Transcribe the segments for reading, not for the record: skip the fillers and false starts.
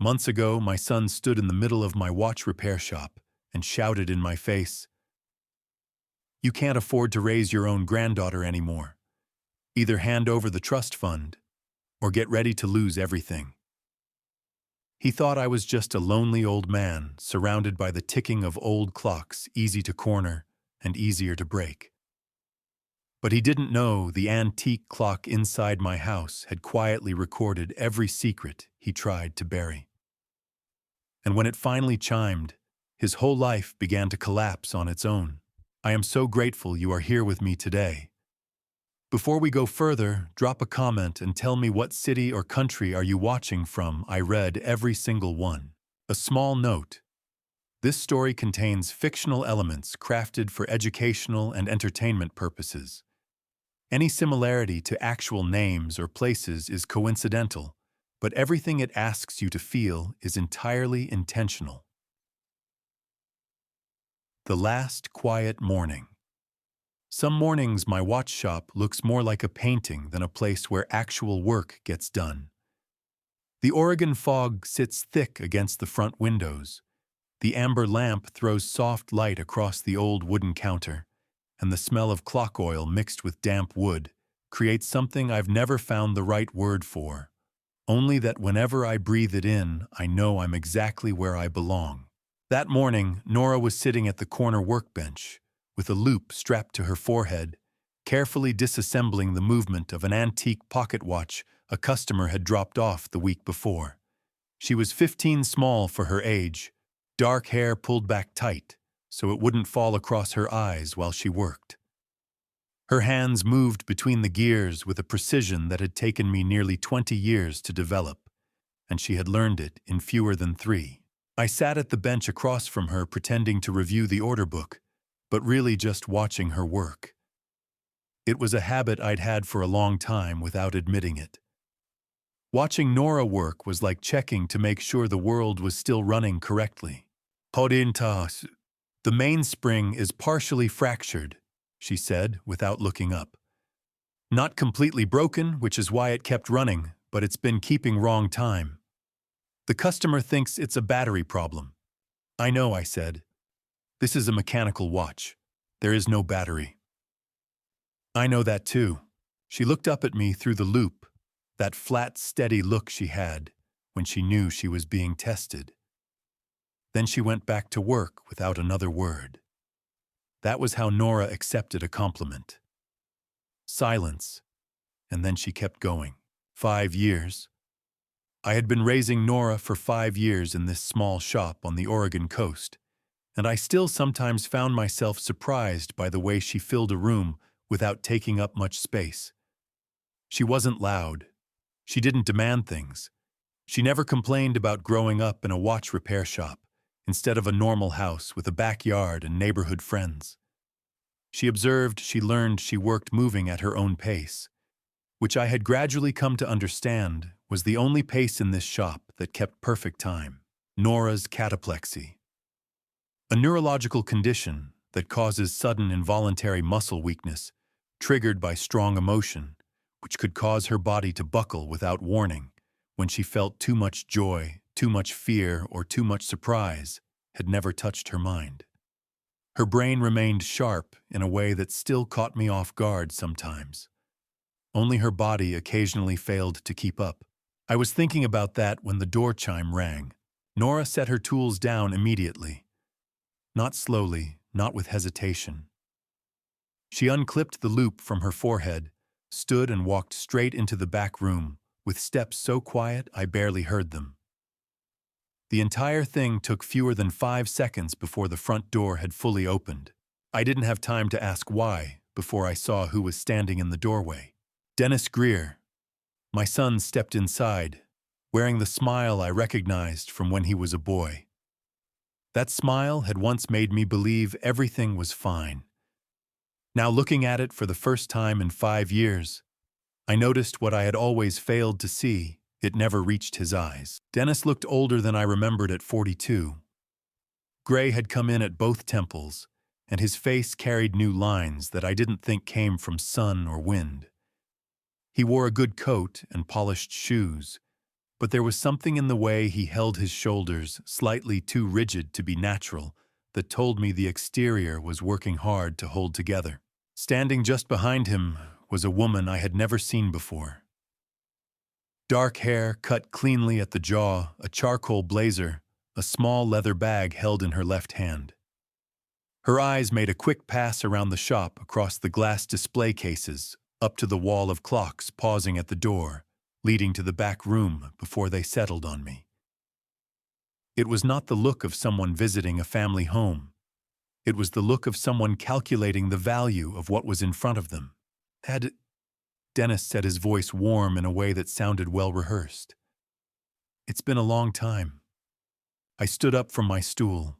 Months ago, my son stood in the middle of my watch repair shop and shouted in my face, "You can't afford to raise your own granddaughter anymore. Either hand over the trust fund or get ready to lose everything." He thought I was just a lonely old man surrounded by the ticking of old clocks, easy to corner and easier to break. But he didn't know the antique clock inside my house had quietly recorded every secret he tried to bury. And when it finally chimed, his whole life began to collapse on its own. I am so grateful you are here with me today. Before we go further, drop a comment and tell me what city or country are you watching from. I read every single one. A small note. This story contains fictional elements crafted for educational and entertainment purposes. Any similarity to actual names or places is coincidental, but everything it asks you to feel is entirely intentional. The last quiet morning. Some mornings my watch shop looks more like a painting than a place where actual work gets done. The Oregon fog sits thick against the front windows. The amber lamp throws soft light across the old wooden counter, and the smell of clock oil mixed with damp wood creates something I've never found the right word for. Only that whenever I breathe it in, I know I'm exactly where I belong. That morning, Nora was sitting at the corner workbench, with a loop strapped to her forehead, carefully disassembling the movement of an antique pocket watch a customer had dropped off the week before. She was 15 small for her age, dark hair pulled back tight, so it wouldn't fall across her eyes while she worked. Her hands moved between the gears with a precision that had taken me nearly 20 years to develop, and she had learned it in fewer than 3. I sat at the bench across from her pretending to review the order book, but really just watching her work. It was a habit I'd had for a long time without admitting it. Watching Nora work was like checking to make sure the world was still running correctly. "The mainspring is partially fractured," she said without looking up. "Not completely broken, which is why it kept running, but it's been keeping wrong time. The customer thinks it's a battery problem." "I know," I said. "This is a mechanical watch. There is no battery." "I know that too." She looked up at me through the loop, that flat, steady look she had when she knew she was being tested. Then she went back to work without another word. That was how Nora accepted a compliment. Silence, and then she kept going. 5 years. I had been raising Nora for 5 years in this small shop on the Oregon coast, and I still sometimes found myself surprised by the way she filled a room without taking up much space. She wasn't loud. She didn't demand things. She never complained about growing up in a watch repair shop instead of a normal house with a backyard and neighborhood friends. She observed, she learned, she worked moving at her own pace, which I had gradually come to understand was the only pace in this shop that kept perfect time. Nora's cataplexy. A neurological condition that causes sudden involuntary muscle weakness triggered by strong emotion, which could cause her body to buckle without warning when she felt too much joy, too much fear, or too much surprise had never touched her mind. Her brain remained sharp in a way that still caught me off guard sometimes. Only her body occasionally failed to keep up. I was thinking about that when the door chime rang. Nora set her tools down immediately. Not slowly, not with hesitation. She unclipped the loop from her forehead, stood and walked straight into the back room, with steps so quiet I barely heard them. The entire thing took fewer than 5 seconds before the front door had fully opened. I didn't have time to ask why before I saw who was standing in the doorway. Dennis Greer. My son stepped inside, wearing the smile I recognized from when he was a boy. That smile had once made me believe everything was fine. Now looking at it for the first time in 5 years, I noticed what I had always failed to see. It never reached his eyes. Dennis looked older than I remembered at 42. Gray had come in at both temples, and his face carried new lines that I didn't think came from sun or wind. He wore a good coat and polished shoes, but there was something in the way he held his shoulders, slightly too rigid to be natural, that told me the exterior was working hard to hold together. Standing just behind him was a woman I had never seen before. Dark hair cut cleanly at the jaw, a charcoal blazer, a small leather bag held in her left hand. Her eyes made a quick pass around the shop, across the glass display cases, up to the wall of clocks, pausing at the door, leading to the back room before they settled on me. It was not the look of someone visiting a family home. It was the look of someone calculating the value of what was in front of them. Dennis said, his voice warm in a way that sounded well-rehearsed. It's been a long time. I stood up from my stool.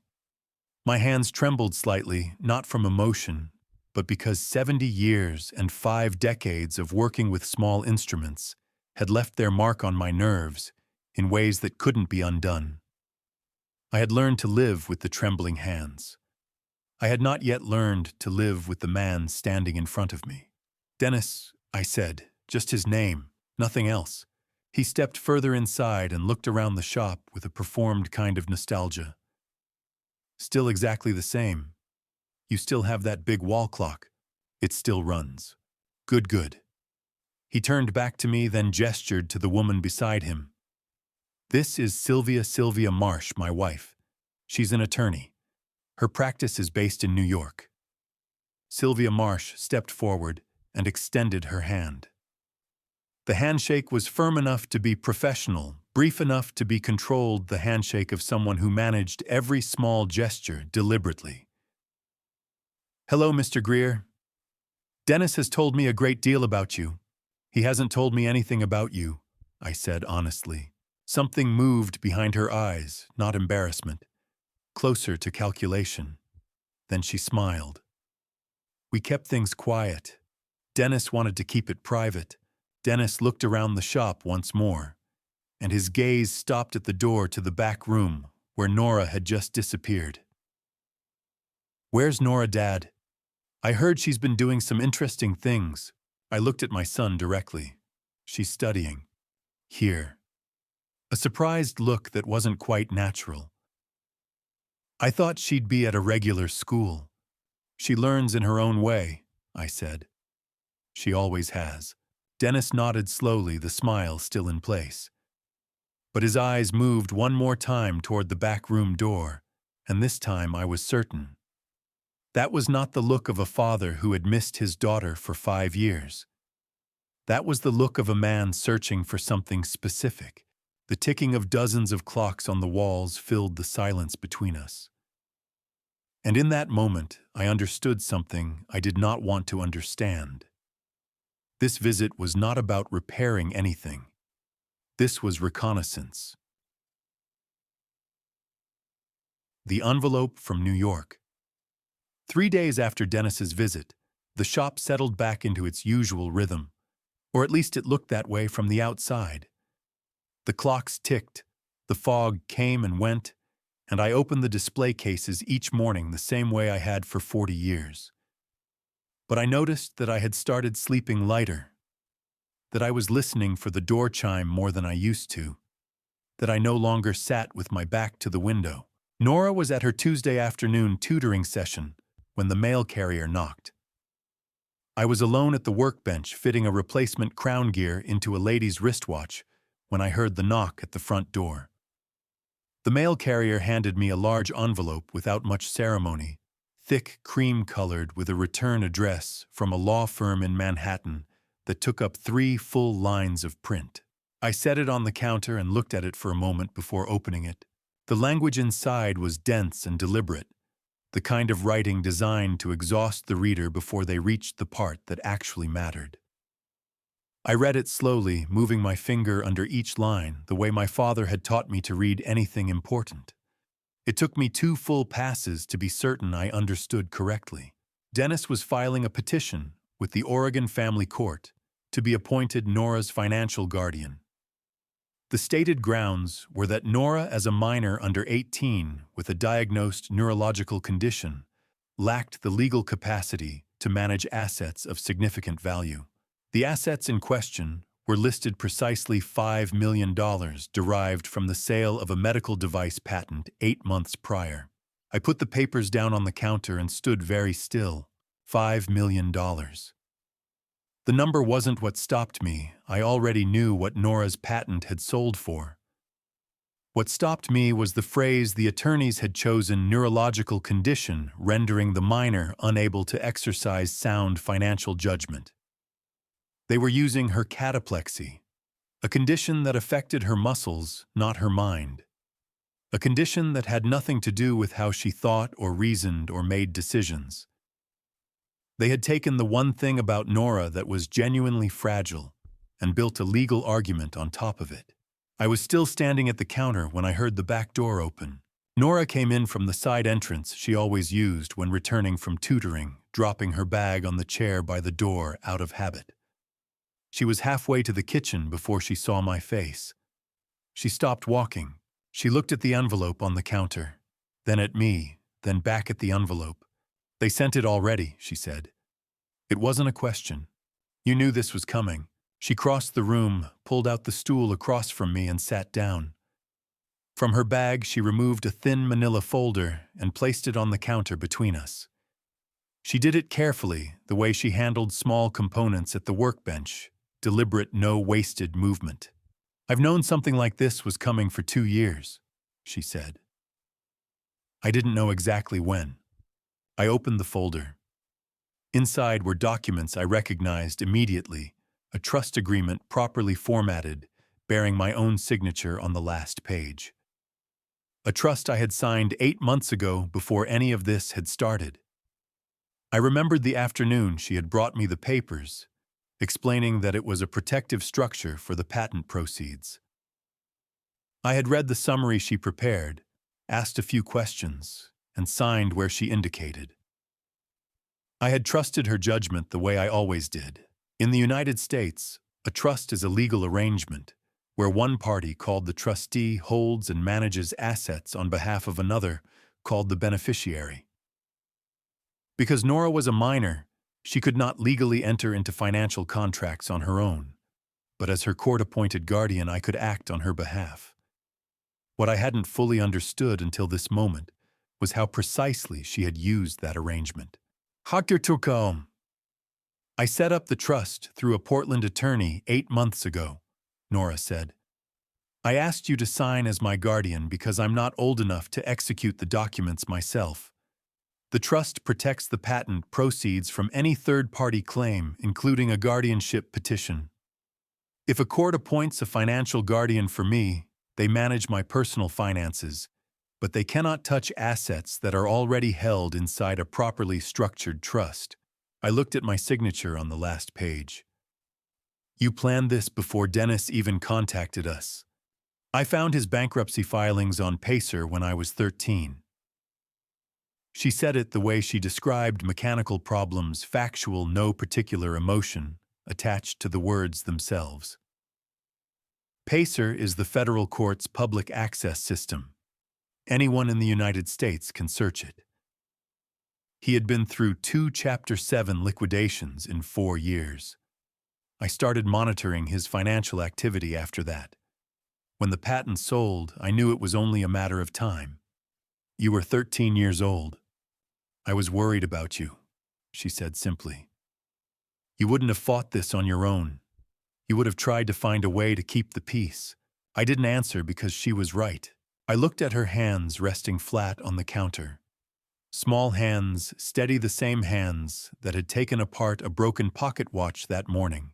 My hands trembled slightly, not from emotion, but because 70 years and 5 decades of working with small instruments had left their mark on my nerves in ways that couldn't be undone. I had learned to live with the trembling hands. I had not yet learned to live with the man standing in front of me. Dennis, I said, just his name, nothing else. He stepped further inside and looked around the shop with a performed kind of nostalgia. Still exactly the same. You still have that big wall clock. It still runs. Good, good. He turned back to me, then gestured to the woman beside him. This is Sylvia Marsh, my wife. She's an attorney. Her practice is based in New York. Sylvia Marsh stepped forward and extended her hand. The handshake was firm enough to be professional, brief enough to be controlled, the handshake of someone who managed every small gesture deliberately. Hello, Mr. Greer. Dennis has told me a great deal about you. He hasn't told me anything about you, I said honestly. Something moved behind her eyes, not embarrassment, closer to calculation. Then she smiled. We kept things quiet. Dennis wanted to keep it private. Dennis looked around the shop once more, and his gaze stopped at the door to the back room where Nora had just disappeared. Where's Nora, Dad? I heard she's been doing some interesting things. I looked at my son directly. She's studying. Here. A surprised look that wasn't quite natural. I thought she'd be at a regular school. She learns in her own way, I said. She always has. Dennis nodded slowly, the smile still in place. But his eyes moved one more time toward the back room door, and this time I was certain. That was not the look of a father who had missed his daughter for 5 years. That was the look of a man searching for something specific. The ticking of dozens of clocks on the walls filled the silence between us. And in that moment, I understood something I did not want to understand. This visit was not about repairing anything. This was reconnaissance. The envelope from New York. 3 days after Dennis's visit, the shop settled back into its usual rhythm, or at least it looked that way from the outside. The clocks ticked, the fog came and went, and I opened the display cases each morning the same way I had for 40 years. But I noticed that I had started sleeping lighter, that I was listening for the door chime more than I used to, that I no longer sat with my back to the window. Nora was at her Tuesday afternoon tutoring session when the mail carrier knocked. I was alone at the workbench fitting a replacement crown gear into a lady's wristwatch when I heard the knock at the front door. The mail carrier handed me a large envelope without much ceremony, thick cream-colored with a return address from a law firm in Manhattan that took up 3 full lines of print. I set it on the counter and looked at it for a moment before opening it. The language inside was dense and deliberate, the kind of writing designed to exhaust the reader before they reached the part that actually mattered. I read it slowly, moving my finger under each line, the way my father had taught me to read anything important. It took me 2 full passes to be certain I understood correctly. Dennis was filing a petition with the Oregon Family Court to be appointed Nora's financial guardian. The stated grounds were that Nora, as a minor under 18 with a diagnosed neurological condition, lacked the legal capacity to manage assets of significant value. The assets in question were listed precisely $5 million derived from the sale of a medical device patent 8 months prior. I put the papers down on the counter and stood very still. $5 million. The number wasn't what stopped me. I already knew what Nora's patent had sold for. What stopped me was the phrase the attorneys had chosen neurological condition rendering the minor unable to exercise sound financial judgment. They were using her cataplexy, a condition that affected her muscles, not her mind. A condition that had nothing to do with how she thought or reasoned or made decisions. They had taken the one thing about Nora that was genuinely fragile and built a legal argument on top of it. I was still standing at the counter when I heard the back door open. Nora came in from the side entrance she always used when returning from tutoring, dropping her bag on the chair by the door out of habit. She was halfway to the kitchen before she saw my face. She stopped walking. She looked at the envelope on the counter, then at me, then back at the envelope. "They sent it already," she said. It wasn't a question. You knew this was coming. She crossed the room, pulled out the stool across from me and sat down. From her bag, she removed a thin manila folder and placed it on the counter between us. She did it carefully, the way she handled small components at the workbench, deliberate, no-wasted movement. "I've known something like this was coming for 2 years," she said. I didn't know exactly when. I opened the folder. Inside were documents I recognized immediately, a trust agreement properly formatted, bearing my own signature on the last page. A trust I had signed 8 months ago before any of this had started. I remembered the afternoon she had brought me the papers, explaining that it was a protective structure for the patent proceeds. I had read the summary she prepared, asked a few questions, and signed where she indicated. I had trusted her judgment the way I always did. In the United States, a trust is a legal arrangement where one party, called the trustee, holds and manages assets on behalf of another, called the beneficiary. Because Nora was a minor, she could not legally enter into financial contracts on her own, but as her court-appointed guardian, I could act on her behalf. What I hadn't fully understood until this moment was how precisely she had used that arrangement. Dr. Turcombe. "I set up the trust through a Portland attorney 8 months ago," Nora said. "I asked you to sign as my guardian because I'm not old enough to execute the documents myself. The trust protects the patent proceeds from any third-party claim, including a guardianship petition. If a court appoints a financial guardian for me, they manage my personal finances, but they cannot touch assets that are already held inside a properly structured trust." I looked at my signature on the last page. "You planned this before Dennis even contacted us. I found his bankruptcy filings on Pacer when I was 13. She said it the way she described mechanical problems, factual, no particular emotion, attached to the words themselves. Pacer is the federal court's public access system. Anyone in the United States can search it. He had been through 2 Chapter 7 liquidations in 4 years. I started monitoring his financial activity after that. When the patent sold, I knew it was only a matter of time. You were 13 years old. I was worried about you," she said simply. "You wouldn't have fought this on your own. You would have tried to find a way to keep the peace." I didn't answer because she was right. I looked at her hands resting flat on the counter. Small hands, steady, the same hands that had taken apart a broken pocket watch that morning,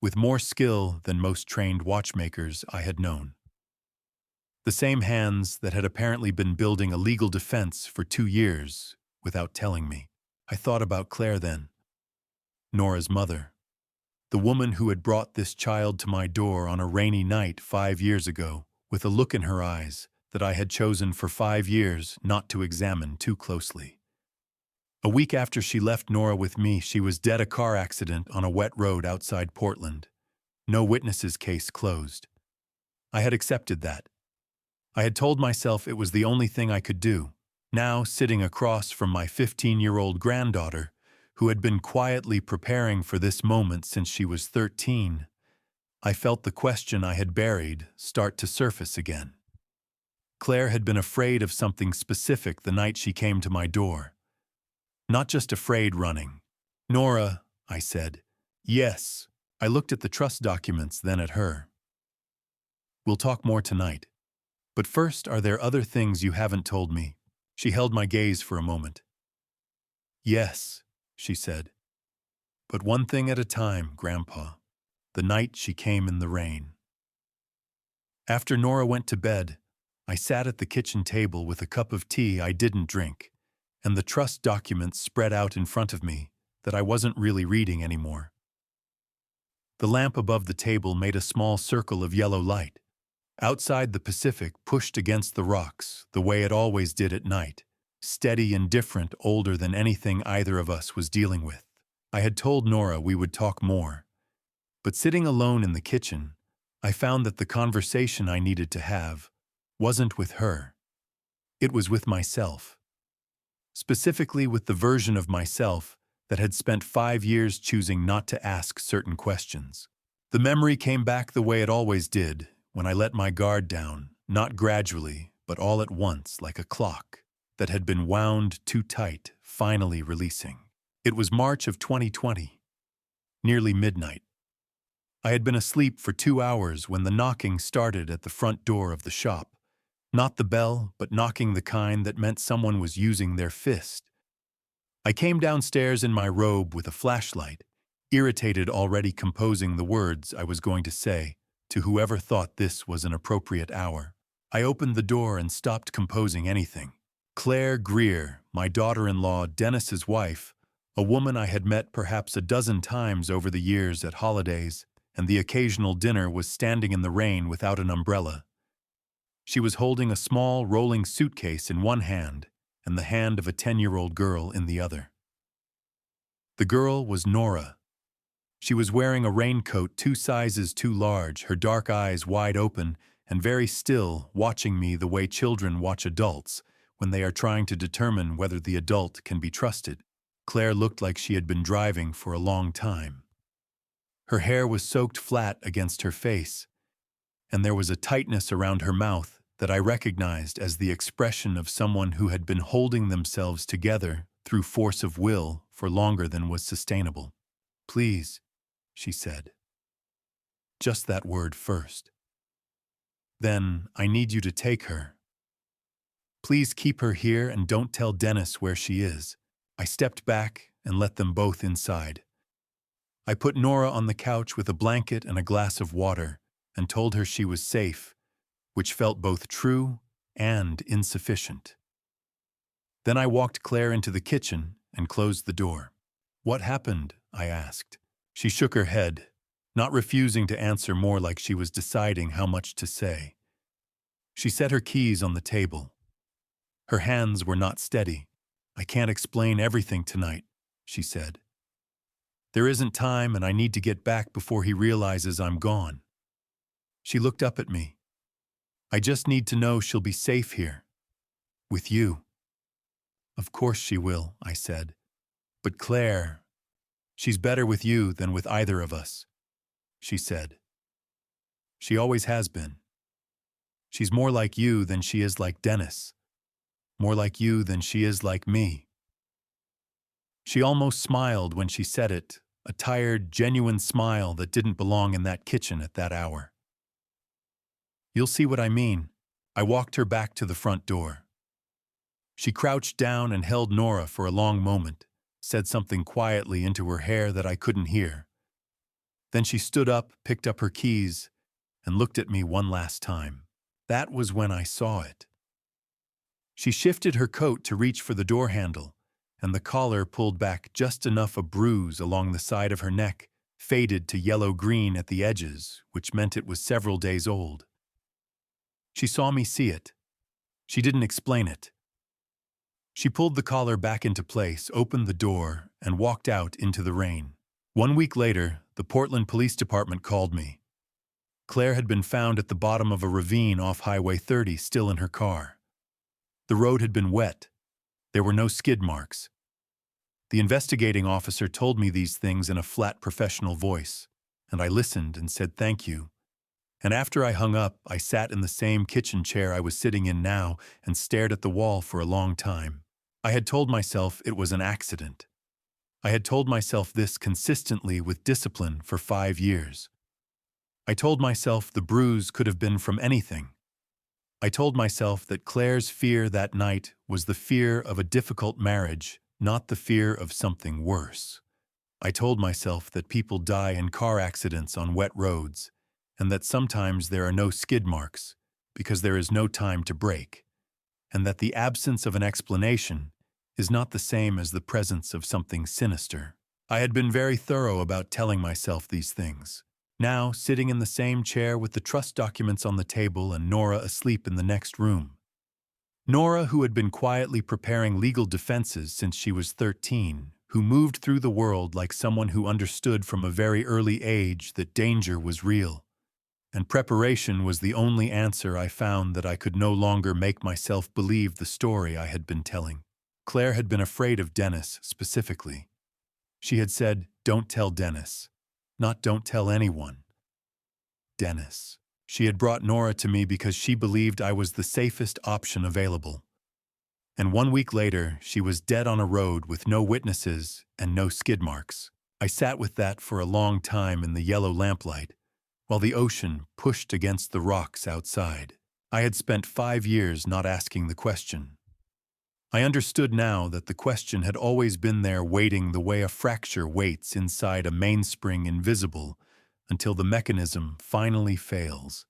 with more skill than most trained watchmakers I had known. The same hands that had apparently been building a legal defense for 2 years without telling me. I thought about Claire then, Nora's mother, the woman who had brought this child to my door on a rainy night 5 years ago, with a look in her eyes that I had chosen for 5 years not to examine too closely. A week after she left Nora with me, she was dead, a car accident on a wet road outside Portland. No witnesses, case closed. I had accepted that. I had told myself it was the only thing I could do. Now, sitting across from my 15-year-old granddaughter, who had been quietly preparing for this moment since she was 13, I felt the question I had buried start to surface again. Claire had been afraid of something specific the night she came to my door. Not just afraid running. "Nora," I said. "Yes." I looked at the trust documents, then at her. "We'll talk more tonight. But first, are there other things you haven't told me?" She held my gaze for a moment. "Yes," she said. "But one thing at a time, Grandpa. The night she came in the rain." After Nora went to bed, I sat at the kitchen table with a cup of tea I didn't drink, and the trust documents spread out in front of me that I wasn't really reading anymore. The lamp above the table made a small circle of yellow light. Outside, the Pacific pushed against the rocks the way it always did at night, steady and different, older than anything either of us was dealing with. I had told Nora we would talk more, but sitting alone in the kitchen, I found that the conversation I needed to have wasn't with her. It was with myself. Specifically with the version of myself that had spent 5 years choosing not to ask certain questions. The memory came back the way it always did, when I let my guard down, not gradually, but all at once, like a clock that had been wound too tight, finally releasing. It was March of 2020, nearly midnight. I had been asleep for 2 hours when the knocking started at the front door of the shop. Not the bell, but knocking the kind that meant someone was using their fist. I came downstairs in my robe with a flashlight, irritated, already composing the words I was going to say to whoever thought this was an appropriate hour. I opened the door and stopped composing anything. Claire Greer, my daughter-in-law, Dennis's wife, a woman I had met perhaps a dozen times over the years at holidays and the occasional dinner, was standing in the rain without an umbrella. She was holding a small, rolling suitcase in one hand and the hand of a 10-year-old girl in the other. The girl was Nora. She was wearing a raincoat 2 sizes too large, her dark eyes wide open and very still, watching me the way children watch adults when they are trying to determine whether the adult can be trusted. Claire looked like she had been driving for a long time. Her hair was soaked flat against her face, and there was a tightness around her mouth that I recognized as the expression of someone who had been holding themselves together through force of will for longer than was sustainable. "Please," she said. Just that word first. "Then, I need you to take her. Please keep her here and don't tell Dennis where she is." I stepped back and let them both inside. I put Nora on the couch with a blanket and a glass of water and told her she was safe, which felt both true and insufficient. Then I walked Claire into the kitchen and closed the door. "What happened?" I asked. She shook her head, not refusing to answer, more like she was deciding how much to say. She set her keys on the table. Her hands were not steady. "I can't explain everything tonight," she said. "There isn't time, and I need to get back before he realizes I'm gone." She looked up at me. "I just need to know she'll be safe here. With you." "Of course she will," I said. "But Claire, she's better with you than with either of us," she said. "She always has been. She's more like you than she is like Dennis. More like you than she is like me." She almost smiled when she said it, a tired, genuine smile that didn't belong in that kitchen at that hour. "You'll see what I mean." I walked her back to the front door. She crouched down and held Nora for a long moment, said something quietly into her hair that I couldn't hear. Then she stood up, picked up her keys, and looked at me one last time. That was when I saw it. She shifted her coat to reach for the door handle, and the collar pulled back just enough a bruise along the side of her neck, faded to yellow-green at the edges, which meant it was several days old. She saw me see it. She didn't explain it. She pulled the collar back into place, opened the door, and walked out into the rain. 1 week later, the Portland Police Department called me. Claire had been found at the bottom of a ravine off Highway 30, still in her car. The road had been wet. There were no skid marks. The investigating officer told me these things in a flat, professional voice. and I listened and said thank you. And after I hung up, I sat in the same kitchen chair I was sitting in now and stared at the wall for a long time. I had told myself it was an accident. I had told myself this consistently with discipline for 5 years. I told myself the bruise could have been from anything. I told myself that Claire's fear that night was the fear of a difficult marriage, not the fear of something worse. I told myself that people die in car accidents on wet roads, and that sometimes there are no skid marks because there is no time to brake, and that the absence of an explanation is not the same as the presence of something sinister. I had been very thorough about telling myself these things. Now, sitting in the same chair with the trust documents on the table and Nora asleep in the next room. Nora, who had been quietly preparing legal defenses since she was 13, who moved through the world like someone who understood from a very early age that danger was real. And preparation was the only answer I found that I could no longer make myself believe the story I had been telling. Claire had been afraid of Dennis specifically. She had said, "Don't tell Dennis." Not "don't tell anyone." Dennis. She had brought Nora to me because she believed I was the safest option available. And 1 week later, she was dead on a road with no witnesses and no skid marks. I sat with that for a long time in the yellow lamplight, while the ocean pushed against the rocks outside. I had spent 5 years not asking the question. I understood now that the question had always been there waiting the way a fracture waits inside a mainspring invisible until the mechanism finally fails.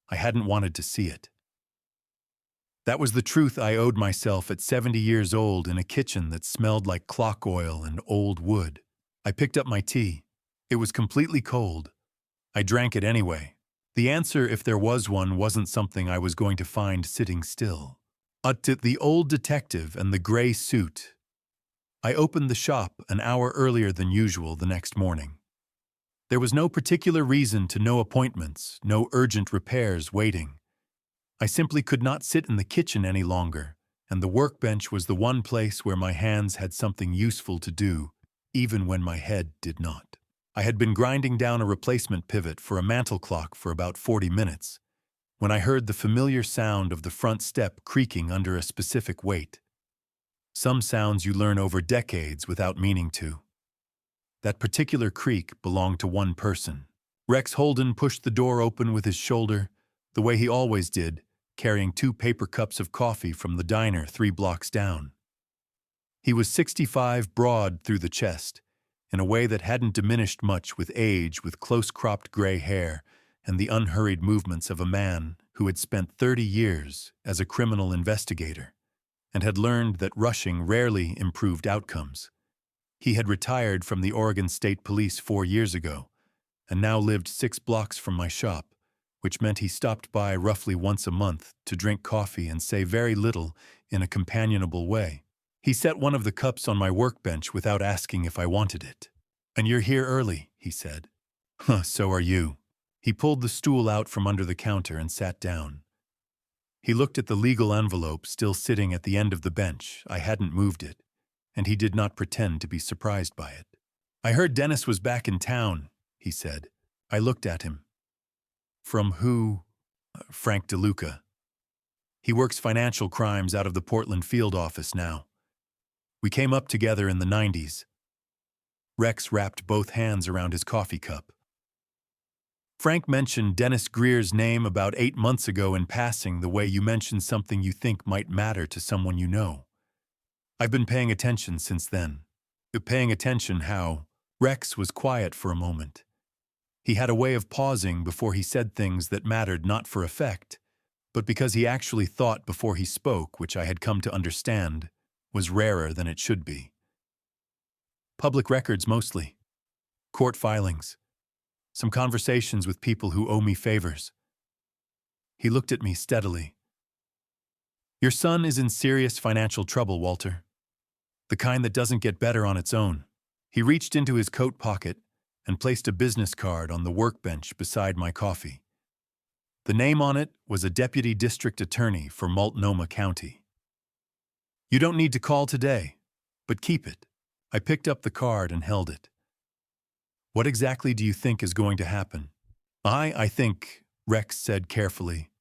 I hadn't wanted to see it. That was the truth I owed myself at 70 years old in a kitchen that smelled like clock oil and old wood. I picked up my tea. It was completely cold. I drank it anyway. The answer, if there was one, wasn't something I was going to find sitting still. The old detective and the gray suit. I opened the shop an hour earlier than usual the next morning. There was no particular reason to no appointments, no urgent repairs waiting. I simply could not sit in the kitchen any longer, and the workbench was the one place where my hands had something useful to do, even when my head did not. I had been grinding down a replacement pivot for a mantel clock for about 40 minutes, when I heard the familiar sound of the front step creaking under a specific weight. Some sounds you learn over decades without meaning to. That particular creak belonged to one person. Rex Holden pushed the door open with his shoulder, the way he always did, carrying 2 paper cups of coffee from the diner 3 blocks down. He was 65, broad through the chest, in a way that hadn't diminished much with age, with close-cropped gray hair and the unhurried movements of a man who had spent 30 years as a criminal investigator and had learned that rushing rarely improved outcomes. He had retired from the Oregon State Police 4 years ago and now lived 6 blocks from my shop, which meant he stopped by roughly once a month to drink coffee and say very little in a companionable way. He set one of the cups on my workbench without asking if I wanted it. "And you're here early," he said. "Huh, so are you." He pulled the stool out from under the counter and sat down. He looked at the legal envelope still sitting at the end of the bench. I hadn't moved it, and he did not pretend to be surprised by it. "I heard Dennis was back in town," he said. I looked at him. "From who?" "Frank DeLuca. He works financial crimes out of the Portland field office now. We came up together in the 90s. Rex wrapped both hands around his coffee cup. "Frank mentioned Dennis Greer's name about 8 months ago in passing, the way you mention something you think might matter to someone you know. I've been paying attention since then." Paying attention how? Rex was quiet for a moment. He had a way of pausing before he said things that mattered not for effect, but because he actually thought before he spoke, which I had come to understand was rarer than it should be. "Public records mostly. Court filings. Some conversations with people who owe me favors." He looked at me steadily. "Your son is in serious financial trouble, Walter. The kind that doesn't get better on its own." He reached into his coat pocket and placed a business card on the workbench beside my coffee. The name on it was a deputy district attorney for Multnomah County. "You don't need to call today, but keep it." I picked up the card and held it. What exactly do you think is going to happen? I think, Rex said carefully,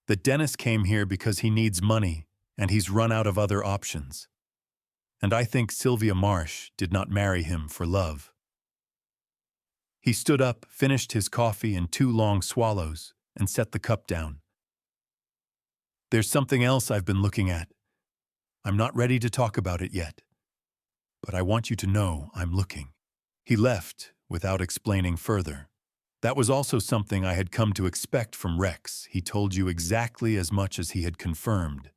that Dennis came here because he needs money and he's run out of other options. And I think Sylvia Marsh did not marry him for love. He stood up, finished his coffee in 2 long swallows, and set the cup down. There's something else I've been looking at. I'm not ready to talk about it yet. But I want you to know I'm looking. He left without explaining further. That was also something I had come to expect from Rex. He told you exactly as much as he had confirmed,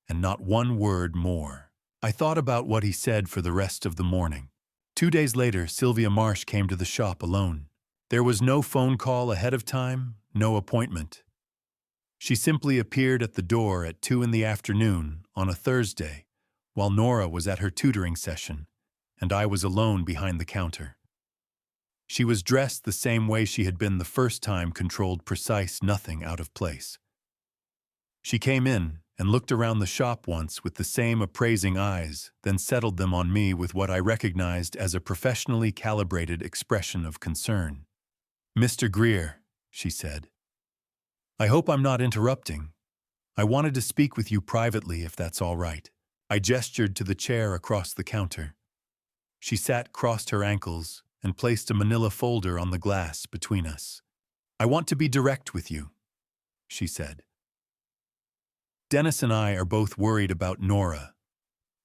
and not one word more. I thought about what he said for the rest of the morning. 2 days later, Sylvia Marsh came to the shop alone. There was no phone call ahead of time, no appointment. She simply appeared at the door at 2 in the afternoon on a Thursday, while Nora was at her tutoring session, and I was alone behind the counter. She was dressed the same way she had been the first time, controlled, precise, nothing out of place. She came in and looked around the shop once with the same appraising eyes, then settled them on me with what I recognized as a professionally calibrated expression of concern. "Mr. Greer," she said, "I hope I'm not interrupting. I wanted to speak with you privately, if that's all right." I gestured to the chair across the counter. She sat, crossed her ankles, and placed a manila folder on the glass between us. "I want to be direct with you," she said. "Dennis and I are both worried about Nora.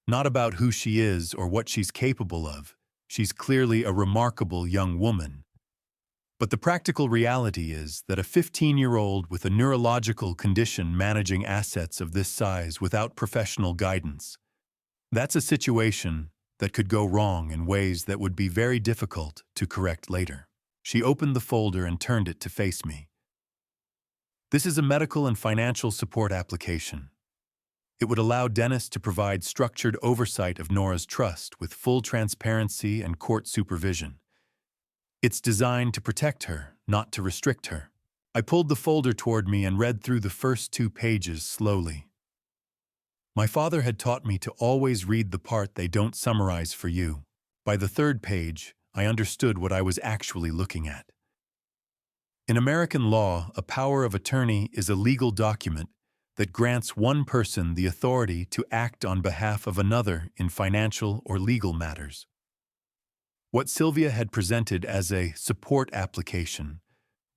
Not about who she is or what she's capable of. She's clearly a remarkable young woman. But the practical reality is that a 15-year-old with a neurological condition managing assets of this size without professional guidance, that's a situation that could go wrong in ways that would be very difficult to correct later." She opened the folder and turned it to face me. "This is a medical and financial support application. It would allow Dennis to provide structured oversight of Nora's trust with full transparency and court supervision. It's designed to protect her, not to restrict her." I pulled the folder toward me and read through the first 2 pages slowly. My father had taught me to always read the part they don't summarize for you. By the 3rd page, I understood what I was actually looking at. In American law, a power of attorney is a legal document that grants one person the authority to act on behalf of another in financial or legal matters. What Sylvia had presented as a support application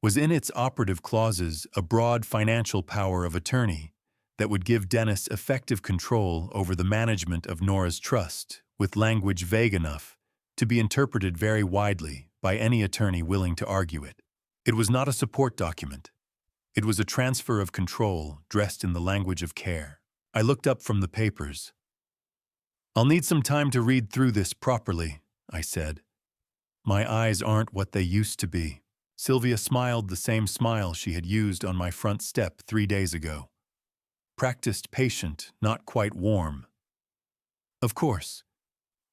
was in its operative clauses a broad financial power of attorney that would give Dennis effective control over the management of Nora's trust, with language vague enough to be interpreted very widely by any attorney willing to argue it. It was not a support document. It was a transfer of control dressed in the language of care. I looked up from the papers. "I'll need some time to read through this properly," I said. "My eyes aren't what they used to be." Sylvia smiled the same smile she had used on my front step 3 days ago. Practiced, patient, not quite warm. "Of course.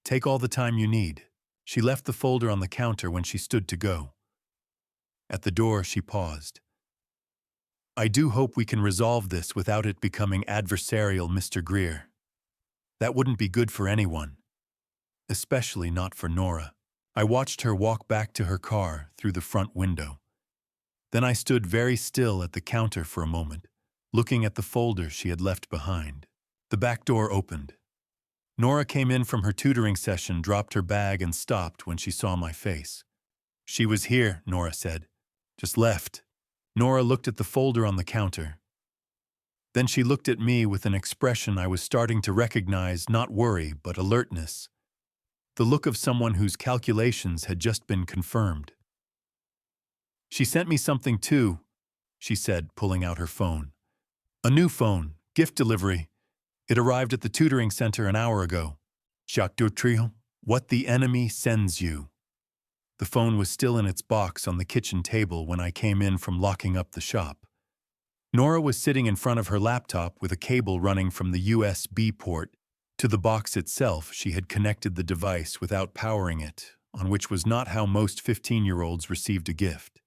Take all the time you need." She left the folder on the counter when she stood to go. At the door, she paused. "I do hope we can resolve this without it becoming adversarial, Mr. Greer. That wouldn't be good for anyone, especially not for Nora." I watched her walk back to her car through the front window. Then I stood very still at the counter for a moment, looking at the folder she had left behind. The back door opened. Nora came in from her tutoring session, dropped her bag, and stopped when she saw my face. "She was here," Nora said. "Just left." Nora looked at the folder on the counter. Then she looked at me with an expression I was starting to recognize, not worry, but alertness. The look of someone whose calculations had just been confirmed. "She sent me something too," she said, pulling out her phone. "A new phone, gift delivery. It arrived at the tutoring center an hour ago." Jacques Dutrieux, "What the enemy sends you." The phone was still in its box on the kitchen table when I came in from locking up the shop. Nora was sitting in front of her laptop with a cable running from the USB port to the box itself. She had connected the device without powering it, on which was not how most 15-year-olds received a gift.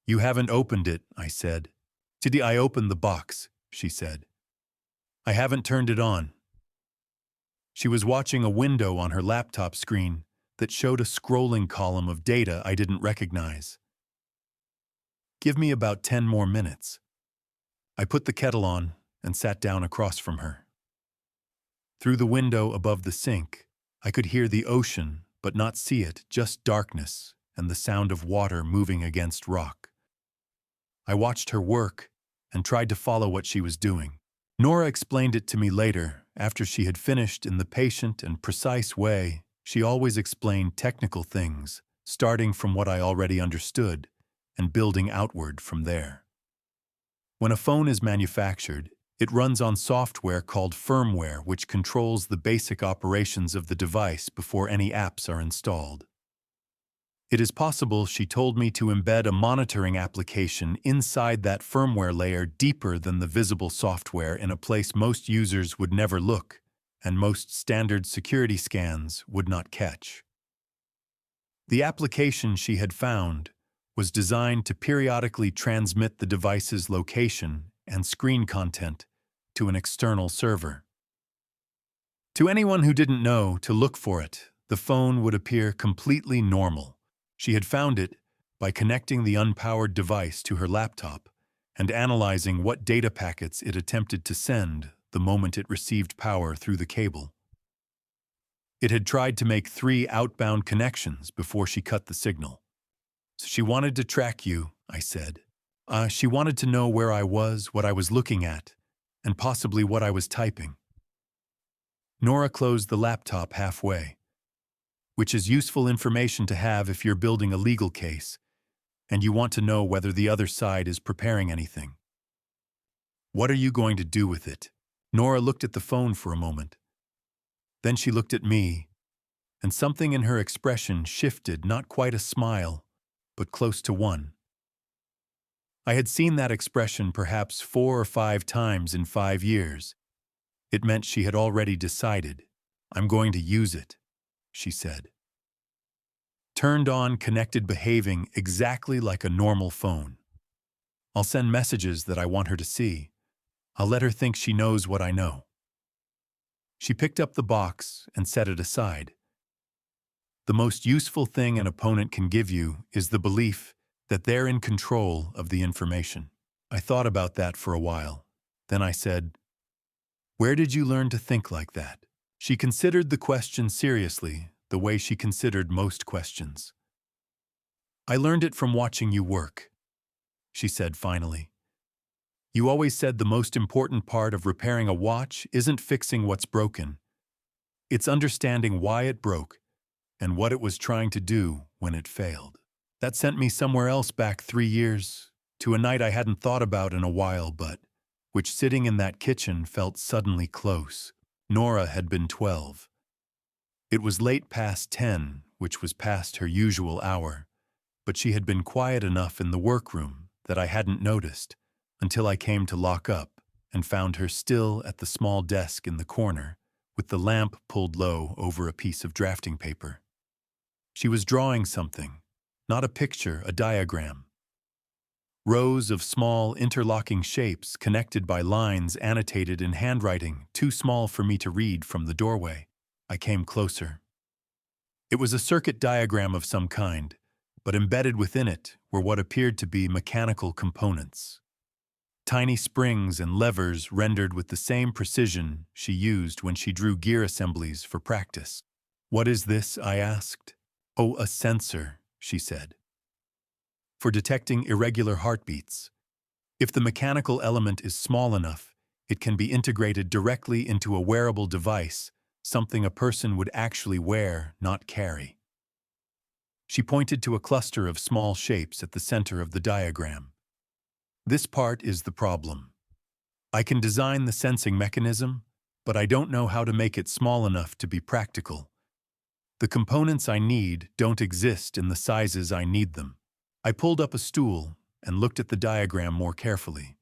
"You haven't opened it," I said. "Did I open the box?" she said. "I haven't turned it on." She was watching a window on her laptop screen, that showed a scrolling column of data I didn't recognize. "Give me about 10 more minutes." I put the kettle on and sat down across from her. Through the window above the sink, I could hear the ocean but not see it, just darkness and the sound of water moving against rock. I watched her work and tried to follow what she was doing. Nora explained it to me later, after she had finished, in the patient and precise way she always explained technical things, starting from what I already understood and building outward from there. When a phone is manufactured, it runs on software called firmware, which controls the basic operations of the device before any apps are installed. It is possible, she told me, to embed a monitoring application inside that firmware layer deeper than the visible software, in a place most users would never look and most standard security scans would not catch. The application she had found was designed to periodically transmit the device's location and screen content to an external server. To anyone who didn't know to look for it, the phone would appear completely normal. She had found it by connecting the unpowered device to her laptop and analyzing what data packets it attempted to send the moment it received power through the cable. It had tried to make 3 outbound connections before she cut the signal. "So she wanted to track you," I said. She wanted to know where I was, what I was looking at, and possibly what I was typing." Nora closed the laptop halfway, which is useful information to have if you're building a legal case and you want to know whether the other side is preparing anything. "What are you going to do with it?" Nora looked at the phone for a moment. Then she looked at me, and something in her expression shifted, not quite a smile, but close to one. I had seen that expression perhaps 4 or 5 times in 5 years. It meant she had already decided. "I'm going to use it," she said. "Turned on, connected, behaving exactly like a normal phone. I'll send messages that I want her to see. I'll let her think she knows what I know." She picked up the box and set it aside. The most useful thing an opponent can give you is the belief that they're in control of the information. I thought about that for a while. Then I said, "Where did you learn to think like that?" She considered the question seriously, the way she considered most questions. "I learned it from watching you work," she said finally. "You always said the most important part of repairing a watch isn't fixing what's broken. It's understanding why it broke and what it was trying to do when it failed." That sent me somewhere else back 3 years, to a night I hadn't thought about in a while, but which, sitting in that kitchen, felt suddenly close. Nora had been 12. It was late past 10, which was past her usual hour, but she had been quiet enough in the workroom that I hadn't noticed until I came to lock up and found her still at the small desk in the corner, with the lamp pulled low over a piece of drafting paper. She was drawing something, not a picture, a diagram. Rows of small interlocking shapes connected by lines annotated in handwriting too small for me to read from the doorway. I came closer. It was a circuit diagram of some kind, but embedded within it were what appeared to be mechanical components. Tiny springs and levers rendered with the same precision she used when she drew gear assemblies for practice. "What is this?" I asked. "Oh, a sensor," she said. "For detecting irregular heartbeats. If the mechanical element is small enough, it can be integrated directly into a wearable device, something a person would actually wear, not carry." She pointed to a cluster of small shapes at the center of the diagram. "This part is the problem. I can design the sensing mechanism, but I don't know how to make it small enough to be practical. The components I need don't exist in the sizes I need them." I pulled up a stool and looked at the diagram more carefully.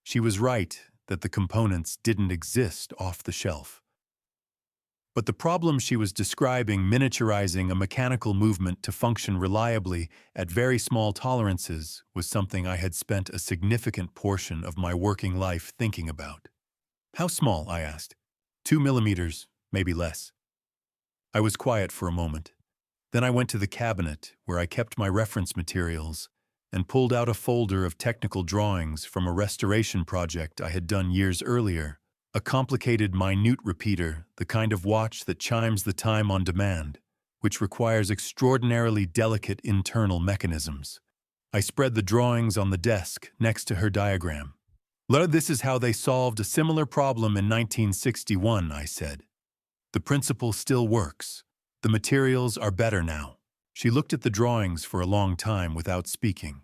She was right that the components didn't exist off the shelf. But the problem she was describing, miniaturizing a mechanical movement to function reliably at very small tolerances, was something I had spent a significant portion of my working life thinking about. "How small?" I asked. 2 millimeters, maybe less." I was quiet for a moment. Then I went to the cabinet where I kept my reference materials and pulled out a folder of technical drawings from a restoration project I had done years earlier, a complicated minute repeater, the kind of watch that chimes the time on demand, which requires extraordinarily delicate internal mechanisms. I spread the drawings on the desk next to her diagram. This is how they solved a similar problem in 1961, I said. The principle still works. The materials are better now. She looked at the drawings for a long time without speaking.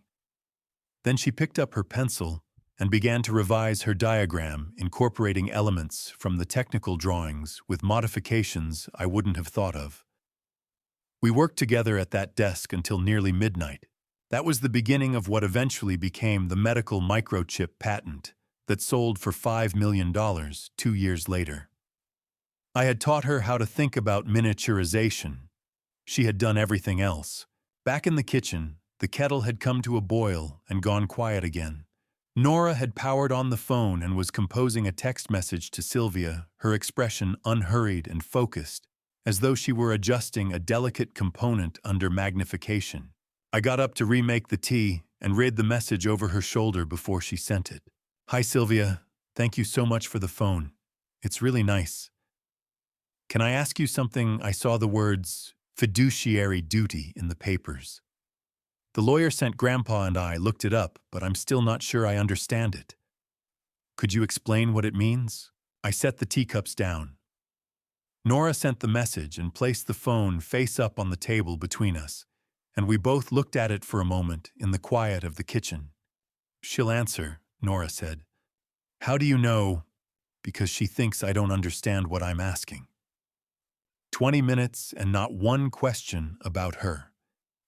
Then she picked up her pencil and began to revise her diagram, incorporating elements from the technical drawings with modifications I wouldn't have thought of. We worked together at that desk until nearly midnight. That was the beginning of what eventually became the medical microchip patent that sold for $5 million 2 years later. I had taught her how to think about miniaturization. She had done everything else. Back in the kitchen, the kettle had come to a boil and gone quiet again. Nora had powered on the phone and was composing a text message to Sylvia, her expression unhurried and focused, as though she were adjusting a delicate component under magnification. I got up to remake the tea and read the message over her shoulder before she sent it. "Hi Sylvia, thank you so much for the phone. It's really nice. Can I ask you something? I saw the words fiduciary duty in the papers. The lawyer sent Grandpa and I looked it up, but I'm still not sure I understand it. Could you explain what it means?" I set the teacups down. Nora sent the message and placed the phone face up on the table between us, and we both looked at it for a moment in the quiet of the kitchen. "She'll answer," Nora said. "How do you know?" "Because she thinks I don't understand what I'm asking." 20 minutes and not one question about her.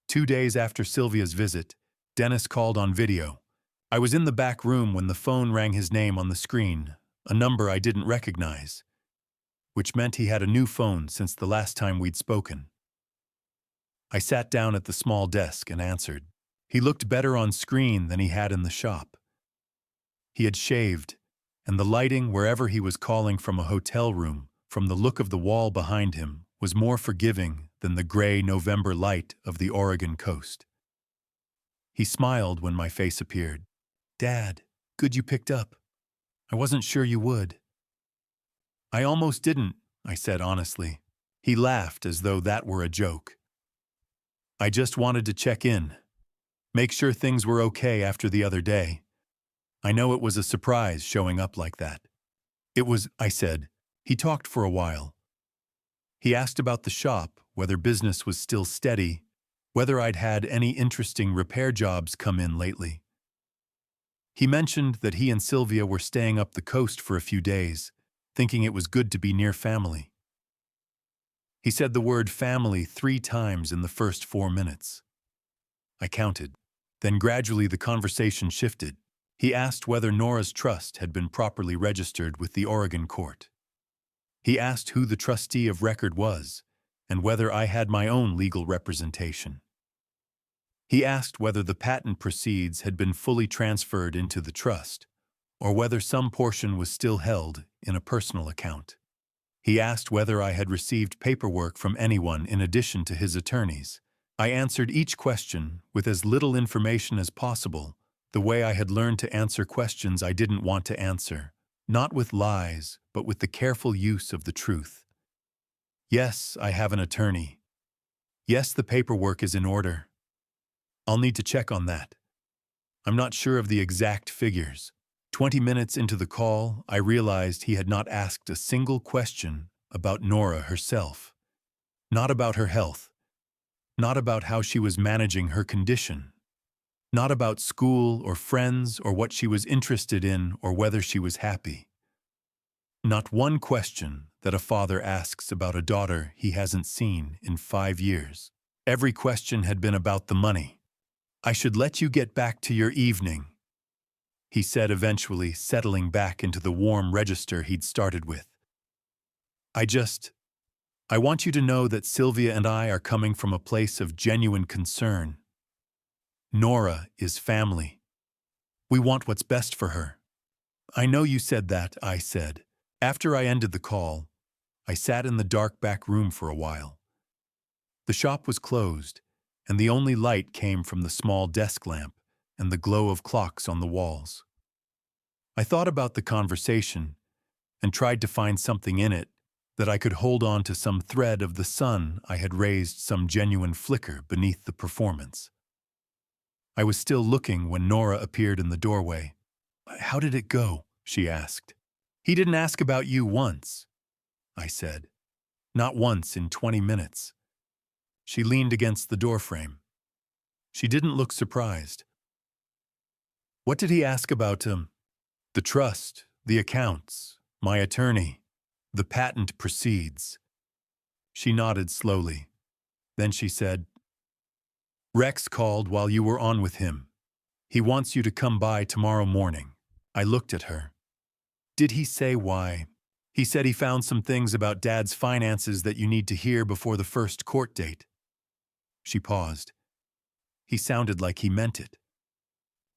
2 days after Sylvia's visit, Dennis called on video. I was in the back room when the phone rang his name on the screen, a number I didn't recognize, which meant he had a new phone since the last time we'd spoken. I sat down at the small desk and answered. He looked better on screen than he had in the shop. He had shaved, and the lighting wherever he was calling from a hotel room, from the look of the wall behind him, was more forgiving than the gray November light of the Oregon coast. He smiled when my face appeared. "Dad, good you picked up. I wasn't sure you would." "I almost didn't," I said honestly. He laughed as though that were a joke. "I just wanted to check in, make sure things were okay after the other day. I know it was a surprise showing up like that." "It was," I said. He talked for a while. He asked about the shop, whether business was still steady, whether I'd had any interesting repair jobs come in lately. He mentioned that he and Sylvia were staying up the coast for a few days, thinking it was good to be near family. He said the word family 3 times in the first 4 minutes. I counted. Then gradually the conversation shifted. He asked whether Nora's trust had been properly registered with the Oregon court. He asked who the trustee of record was, and whether I had my own legal representation. He asked whether the patent proceeds had been fully transferred into the trust, or whether some portion was still held in a personal account. He asked whether I had received paperwork from anyone in addition to his attorneys. I answered each question with as little information as possible, the way I had learned to answer questions I didn't want to answer, not with lies, but with the careful use of the truth. "Yes, I have an attorney. Yes, the paperwork is in order. I'll need to check on that. I'm not sure of the exact figures." 20 minutes into the call, I realized he had not asked a single question about Nora herself. Not about her health. Not about how she was managing her condition. Not about school or friends or what she was interested in or whether she was happy. Not one question that a father asks about a daughter he hasn't seen in 5 years. Every question had been about the money. "I should let you get back to your evening," he said eventually, settling back into the warm register he'd started with. I want you to know that Sylvia and I are coming from a place of genuine concern. Nora is family. We want what's best for her." "I know you said that," I said. After I ended the call, I sat in the dark back room for a while. The shop was closed, and the only light came from the small desk lamp and the glow of clocks on the walls. I thought about the conversation and tried to find something in it that I could hold on to, some thread of the sun I had raised, some genuine flicker beneath the performance. I was still looking when Nora appeared in the doorway. "How did it go?" she asked. "He didn't ask about you once," I said. "Not once in 20 minutes. She leaned against the doorframe. She didn't look surprised. "What did he ask about him?" "The trust, the accounts, my attorney, the patent proceeds." She nodded slowly. Then she said, "Rex called while you were on with him. He wants you to come by tomorrow morning." I looked at her. "Did he say why?" "He said he found some things about Dad's finances that you need to hear before the first court date." She paused. He sounded like he meant it.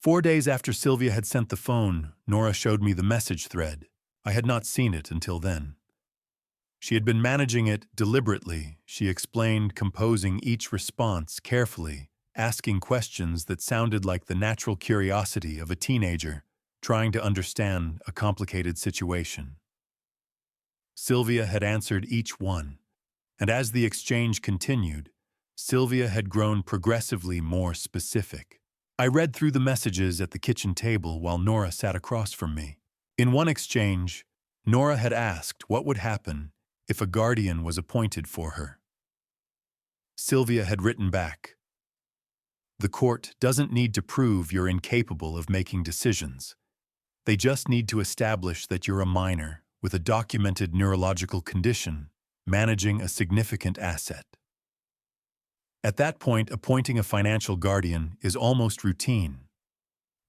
4 days after Sylvia had sent the phone, Nora showed me the message thread. I had not seen it until then. She had been managing it deliberately, she explained, composing each response carefully, asking questions that sounded like the natural curiosity of a teenager trying to understand a complicated situation. Sylvia had answered each one, and as the exchange continued, Sylvia had grown progressively more specific. I read through the messages at the kitchen table while Nora sat across from me. In one exchange, Nora had asked what would happen if a guardian was appointed for her. Sylvia had written back, "The court doesn't need to prove you're incapable of making decisions. They just need to establish that you're a minor with a documented neurological condition managing a significant asset." At that point, appointing a financial guardian is almost routine.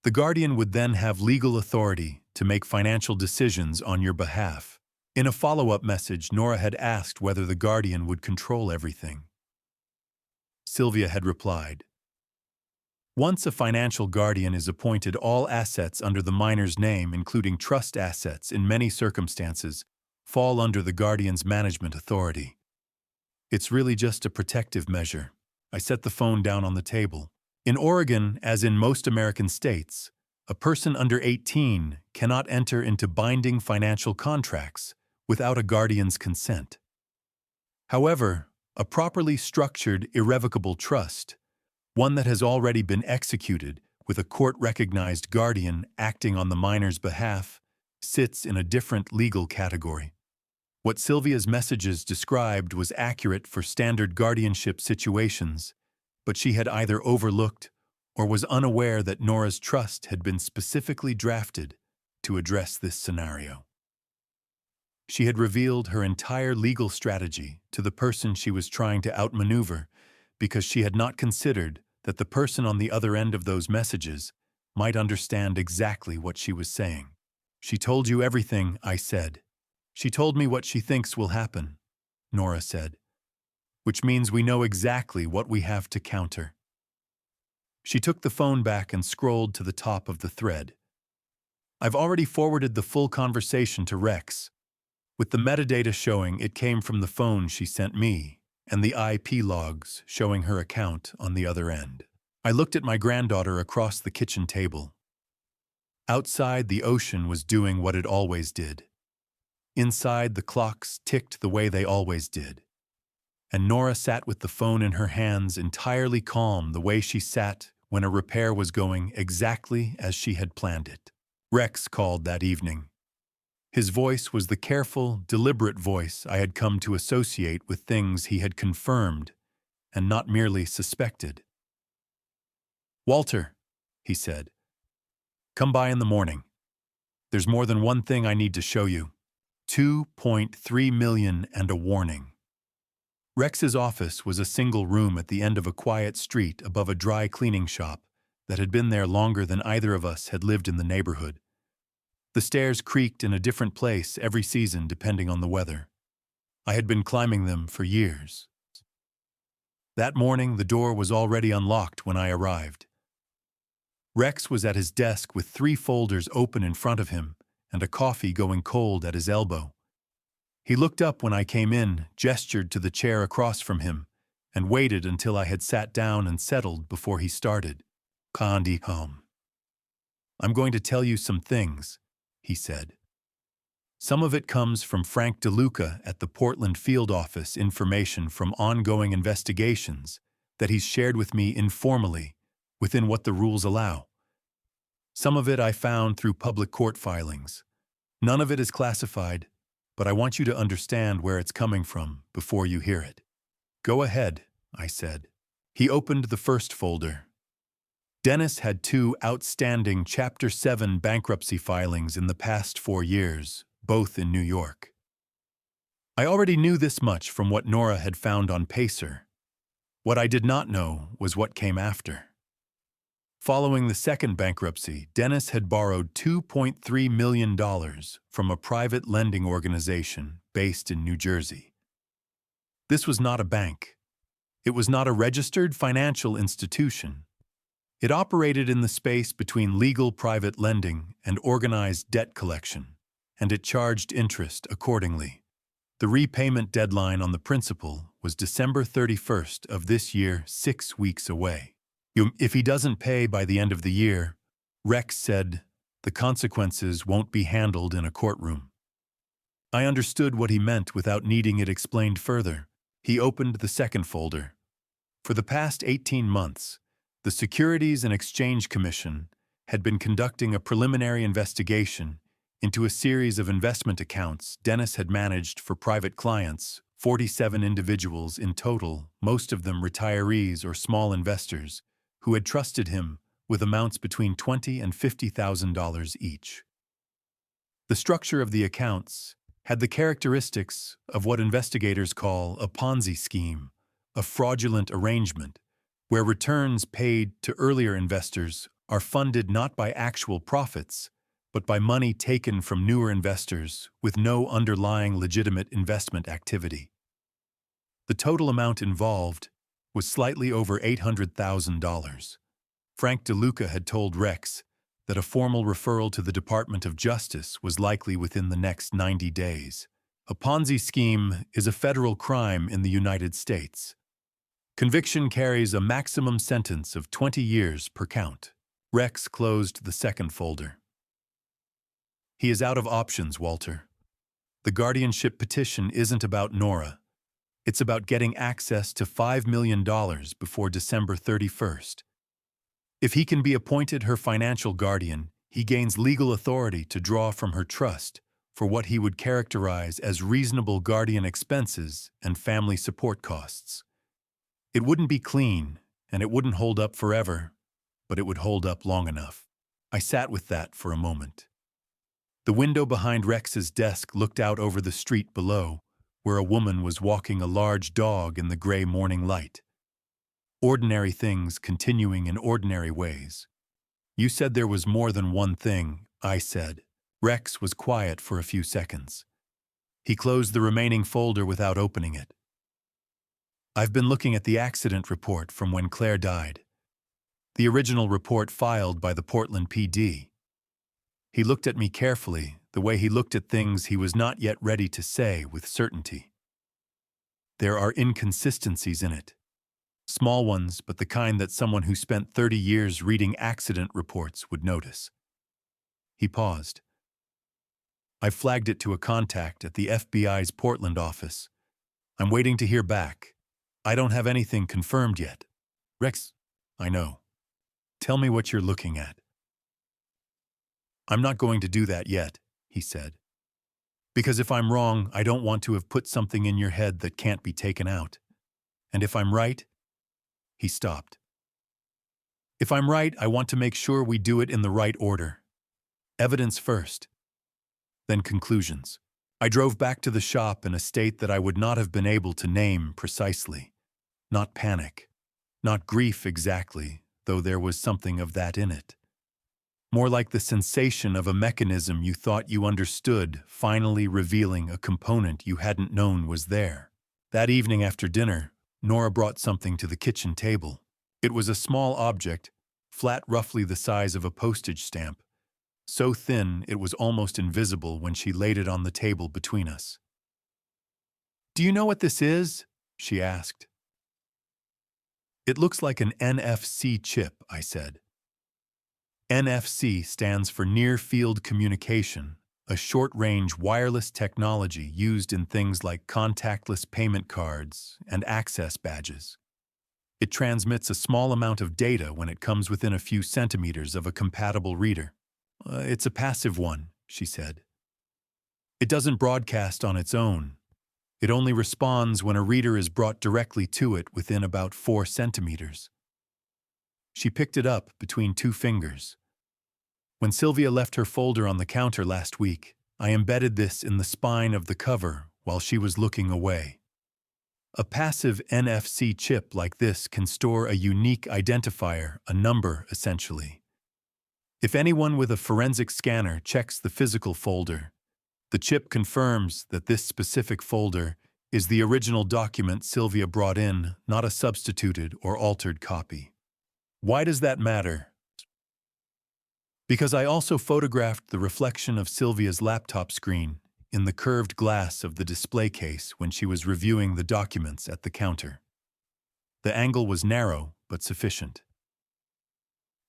The guardian would then have legal authority to make financial decisions on your behalf. In a follow-up message, Nora had asked whether the guardian would control everything. Sylvia had replied, "Once a financial guardian is appointed, all assets under the minor's name, including trust assets in many circumstances, fall under the guardian's management authority. It's really just a protective measure." I set the phone down on the table. In Oregon, as in most American states, a person under 18 cannot enter into binding financial contracts without a guardian's consent. However, a properly structured irrevocable trust, one that has already been executed with a court-recognized guardian acting on the minor's behalf, sits in a different legal category. What Sylvia's messages described was accurate for standard guardianship situations, but she had either overlooked or was unaware that Nora's trust had been specifically drafted to address this scenario. She had revealed her entire legal strategy to the person she was trying to outmaneuver because she had not considered that the person on the other end of those messages might understand exactly what she was saying. "She told you everything," I said. "She told me what she thinks will happen," Nora said, "which means we know exactly what we have to counter." She took the phone back and scrolled to the top of the thread. "I've already forwarded the full conversation to Rex, with the metadata showing it came from the phone she sent me and the IP logs showing her account on the other end." I looked at my granddaughter across the kitchen table. Outside, the ocean was doing what it always did. Inside, the clocks ticked the way they always did. And Nora sat with the phone in her hands, entirely calm, the way she sat when a repair was going exactly as she had planned it. Rex called that evening. His voice was the careful, deliberate voice I had come to associate with things he had confirmed and not merely suspected. "Walter," he said, "come by in the morning. There's more than one thing I need to show you. 2.3 million and a warning." Rex's office was a single room at the end of a quiet street above a dry cleaning shop that had been there longer than either of us had lived in the neighborhood. The stairs creaked in a different place every season depending on the weather. I had been climbing them for years. That morning, the door was already unlocked when I arrived. Rex was at his desk with 3 folders open in front of him and a coffee going cold at his elbow. He looked up when I came in, gestured to the chair across from him, and waited until I had sat down and settled before he started. Candy home. I'm going to tell you some things, he said. Some of it comes from Frank DeLuca at the Portland field office, information from ongoing investigations that he's shared with me informally within what the rules allow. Some of it I found through public court filings. None of it is classified, but I want you to understand where it's coming from before you hear it. Go ahead, I said. He opened the first folder. Dennis had 2 outstanding Chapter 7 bankruptcy filings in the past 4 years, both in New York. I already knew this much from what Nora had found on Pacer. What I did not know was what came after. Following the second bankruptcy, Dennis had borrowed $2.3 million from a private lending organization based in New Jersey. This was not a bank. It was not a registered financial institution. It operated in the space between legal private lending and organized debt collection, and it charged interest accordingly. The repayment deadline on the principal was December 31st of this year, 6 weeks away. If he doesn't pay by the end of the year, Rex said, the consequences won't be handled in a courtroom. I understood what he meant without needing it explained further. He opened the second folder. For the past 18 months, the Securities and Exchange Commission had been conducting a preliminary investigation into a series of investment accounts Dennis had managed for private clients, 47 individuals in total, most of them retirees or small investors, who had trusted him with amounts between $20,000 and $50,000 each. The structure of the accounts had the characteristics of what investigators call a Ponzi scheme, a fraudulent arrangement, where returns paid to earlier investors are funded not by actual profits, but by money taken from newer investors with no underlying legitimate investment activity. The total amount involved was slightly over $800,000. Frank DeLuca had told Rex that a formal referral to the Department of Justice was likely within the next 90 days. A Ponzi scheme is a federal crime in the United States. Conviction carries a maximum sentence of 20 years per count. Rex closed the second folder. He is out of options, Walter. The guardianship petition isn't about Nora. It's about getting access to $5 million before December 31st. If he can be appointed her financial guardian, he gains legal authority to draw from her trust for what he would characterize as reasonable guardian expenses and family support costs. It wouldn't be clean, and it wouldn't hold up forever, but it would hold up long enough. I sat with that for a moment. The window behind Rex's desk looked out over the street below, where a woman was walking a large dog in the gray morning light. Ordinary things continuing in ordinary ways. You said there was more than one thing, I said. Rex was quiet for a few seconds. He closed the remaining folder without opening it. I've been looking at the accident report from when Claire died. The original report filed by the Portland PD. He looked at me carefully, the way he looked at things he was not yet ready to say with certainty. There are inconsistencies in it. Small ones, but the kind that someone who spent 30 years reading accident reports would notice. He paused. I flagged it to a contact at the FBI's Portland office. I'm waiting to hear back. I don't have anything confirmed yet. Rex, I know. Tell me what you're looking at. I'm not going to do that yet, he said. Because if I'm wrong, I don't want to have put something in your head that can't be taken out. And if I'm right, he stopped. If I'm right, I want to make sure we do it in the right order. Evidence first, then conclusions. I drove back to the shop in a state that I would not have been able to name precisely. Not panic, not grief exactly, though there was something of that in it. More like the sensation of a mechanism you thought you understood finally revealing a component you hadn't known was there. That evening after dinner, Nora brought something to the kitchen table. It was a small object, flat roughly the size of a postage stamp, so thin it was almost invisible when she laid it on the table between us. "Do you know what this is?" she asked. It looks like an NFC chip, I said. NFC stands for Near Field Communication, a short-range wireless technology used in things like contactless payment cards and access badges. It transmits a small amount of data when it comes within a few centimeters of a compatible reader. It's a passive one, she said. It doesn't broadcast on its own. It only responds when a reader is brought directly to it within about 4 centimeters. She picked it up between 2 fingers. When Sylvia left her folder on the counter last week, I embedded this in the spine of the cover while she was looking away. A passive NFC chip like this can store a unique identifier, a number, essentially. If anyone with a forensic scanner checks the physical folder, the chip confirms that this specific folder is the original document Sylvia brought in, not a substituted or altered copy. Why does that matter? Because I also photographed the reflection of Sylvia's laptop screen in the curved glass of the display case when she was reviewing the documents at the counter. The angle was narrow, but sufficient.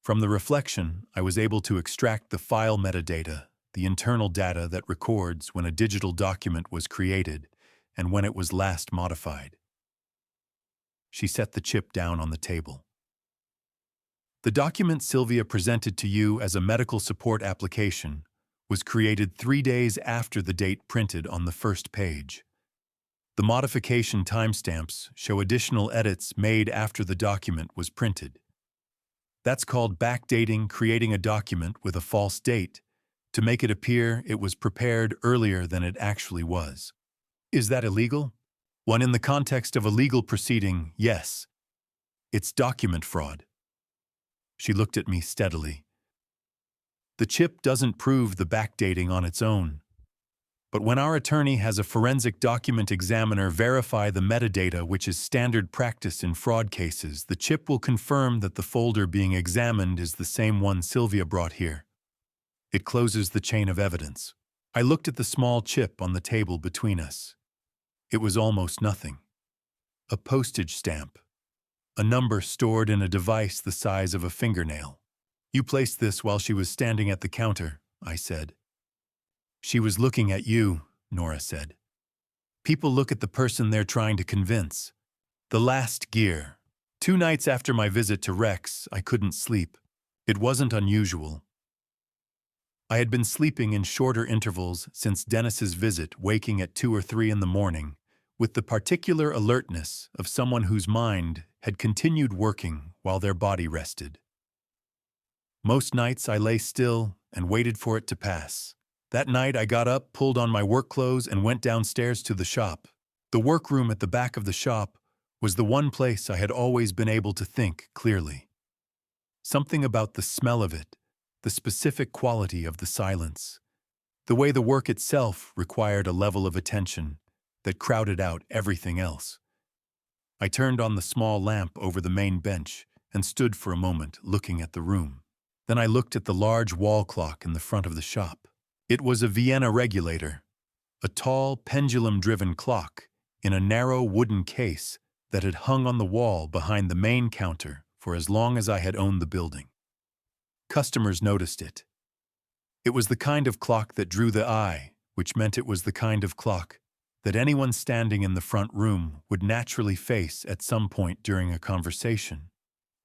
From the reflection, I was able to extract the file metadata, the internal data that records when a digital document was created and when it was last modified. She set the chip down on the table. The document Sylvia presented to you as a medical support application was created 3 days after the date printed on the first page. The modification timestamps show additional edits made after the document was printed. That's called backdating, creating a document with a false date to make it appear it was prepared earlier than it actually was. Is that illegal? Well, in the context of a legal proceeding, yes. It's document fraud. She looked at me steadily. The chip doesn't prove the backdating on its own. But when our attorney has a forensic document examiner verify the metadata, which is standard practice in fraud cases, the chip will confirm that the folder being examined is the same one Sylvia brought here. It closes the chain of evidence. I looked at the small chip on the table between us. It was almost nothing. A postage stamp. A number stored in a device the size of a fingernail. You placed this while she was standing at the counter, I said. She was looking at you, Nora said. People look at the person they're trying to convince. The last gear. 2 nights after my visit to Rex, I couldn't sleep. It wasn't unusual. I had been sleeping in shorter intervals since Dennis's visit, waking at 2 or 3 in the morning, with the particular alertness of someone whose mind had continued working while their body rested. Most nights I lay still and waited for it to pass. That night I got up, pulled on my work clothes, and went downstairs to the shop. The workroom at the back of the shop was the one place I had always been able to think clearly. Something about the smell of it, the specific quality of the silence, the way the work itself required a level of attention that crowded out everything else. I turned on the small lamp over the main bench and stood for a moment looking at the room. Then I looked at the large wall clock in the front of the shop. It was a Vienna regulator, a tall, pendulum-driven clock in a narrow wooden case that had hung on the wall behind the main counter for as long as I had owned the building. Customers noticed it. It was the kind of clock that drew the eye, which meant it was the kind of clock that anyone standing in the front room would naturally face at some point during a conversation.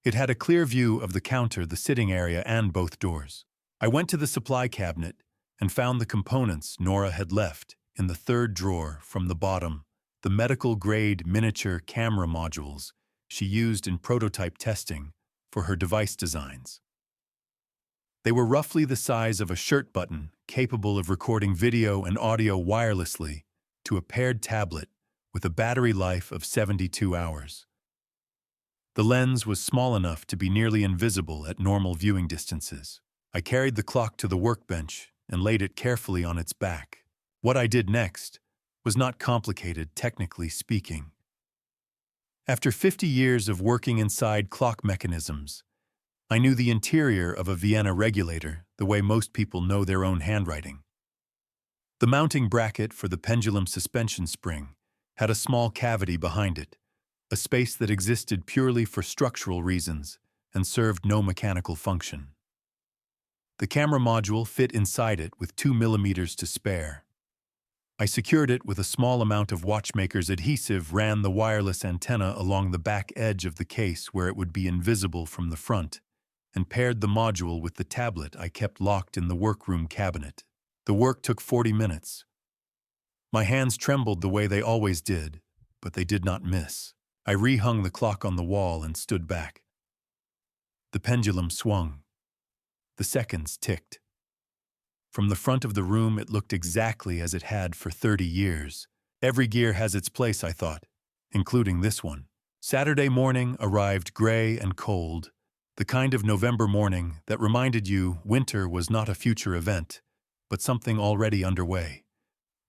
It had a clear view of the counter, the sitting area, and both doors. I went to the supply cabinet and found the components Nora had left in the 3rd drawer from the bottom, the medical-grade miniature camera modules she used in prototype testing for her device designs. They were roughly the size of a shirt button, capable of recording video and audio wirelessly to a paired tablet with a battery life of 72 hours. The lens was small enough to be nearly invisible at normal viewing distances. I carried the clock to the workbench and laid it carefully on its back. What I did next was not complicated, technically speaking. After 50 years of working inside clock mechanisms, I knew the interior of a Vienna regulator the way most people know their own handwriting. The mounting bracket for the pendulum suspension spring had a small cavity behind it, a space that existed purely for structural reasons and served no mechanical function. The camera module fit inside it with 2 mm to spare. I secured it with a small amount of watchmaker's adhesive, ran the wireless antenna along the back edge of the case where it would be invisible from the front, and paired the module with the tablet I kept locked in the workroom cabinet. The work took 40 minutes. My hands trembled the way they always did, but they did not miss. I rehung the clock on the wall and stood back. The pendulum swung. The seconds ticked. From the front of the room, it looked exactly as it had for 30 years. Every gear has its place, I thought, including this one. Saturday morning arrived gray and cold, the kind of November morning that reminded you winter was not a future event, but something already underway.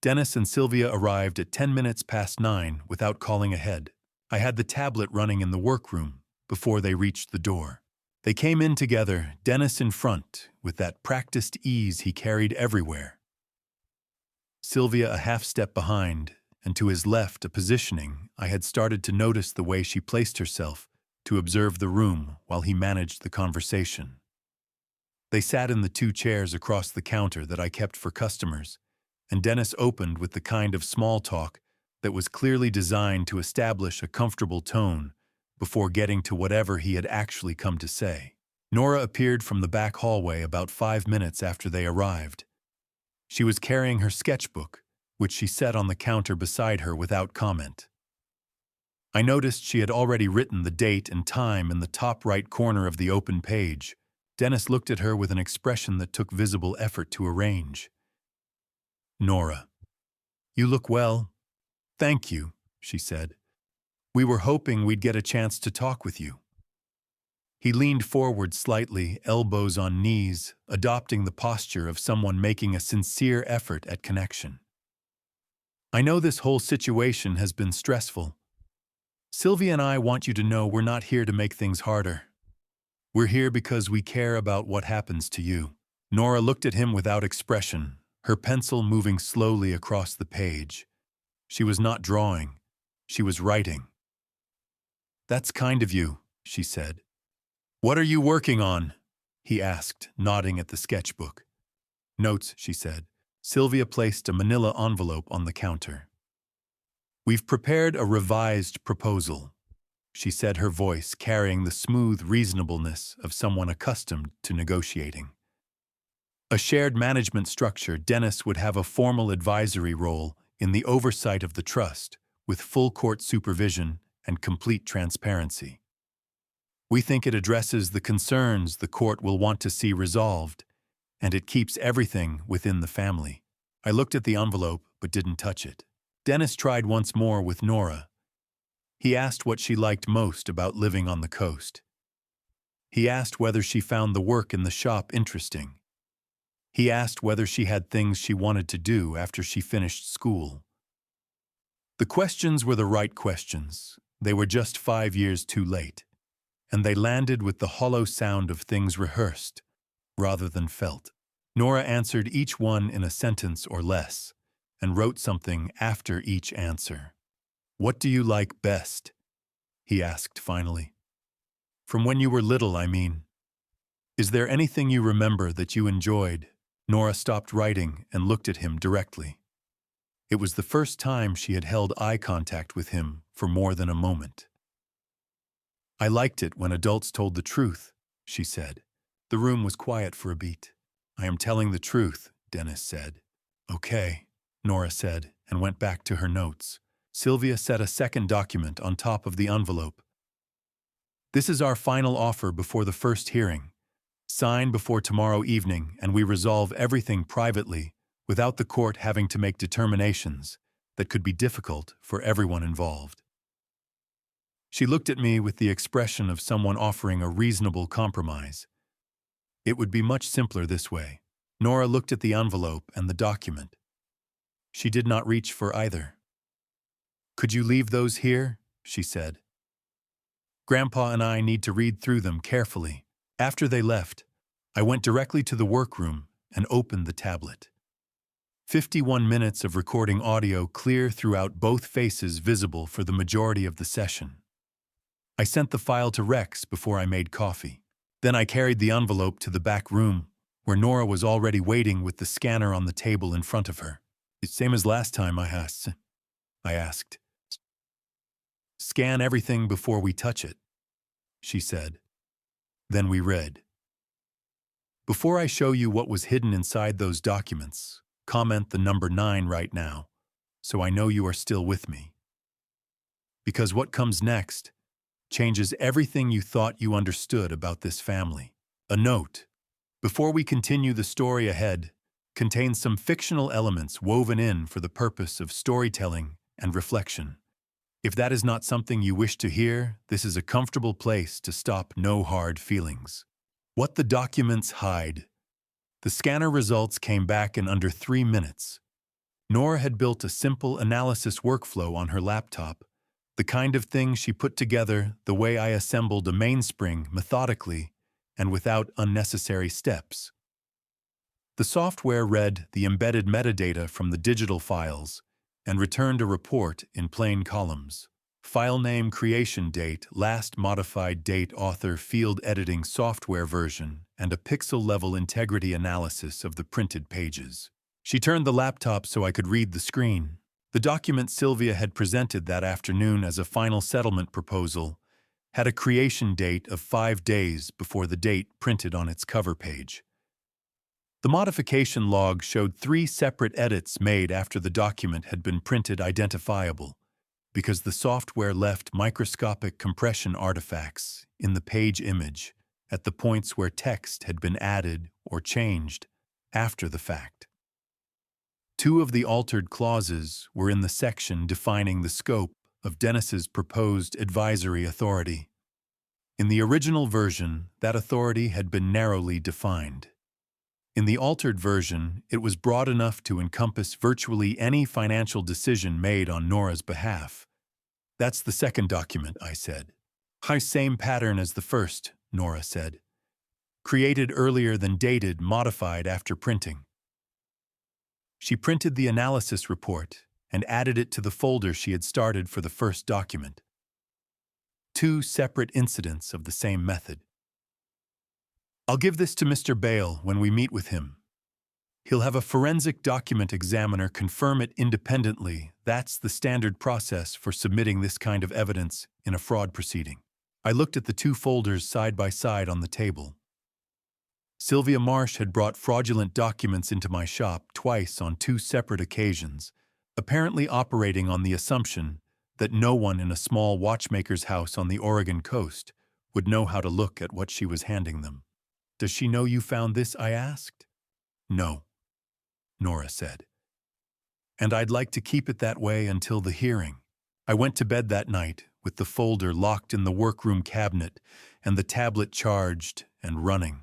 Dennis and Sylvia arrived at 10 minutes past 9 without calling ahead. I had the tablet running in the workroom before they reached the door. They came in together, Dennis in front, with that practiced ease he carried everywhere. Sylvia a half step behind, and to his left a positioning I had started to notice the way she placed herself to observe the room while he managed the conversation. They sat in the 2 chairs across the counter that I kept for customers, and Dennis opened with the kind of small talk that was clearly designed to establish a comfortable tone before getting to whatever he had actually come to say. Nora appeared from the back hallway about 5 minutes after they arrived. She was carrying her sketchbook, which she set on the counter beside her without comment. I noticed she had already written the date and time in the top right corner of the open page. Dennis looked at her with an expression that took visible effort to arrange. "Nora, you look well." "Thank you," she said. "We were hoping we'd get a chance to talk with you." He leaned forward slightly, elbows on knees, adopting the posture of someone making a sincere effort at connection. "I know this whole situation has been stressful. Sylvia and I want you to know we're not here to make things harder. We're here because we care about what happens to you." Nora looked at him without expression, her pencil moving slowly across the page. She was not drawing, she was writing. "That's kind of you," she said. "What are you working on?" he asked, nodding at the sketchbook. "Notes," she said. Sylvia placed a manila envelope on the counter. "We've prepared a revised proposal," she said, her voice carrying the smooth reasonableness of someone accustomed to negotiating. A shared management structure, Dennis would have a formal advisory role in the oversight of the trust, with full court supervision and complete transparency. We think it addresses the concerns the court will want to see resolved, and it keeps everything within the family. I looked at the envelope but didn't touch it. Dennis tried once more with Nora. He asked what she liked most about living on the coast. He asked whether she found the work in the shop interesting. He asked whether she had things she wanted to do after she finished school. The questions were the right questions. They were just 5 years too late, and they landed with the hollow sound of things rehearsed rather than felt. Nora answered each one in a sentence or less, and wrote something after each answer. "What do you like best?" he asked finally. "From when you were little, I mean. Is there anything you remember that you enjoyed?" Nora stopped writing and looked at him directly. It was the first time she had held eye contact with him for more than a moment. "I liked it when adults told the truth," she said. The room was quiet for a beat. "I am telling the truth," Dennis said. "Okay," Nora said, and went back to her notes. Sylvia set a second document on top of the envelope. "This is our final offer before the first hearing. Sign before tomorrow evening, and we resolve everything privately, without the court having to make determinations that could be difficult for everyone involved." She looked at me with the expression of someone offering a reasonable compromise. It would be much simpler this way. Nora looked at the envelope and the document. She did not reach for either. "Could you leave those here?" she said. "Grandpa and I need to read through them carefully." After they left, I went directly to the workroom and opened the tablet. 51 minutes of recording audio, clear throughout, both faces visible for the majority of the session. I sent the file to Rex before I made coffee. Then I carried the envelope to the back room, where Nora was already waiting with the scanner on the table in front of her. It's same as last time, I asked. Scan everything before we touch it, she said. Then we read. Before I show you what was hidden inside those documents, comment the number 9 right now, so I know you are still with me. Because what comes next changes everything you thought you understood about this family. A note, before we continue the story ahead, contains some fictional elements woven in for the purpose of storytelling and reflection. If that is not something you wish to hear, this is a comfortable place to stop. No hard feelings. What the documents hide. The scanner results came back in under 3 minutes. Nora had built a simple analysis workflow on her laptop, the kind of thing she put together the way I assembled a mainspring methodically and without unnecessary steps. The software read the embedded metadata from the digital files and returned a report in plain columns. File name, creation date, last modified date, author, field editing software version, and a pixel-level integrity analysis of the printed pages. She turned the laptop so I could read the screen. The document Sylvia had presented that afternoon as a final settlement proposal had a creation date of 5 days before the date printed on its cover page. The modification log showed 3 separate edits made after the document had been printed identifiable, because the software left microscopic compression artifacts in the page image at the points where text had been added or changed after the fact. 2 of the altered clauses were in the section defining the scope of Dennis's proposed advisory authority. In the original version, that authority had been narrowly defined. In the altered version, it was broad enough to encompass virtually any financial decision made on Nora's behalf. That's the second document, I said. Same pattern as the first, Nora said. Created earlier than dated, modified after printing. She printed the analysis report and added it to the folder she had started for the first document. 2 separate incidents of the same method. I'll give this to Mr. Bale when we meet with him. He'll have a forensic document examiner confirm it independently. That's the standard process for submitting this kind of evidence in a fraud proceeding. I looked at the 2 folders side by side on the table. Sylvia Marsh had brought fraudulent documents into my shop twice on 2 separate occasions, apparently operating on the assumption that no one in a small watchmaker's house on the Oregon coast would know how to look at what she was handing them. Does she know you found this? I asked. No, Nora said. And I'd like to keep it that way until the hearing. I went to bed that night with the folder locked in the workroom cabinet and the tablet charged and running.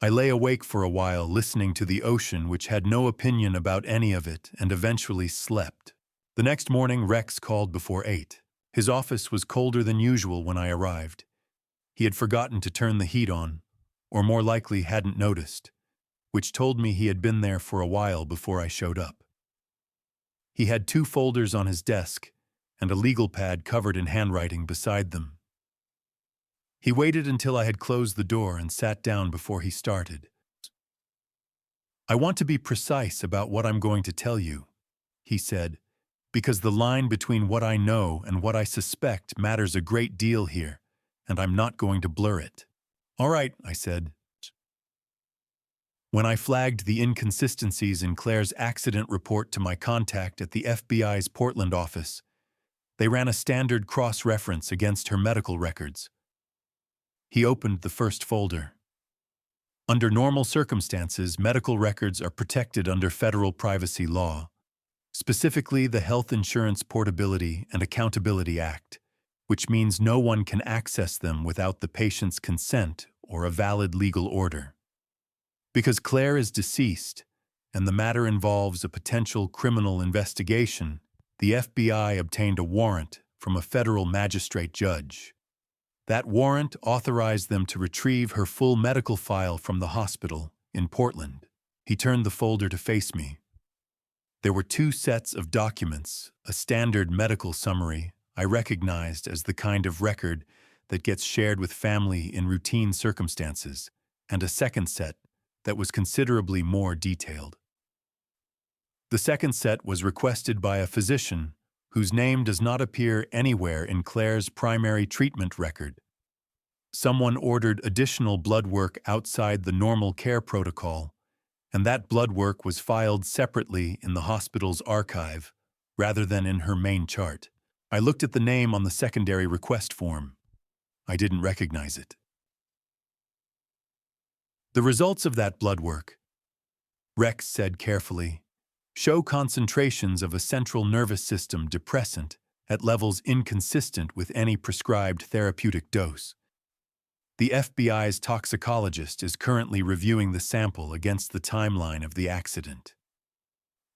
I lay awake for a while listening to the ocean, which had no opinion about any of it, and eventually slept. The next morning, Rex called before 8. His office was colder than usual when I arrived. He had forgotten to turn the heat on, or more likely hadn't noticed, which told me he had been there for a while before I showed up. He had 2 folders on his desk and a legal pad covered in handwriting beside them. He waited until I had closed the door and sat down before he started. I want to be precise about what I'm going to tell you, he said, because the line between what I know and what I suspect matters a great deal here, and I'm not going to blur it. All right, I said. When I flagged the inconsistencies in Claire's accident report to my contact at the FBI's Portland office, they ran a standard cross-reference against her medical records. He opened the first folder. Under normal circumstances, medical records are protected under federal privacy law, specifically the Health Insurance Portability and Accountability Act, which means no one can access them without the patient's consent or a valid legal order. Because Claire is deceased, and the matter involves a potential criminal investigation, the FBI obtained a warrant from a federal magistrate judge. That warrant authorized them to retrieve her full medical file from the hospital in Portland. He turned the folder to face me. There were 2 sets of documents, a standard medical summary I recognized as the kind of record that gets shared with family in routine circumstances, and a second set that was considerably more detailed. The second set was requested by a physician whose name does not appear anywhere in Claire's primary treatment record. Someone ordered additional blood work outside the normal care protocol, and that blood work was filed separately in the hospital's archive rather than in her main chart. I looked at the name on the secondary request form. I didn't recognize it. The results of that blood work, Rex said carefully, show concentrations of a central nervous system depressant at levels inconsistent with any prescribed therapeutic dose. The FBI's toxicologist is currently reviewing the sample against the timeline of the accident.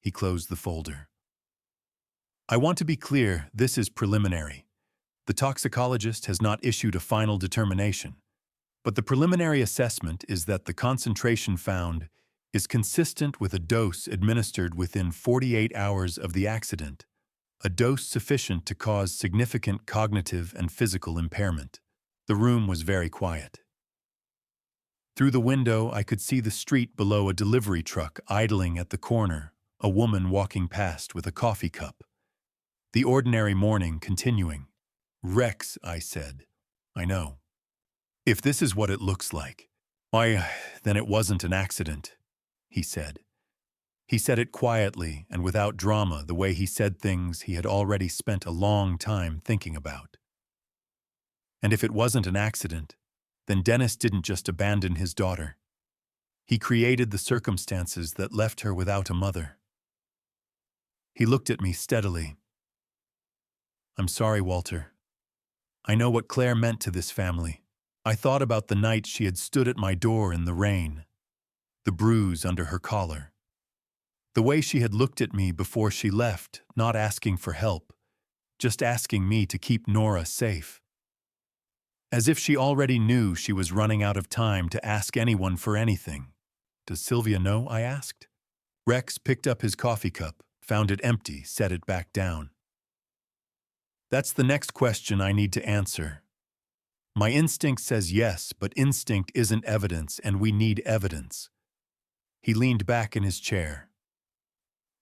He closed the folder. I want to be clear, this is preliminary. The toxicologist has not issued a final determination, but the preliminary assessment is that the concentration found is consistent with a dose administered within 48 hours of the accident, a dose sufficient to cause significant cognitive and physical impairment. The room was very quiet. Through the window, I could see the street below a delivery truck idling at the corner, a woman walking past with a coffee cup. The ordinary morning continuing. Rex, I said. I know. If this is what it looks like, why, then it wasn't an accident, he said. He said it quietly and without drama, the way he said things he had already spent a long time thinking about. And if it wasn't an accident, then Dennis didn't just abandon his daughter. He created the circumstances that left her without a mother. He looked at me steadily. I'm sorry, Walter. I know what Claire meant to this family. I thought about the night she had stood at my door in the rain, the bruise under her collar, the way she had looked at me before she left, not asking for help, just asking me to keep Nora safe. As if she already knew she was running out of time to ask anyone for anything. Does Sylvia know? I asked. Rex picked up his coffee cup, found it empty, set it back down. That's the next question I need to answer. My instinct says yes, but instinct isn't evidence, and we need evidence. He leaned back in his chair.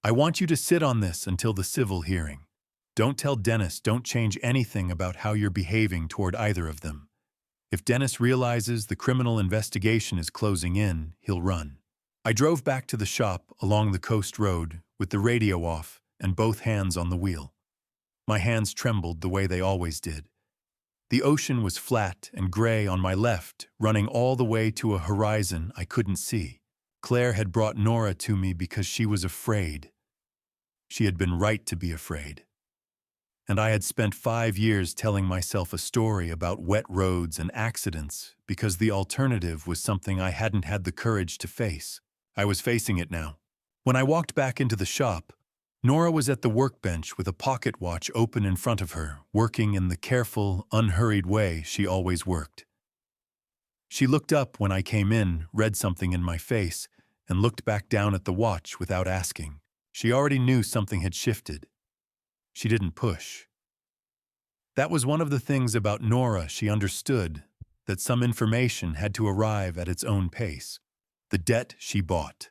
I want you to sit on this until the civil hearing. Don't tell Dennis, don't change anything about how you're behaving toward either of them. If Dennis realizes the criminal investigation is closing in, he'll run. I drove back to the shop along the coast road with the radio off and both hands on the wheel. My hands trembled the way they always did. The ocean was flat and gray on my left, running all the way to a horizon I couldn't see. Claire had brought Nora to me because she was afraid. She had been right to be afraid. And I had spent 5 years telling myself a story about wet roads and accidents because the alternative was something I hadn't had the courage to face. I was facing it now. When I walked back into the shop, Nora was at the workbench with a pocket watch open in front of her, working in the careful, unhurried way she always worked. She looked up when I came in, read something in my face, and looked back down at the watch without asking. She already knew something had shifted. She didn't push. That was one of the things about Nora she understood, that some information had to arrive at its own pace. The debt she bought.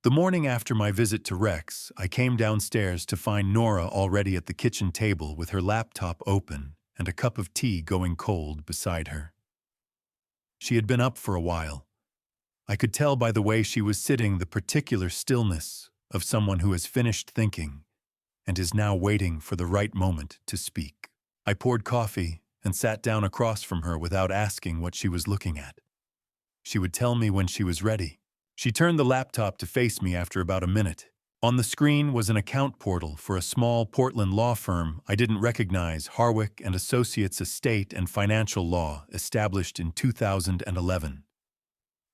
The morning after my visit to Rex, I came downstairs to find Nora already at the kitchen table with her laptop open and a cup of tea going cold beside her. She had been up for a while. I could tell by the way she was sitting the particular stillness of someone who has finished thinking and is now waiting for the right moment to speak. I poured coffee and sat down across from her without asking what she was looking at. She would tell me when she was ready. She turned the laptop to face me after about a minute. On the screen was an account portal for a small Portland law firm I didn't recognize, Harwick and Associates Estate and Financial Law, established in 2011.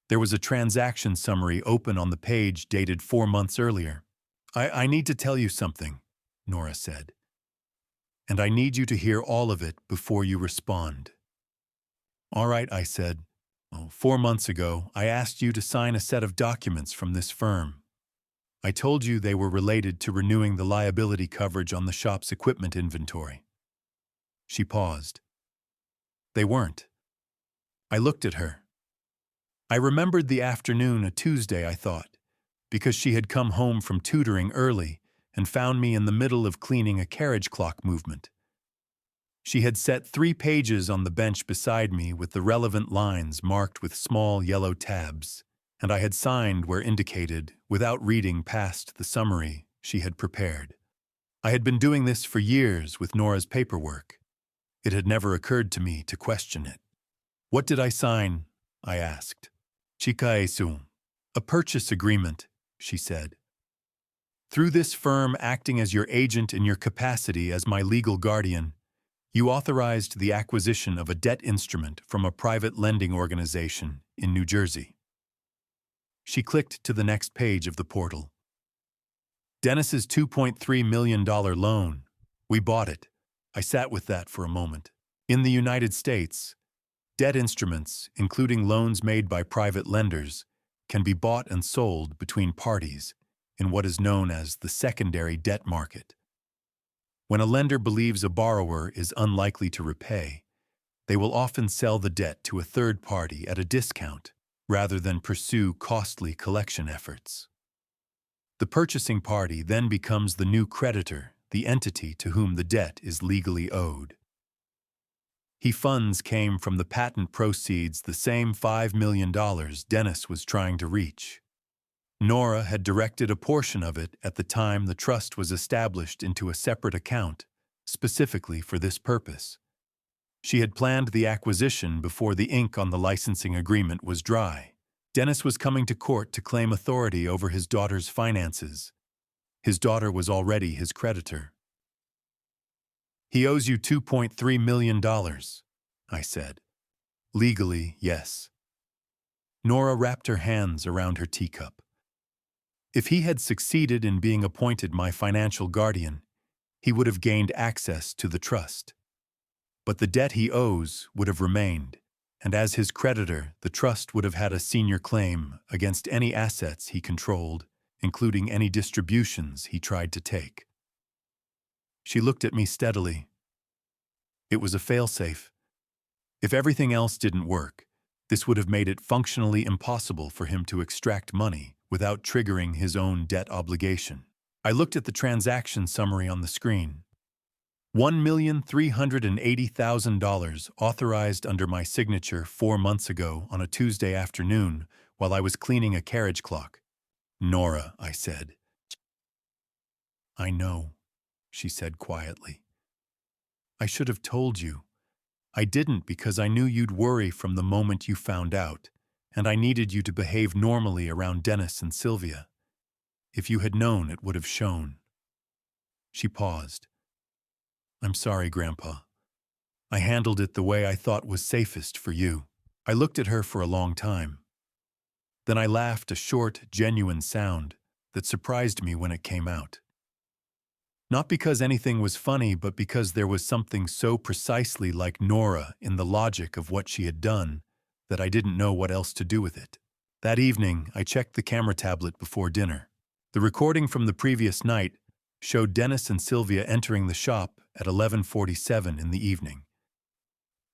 There was a transaction summary open on the page dated 4 months earlier. I need to tell you something, Nora said. And I need you to hear all of it before you respond. All right, I said. 4 months ago, I asked you to sign a set of documents from this firm. I told you they were related to renewing the liability coverage on the shop's equipment inventory. She paused. They weren't. I looked at her. I remembered the afternoon, a Tuesday, I thought, because she had come home from tutoring early and found me in the middle of cleaning a carriage clock movement. She had set 3 pages on the bench beside me with the relevant lines marked with small yellow tabs, and I had signed where indicated without reading past the summary she had prepared. I had been doing this for years with Nora's paperwork. It had never occurred to me to question it. What did I sign? I asked. Chikaesu. A purchase agreement, she said. Through this firm acting as your agent in your capacity as my legal guardian, you authorized the acquisition of a debt instrument from a private lending organization in New Jersey. She clicked to the next page of the portal. Dennis's $2.3 million loan. We bought it. I sat with that for a moment. In the United States, debt instruments, including loans made by private lenders, can be bought and sold between parties in what is known as the secondary debt market. When a lender believes a borrower is unlikely to repay, they will often sell the debt to a third party at a discount rather than pursue costly collection efforts. The purchasing party then becomes the new creditor, the entity to whom the debt is legally owed. Funds came from the patent proceeds, the same $5 million Dennis was trying to reach. Nora had directed a portion of it at the time the trust was established into a separate account, specifically for this purpose. She had planned the acquisition before the ink on the licensing agreement was dry. Dennis was coming to court to claim authority over his daughter's finances. His daughter was already his creditor. He owes you $2.3 million, I said. Legally, yes. Nora wrapped her hands around her teacup. If he had succeeded in being appointed my financial guardian, he would have gained access to the trust. But the debt he owes would have remained, and as his creditor, the trust would have had a senior claim against any assets he controlled, including any distributions he tried to take. She looked at me steadily. It was a failsafe. If everything else didn't work, this would have made it functionally impossible for him to extract money without triggering his own debt obligation. I looked at the transaction summary on the screen. $1,380,000 authorized under my signature 4 months ago on a Tuesday afternoon while I was cleaning a carriage clock. Nora, I said. I know, she said quietly. I should have told you. I didn't because I knew you'd worry from the moment you found out, and I needed you to behave normally around Dennis and Sylvia. If you had known, it would have shown. She paused. I'm sorry, Grandpa. I handled it the way I thought was safest for you. I looked at her for a long time. Then I laughed, a short, genuine sound that surprised me when it came out. Not because anything was funny, but because there was something so precisely like Nora in the logic of what she had done that I didn't know what else to do with it. That evening, I checked the camera tablet before dinner. The recording from the previous night showed Dennis and Sylvia entering the shop at 11:47 in the evening.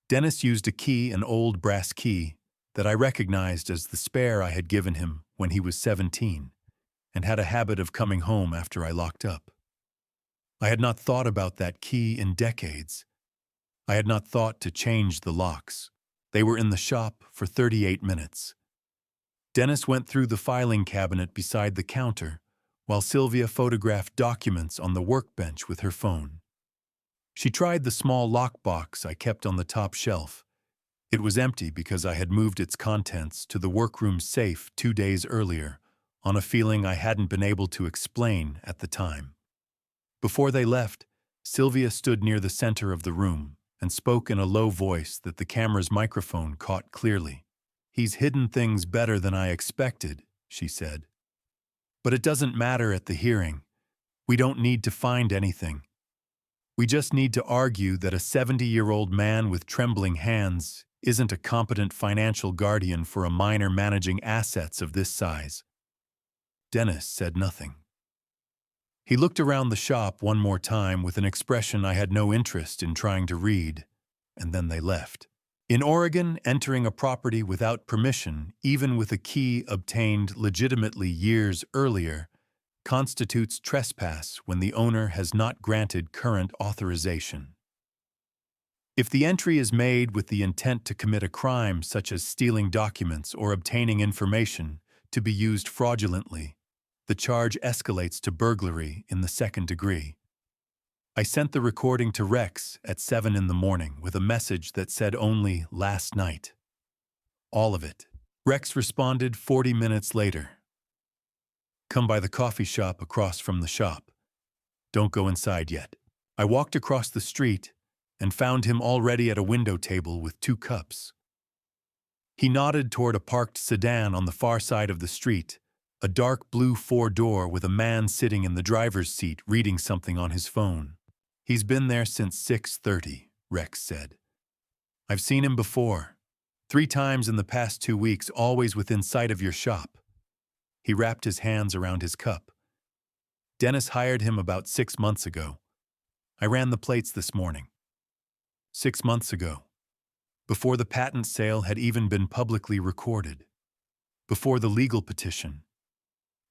Dennis used a key, an old brass key, that I recognized as the spare I had given him when he was 17, and had a habit of coming home after I locked up. I had not thought about that key in decades. I had not thought to change the locks. They were in the shop for 38 minutes. Dennis went through the filing cabinet beside the counter, while Sylvia photographed documents on the workbench with her phone. She tried the small lockbox I kept on the top shelf. It was empty because I had moved its contents to the workroom safe 2 days earlier, on a feeling I hadn't been able to explain at the time. Before they left, Sylvia stood near the center of the room and spoke in a low voice that the camera's microphone caught clearly. He's hidden things better than I expected, she said. But it doesn't matter at the hearing. We don't need to find anything. We just need to argue that a 70-year-old man with trembling hands isn't a competent financial guardian for a minor managing assets of this size. Dennis said nothing. He looked around the shop one more time with an expression I had no interest in trying to read, and then they left. In Oregon, entering a property without permission, even with a key obtained legitimately years earlier, constitutes trespass when the owner has not granted current authorization. If the entry is made with the intent to commit a crime such as stealing documents or obtaining information to be used fraudulently, the charge escalates to burglary in the second degree. I sent the recording to Rex at 7 in the morning with a message that said only "last night." All of it. Rex responded 40 minutes later. "Come by the coffee shop across from the shop. Don't go inside yet." I walked across the street and found him already at a window table with 2 cups. He nodded toward a parked sedan on the far side of the street, a dark blue 4-door with a man sitting in the driver's seat reading something on his phone. "He's been there since 6:30, Rex said. "I've seen him before. 3 times in the past 2 weeks, always within sight of your shop." He wrapped his hands around his cup. "Dennis hired him about 6 months ago. I ran the plates this morning." 6 months ago. Before the patent sale had even been publicly recorded. Before the legal petition.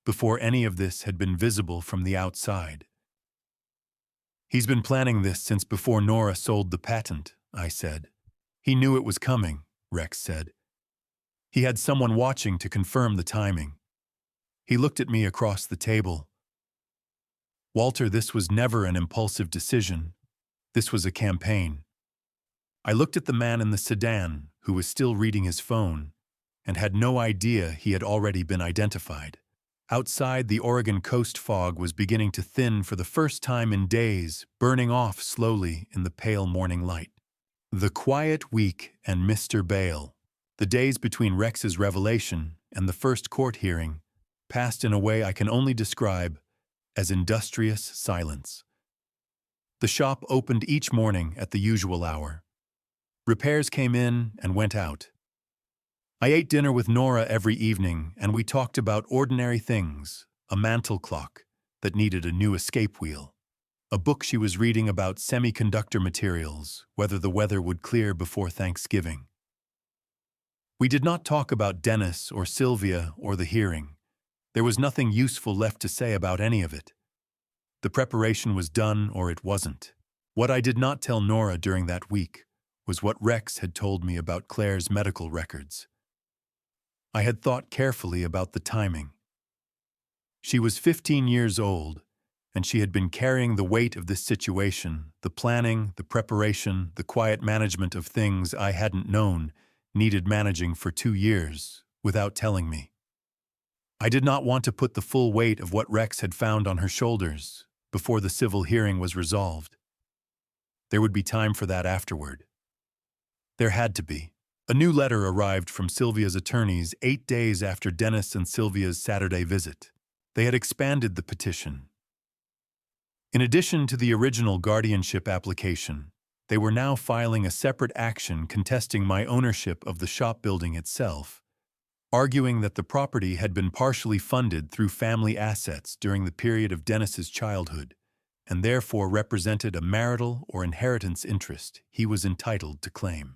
Before any of this had been visible from the outside. "He's been planning this since before Nora sold the patent," I said. "He knew it was coming," Rex said. "He had someone watching to confirm the timing." He looked at me across the table. "Walter, this was never an impulsive decision. This was a campaign." I looked at the man in the sedan, who was still reading his phone, and had no idea he had already been identified. Outside, the Oregon coast fog was beginning to thin for the first time in days, burning off slowly in the pale morning light. The quiet week and Mr. Bale, the days between Rex's revelation and the first court hearing, passed in a way I can only describe as industrious silence. The shop opened each morning at the usual hour. Repairs came in and went out. I ate dinner with Nora every evening, and we talked about ordinary things, a mantel clock that needed a new escape wheel, a book she was reading about semiconductor materials, whether the weather would clear before Thanksgiving. We did not talk about Dennis or Sylvia or the hearing. There was nothing useful left to say about any of it. The preparation was done or it wasn't. What I did not tell Nora during that week was what Rex had told me about Claire's medical records. I had thought carefully about the timing. She was 15 years old, and she had been carrying the weight of this situation, the planning, the preparation, the quiet management of things I hadn't known needed managing for 2 years, without telling me. I did not want to put the full weight of what Rex had found on her shoulders before the civil hearing was resolved. There would be time for that afterward. There had to be. A new letter arrived from Sylvia's attorneys 8 days after Dennis and Sylvia's Saturday visit. They had expanded the petition. In addition to the original guardianship application, they were now filing a separate action contesting my ownership of the shop building itself, arguing that the property had been partially funded through family assets during the period of Dennis's childhood, and therefore represented a marital or inheritance interest he was entitled to claim.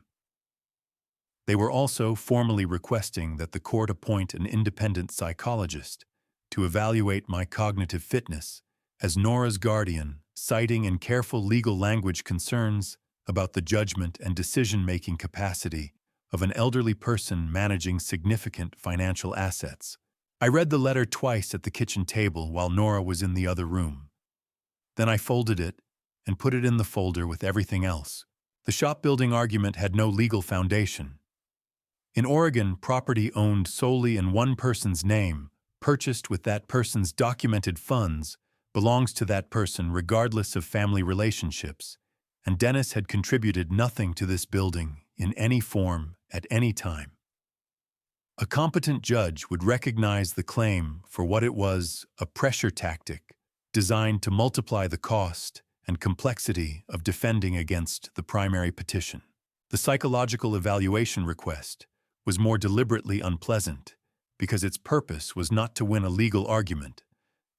They were also formally requesting that the court appoint an independent psychologist to evaluate my cognitive fitness as Nora's guardian, citing in careful legal language concerns about the judgment and decision-making capacity of an elderly person managing significant financial assets. I read the letter twice at the kitchen table while Nora was in the other room. Then I folded it and put it in the folder with everything else. The shop building argument had no legal foundation. In Oregon, property owned solely in one person's name, purchased with that person's documented funds, belongs to that person regardless of family relationships, and Dennis had contributed nothing to this building in any form at any time. A competent judge would recognize the claim for what it was, a pressure tactic designed to multiply the cost and complexity of defending against the primary petition. The psychological evaluation request was more deliberately unpleasant because its purpose was not to win a legal argument,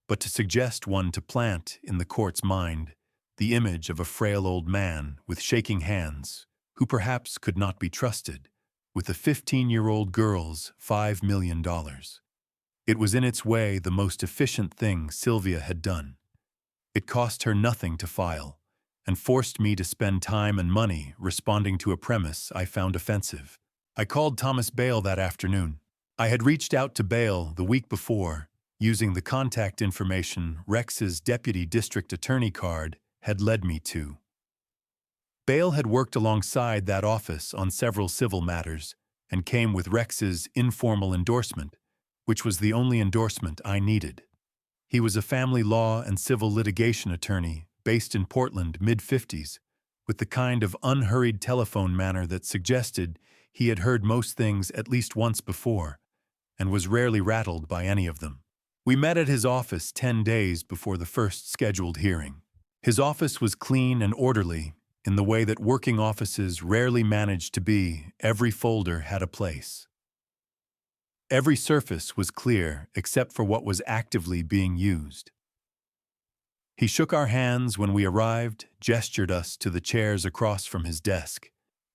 but to suggest one to plant in the court's mind the image of a frail old man with shaking hands, who perhaps could not be trusted, with a 15-year-old girl's $5 million. It was in its way the most efficient thing Sylvia had done. It cost her nothing to file, and forced me to spend time and money responding to a premise I found offensive. I called Thomas Bale that afternoon. I had reached out to Bale the week before, using the contact information Rex's deputy district attorney card had led me to. Bale had worked alongside that office on several civil matters and came with Rex's informal endorsement, which was the only endorsement I needed. He was a family law and civil litigation attorney based in Portland, mid-50s, with the kind of unhurried telephone manner that suggested he had heard most things at least once before and was rarely rattled by any of them. We met at his office 10 days before the first scheduled hearing. His office was clean and orderly in the way that working offices rarely manage to be. Every folder had a place. Every surface was clear except for what was actively being used. He shook our hands when we arrived, gestured us to the chairs across from his desk,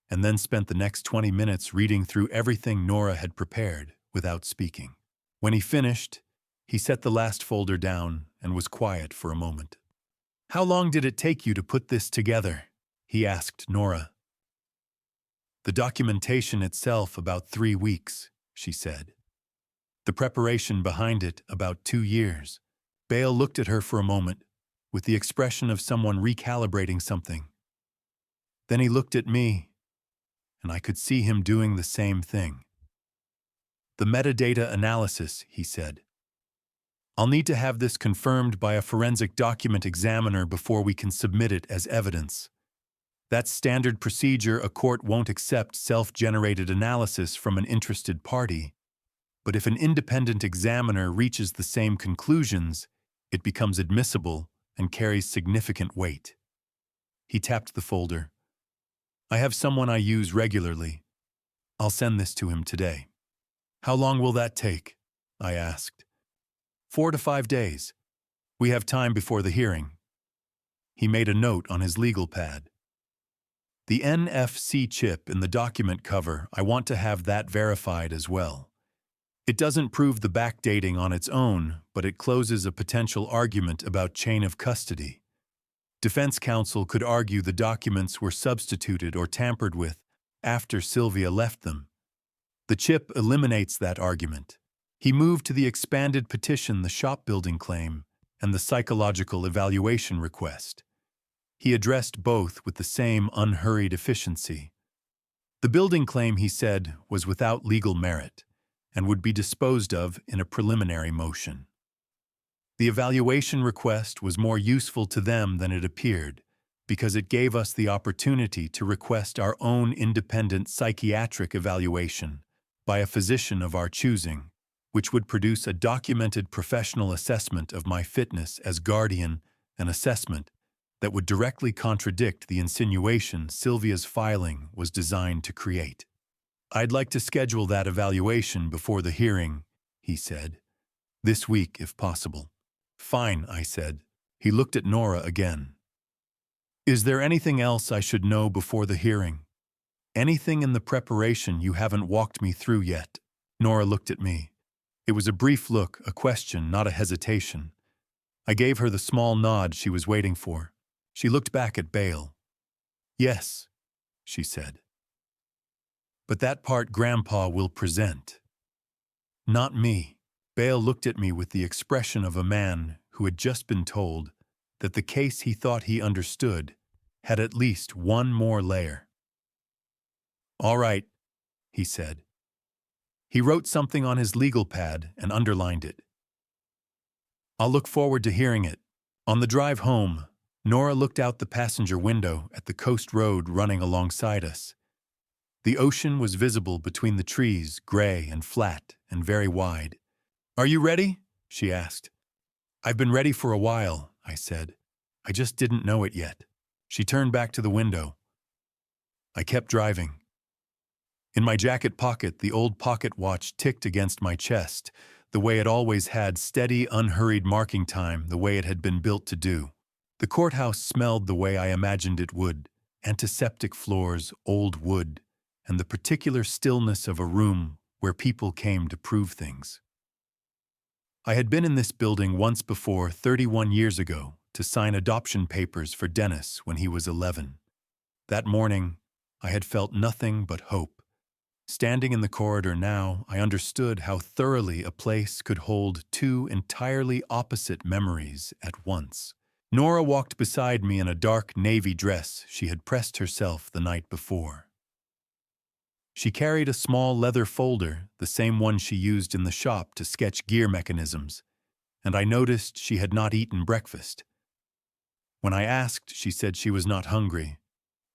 and then spent the next 20 minutes reading through everything Nora had prepared without speaking. When he finished, he set the last folder down and was quiet for a moment. "How long did it take you to put this together?" he asked Nora. "The documentation itself about 3 weeks," she said. "The preparation behind it about 2 years." Bale looked at her for a moment, with the expression of someone recalibrating something. Then he looked at me, and I could see him doing the same thing. "The metadata analysis," he said. "I'll need to have this confirmed by a forensic document examiner before we can submit it as evidence. That's standard procedure. A court won't accept self-generated analysis from an interested party. But if an independent examiner reaches the same conclusions, it becomes admissible and carries significant weight." He tapped the folder. "I have someone I use regularly. I'll send this to him today." "How long will that take?" I asked. 4 to 5 days. We have time before the hearing." He made a note on his legal pad. "The NFC chip in the document cover, I want to have that verified as well. It doesn't prove the backdating on its own, but it closes a potential argument about chain of custody. Defense counsel could argue the documents were substituted or tampered with after Sylvia left them. The chip eliminates that argument." He moved to the expanded petition, the shop building claim, and the psychological evaluation request. He addressed both with the same unhurried efficiency. The building claim, he said, was without legal merit and would be disposed of in a preliminary motion. The evaluation request was more useful to them than it appeared, because it gave us the opportunity to request our own independent psychiatric evaluation by a physician of our choosing, which would produce a documented professional assessment of my fitness as guardian, an assessment that would directly contradict the insinuation Sylvia's filing was designed to create. "I'd like to schedule that evaluation before the hearing," he said. "This week, if possible." "Fine," I said. He looked at Nora again. "Is there anything else I should know before the hearing? Anything in the preparation you haven't walked me through yet?" Nora looked at me. It was a brief look, a question, not a hesitation. I gave her the small nod she was waiting for. She looked back at Bale. "Yes," she said. "But that part Grandpa will present." "Not me." Bale looked at me with the expression of a man who had just been told that the case he thought he understood had at least one more layer. "All right," he said. He wrote something on his legal pad and underlined it. "I'll look forward to hearing it." On the drive home, Nora looked out the passenger window at the coast road running alongside us. The ocean was visible between the trees, gray and flat and very wide. "Are you ready?" she asked. "I've been ready for a while," I said. "I just didn't know it yet." She turned back to the window. I kept driving. In my jacket pocket, the old pocket watch ticked against my chest, the way it always had, steady, unhurried marking time, the way it had been built to do. The courthouse smelled the way I imagined it would: antiseptic floors, old wood, and the particular stillness of a room where people came to prove things. I had been in this building once before, 31 years ago, to sign adoption papers for Dennis when he was 11. That morning, I had felt nothing but hope. Standing in the corridor now, I understood how thoroughly a place could hold two entirely opposite memories at once. Nora walked beside me in a dark navy dress she had pressed herself the night before. She carried a small leather folder, the same one she used in the shop to sketch gear mechanisms, and I noticed she had not eaten breakfast. When I asked, she said she was not hungry,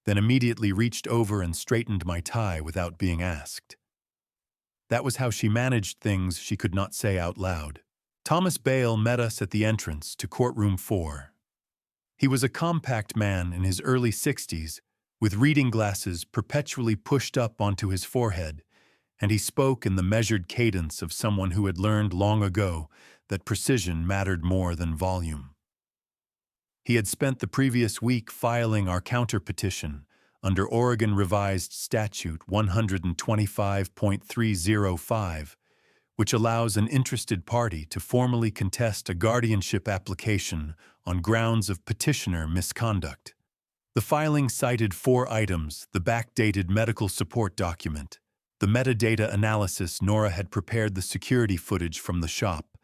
then immediately reached over and straightened my tie without being asked. That was how she managed things she could not say out loud. Thomas Bale met us at the entrance to courtroom 4. He was a compact man in his early 60s, with reading glasses perpetually pushed up onto his forehead, and he spoke in the measured cadence of someone who had learned long ago that precision mattered more than volume. He had spent the previous week filing our counter-petition under Oregon Revised Statute 125.305, which allows an interested party to formally contest a guardianship application on grounds of petitioner misconduct. The filing cited 4 items: the backdated medical support document, the metadata analysis Nora had prepared, the security footage from the shop,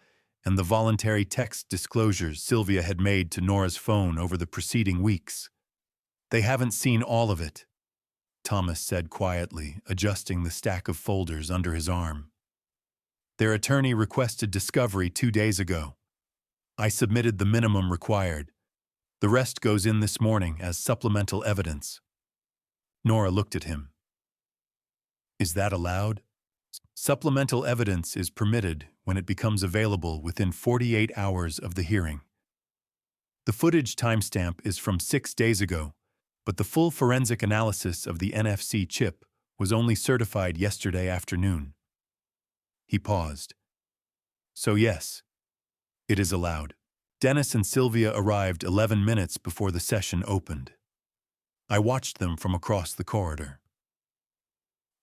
and the voluntary text disclosures Sylvia had made to Nora's phone over the preceding weeks. "They haven't seen all of it," Thomas said quietly, adjusting the stack of folders under his arm. "Their attorney requested discovery 2 days ago. I submitted the minimum required. The rest goes in this morning as supplemental evidence." Nora looked at him. "Is that allowed?" "Supplemental evidence is permitted when it becomes available within 48 hours of the hearing. The footage timestamp is from 6 days ago, but the full forensic analysis of the NFC chip was only certified yesterday afternoon." He paused. "So yes, it is allowed." Dennis and Sylvia arrived 11 minutes before the session opened. I watched them from across the corridor.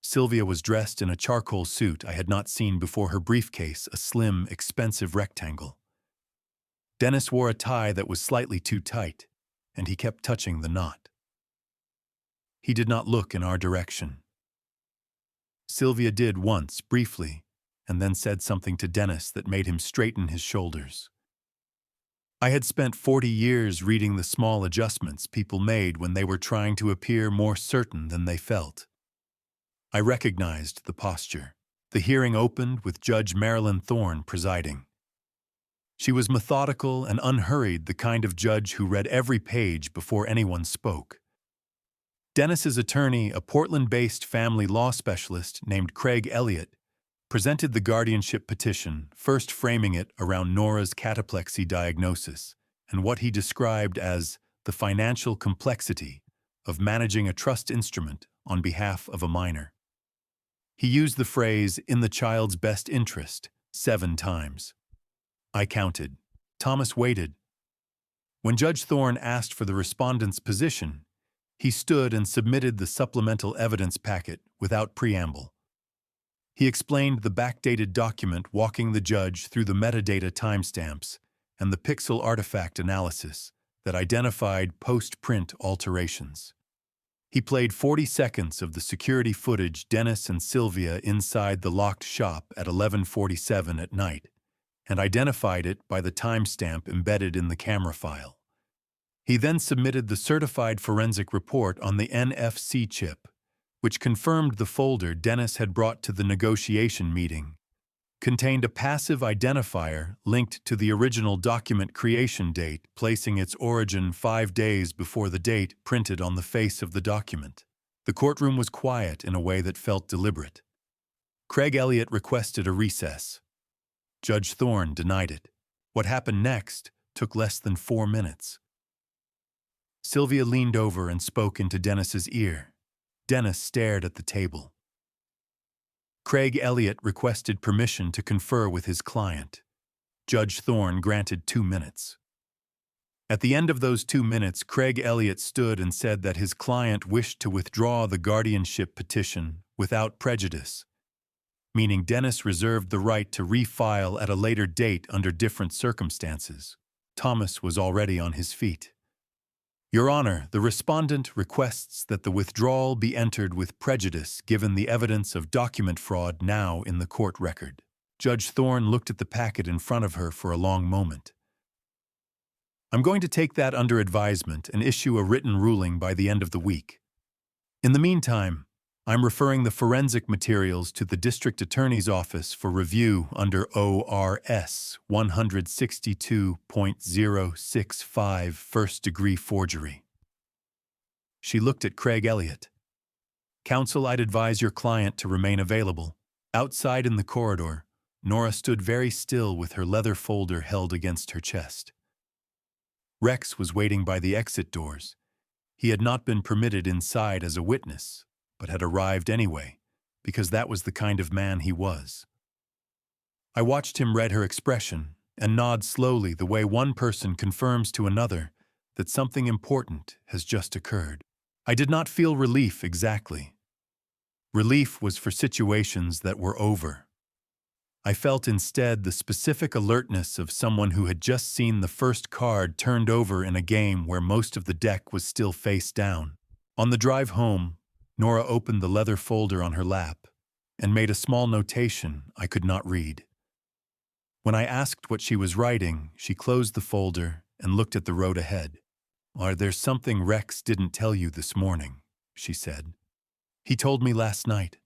Sylvia was dressed in a charcoal suit I had not seen before, her briefcase a slim, expensive rectangle. Dennis wore a tie that was slightly too tight, and he kept touching the knot. He did not look in our direction. Sylvia did once, briefly, and then said something to Dennis that made him straighten his shoulders. I had spent 40 years reading the small adjustments people made when they were trying to appear more certain than they felt. I recognized the posture. The hearing opened with Judge Marilyn Thorne presiding. She was methodical and unhurried, the kind of judge who read every page before anyone spoke. Dennis's attorney, a Portland-based family law specialist named Craig Elliott, presented the guardianship petition, first framing it around Nora's cataplexy diagnosis and what he described as the financial complexity of managing a trust instrument on behalf of a minor. He used the phrase, "in the child's best interest," 7 times. I counted. Thomas waited. When Judge Thorne asked for the respondent's position, he stood and submitted the supplemental evidence packet without preamble. He explained the backdated document, walking the judge through the metadata timestamps and the pixel artifact analysis that identified post-print alterations. He played 40 seconds of the security footage Dennis and Sylvia inside the locked shop at 11:47 at night, and identified it by the timestamp embedded in the camera file. He then submitted the certified forensic report on the NFC chip, which confirmed the folder Dennis had brought to the negotiation meeting contained a passive identifier linked to the original document creation date, placing its origin 5 days before the date printed on the face of the document. The courtroom was quiet in a way that felt deliberate. Craig Elliott requested a recess. Judge Thorne denied it. What happened next took less than 4 minutes. Sylvia leaned over and spoke into Dennis's ear. Dennis stared at the table. Craig Elliott requested permission to confer with his client. Judge Thorne granted 2 minutes. At the end of those 2 minutes, Craig Elliott stood and said that his client wished to withdraw the guardianship petition without prejudice, meaning Dennis reserved the right to refile at a later date under different circumstances. Thomas was already on his feet. Your Honor, the respondent requests that the withdrawal be entered with prejudice given the evidence of document fraud now in the court record. Judge Thorne looked at the packet in front of her for a long moment. I'm going to take that under advisement and issue a written ruling by the end of the week. In the meantime, I'm referring the forensic materials to the District Attorney's Office for review under ORS 162.065 first-degree forgery. She looked at Craig Elliott. Counsel, I'd advise your client to remain available. Outside in the corridor, Nora stood very still with her leather folder held against her chest. Rex was waiting by the exit doors. He had not been permitted inside as a witness, but had arrived anyway, because that was the kind of man he was. I watched him read her expression and nod slowly the way one person confirms to another that something important has just occurred. I did not feel relief exactly. Relief was for situations that were over. I felt instead the specific alertness of someone who had just seen the first card turned over in a game where most of the deck was still face down. On the drive home, Nora opened the leather folder on her lap and made a small notation I could not read. When I asked what she was writing, she closed the folder and looked at the road ahead. There's something Rex didn't tell you this morning, she said. He told me last night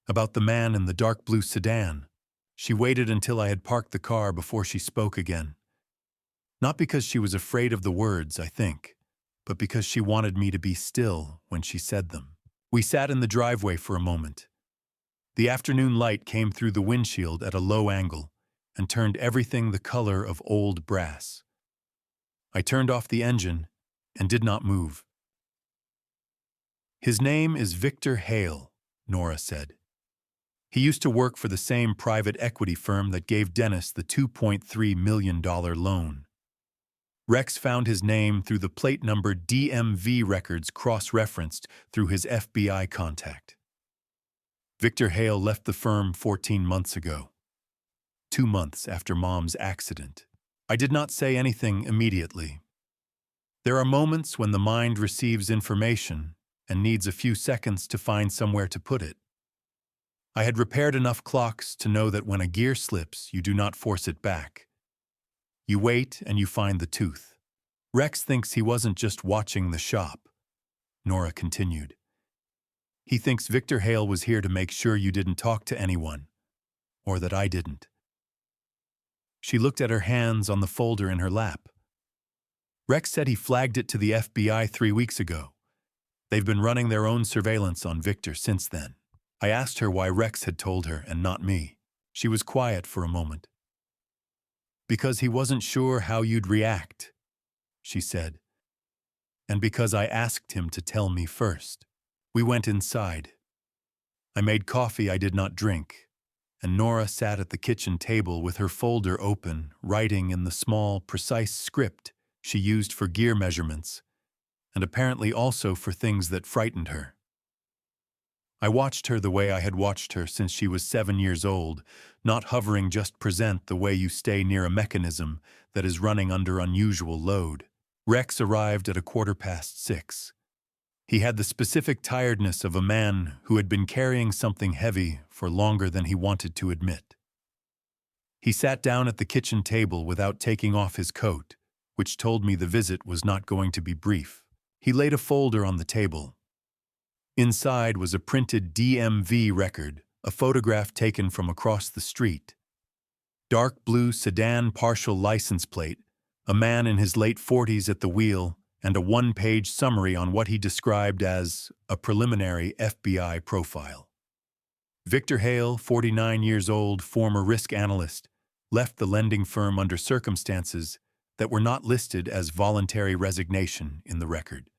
about the man in the dark blue sedan. She waited until I had parked the car before she spoke again. Not because she was afraid of the words, I think, but because she wanted me to be still when she said them. We sat in the driveway for a moment. The afternoon light came through the windshield at a low angle and turned everything the color of old brass. I turned off the engine and did not move. His name is Victor Hale, Nora said. He used to work for the same private equity firm that gave Dennis the $2.3 million loan. Rex found his name through the plate number DMV records cross-referenced through his FBI contact. Victor Hale left the firm 14 months ago, 2 months after Mom's accident. I did not say anything immediately. There are moments when the mind receives information and needs a few seconds to find somewhere to put it. I had repaired enough clocks to know that when a gear slips, you do not force it back. You wait and you find the tooth. Rex thinks he wasn't just watching the shop, Nora continued. He thinks Victor Hale was here to make sure you didn't talk to anyone, or that I didn't. She looked at her hands on the folder in her lap. Rex said he flagged it to the FBI 3 weeks ago. They've been running their own surveillance on Victor since then. I asked her why Rex had told her and not me. She was quiet for a moment. Because he wasn't sure how you'd react, she said. And because I asked him to tell me first. We went inside. I made coffee I did not drink, and Nora sat at the kitchen table with her folder open, writing in the small, precise script she used for gear measurements, and apparently also for things that frightened her. I watched her the way I had watched her since she was 7 years old, not hovering just present the way you stay near a mechanism that is running under unusual load. Rex arrived at 6:15. He had the specific tiredness of a man who had been carrying something heavy for longer than he wanted to admit. He sat down at the kitchen table without taking off his coat, which told me the visit was not going to be brief. He laid a folder on the table. Inside was a printed DMV record, a photograph taken from across the street. Dark blue sedan partial license plate, a man in his late 40s at the wheel, and a 1-page summary on what he described as a preliminary FBI profile. Victor Hale, 49 years old, former risk analyst, left the lending firm under circumstances that were not listed as voluntary resignation in the record.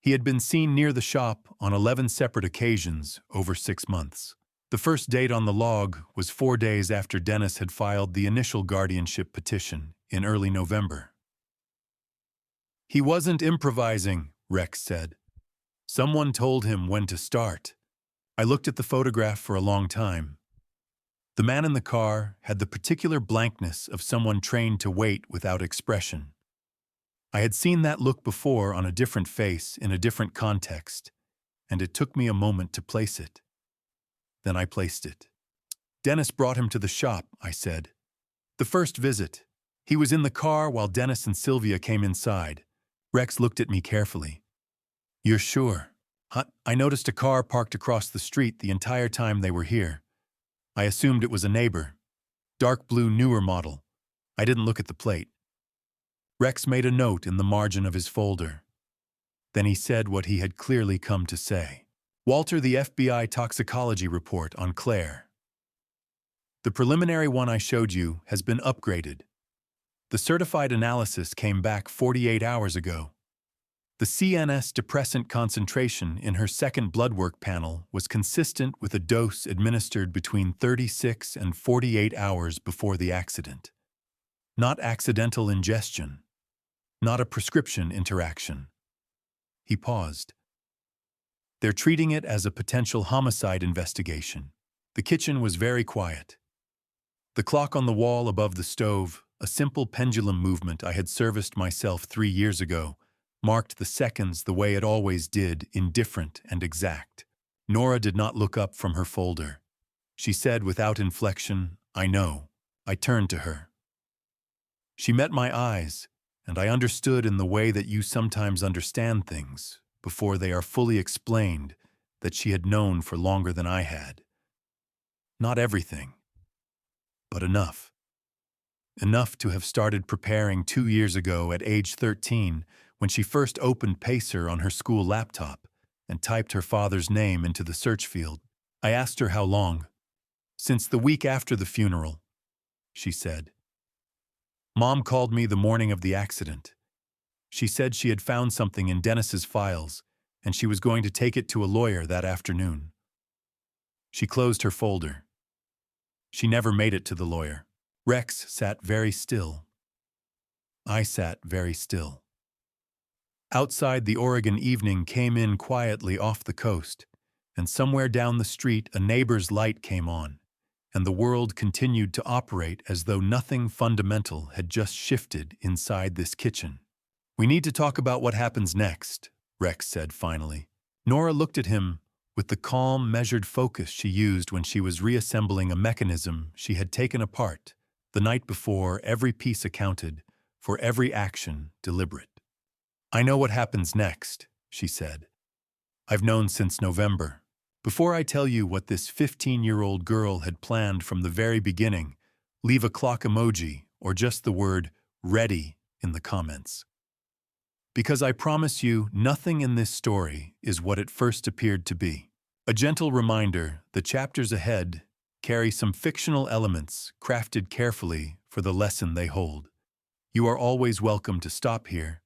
He had been seen near the shop on 11 separate occasions over 6 months. The first date on the log was 4 days after Dennis had filed the initial guardianship petition in early November. He wasn't improvising, Rex said. Someone told him when to start. I looked at the photograph for a long time. The man in the car had the particular blankness of someone trained to wait without expression. I had seen that look before on a different face in a different context, and it took me a moment to place it. Then I placed it. Dennis brought him to the shop, I said. The first visit. He was in the car while Dennis and Sylvia came inside. Rex looked at me carefully. You're sure? I noticed a car parked across the street the entire time they were here. I assumed it was a neighbor. Dark blue, newer model. I didn't look at the plate. Rex made a note in the margin of his folder. Then he said what he had clearly come to say. Walter, the FBI toxicology report on Claire. The preliminary one I showed you has been upgraded. The certified analysis came back 48 hours ago. The CNS depressant concentration in her second blood work panel was consistent with a dose administered between 36 and 48 hours before the accident. Not accidental ingestion. Not a prescription interaction. He paused. They're treating it as a potential homicide investigation. The kitchen was very quiet. The clock on the wall above the stove, a simple pendulum movement I had serviced myself 3 years ago, marked the seconds the way it always did, indifferent and exact. Nora did not look up from her folder. She said without inflection, I know. I turned to her. She met my eyes, and I understood in the way that you sometimes understand things, before they are fully explained, that she had known for longer than I had. Not everything, but enough. Enough to have started preparing 2 years ago at age 13, when she first opened Pacer on her school laptop and typed her father's name into the search field. I asked her how long. Since the week after the funeral, she said. Mom called me the morning of the accident. She said she had found something in Dennis's files, and she was going to take it to a lawyer that afternoon. She closed her folder. She never made it to the lawyer. Rex sat very still. I sat very still. Outside, the Oregon evening came in quietly off the coast, and somewhere down the street a neighbor's light came on, and the world continued to operate as though nothing fundamental had just shifted inside this kitchen. We need to talk about what happens next, Rex said finally. Nora looked at him with the calm, measured focus she used when she was reassembling a mechanism she had taken apart the night before, every piece accounted, for every action deliberate. I know what happens next, she said. I've known since November. Before I tell you what this 15-year-old girl had planned from the very beginning, leave a clock emoji or just the word ready in the comments. Because I promise you, nothing in this story is what it first appeared to be. A gentle reminder, the chapters ahead carry some fictional elements crafted carefully for the lesson they hold. You are always welcome to stop here,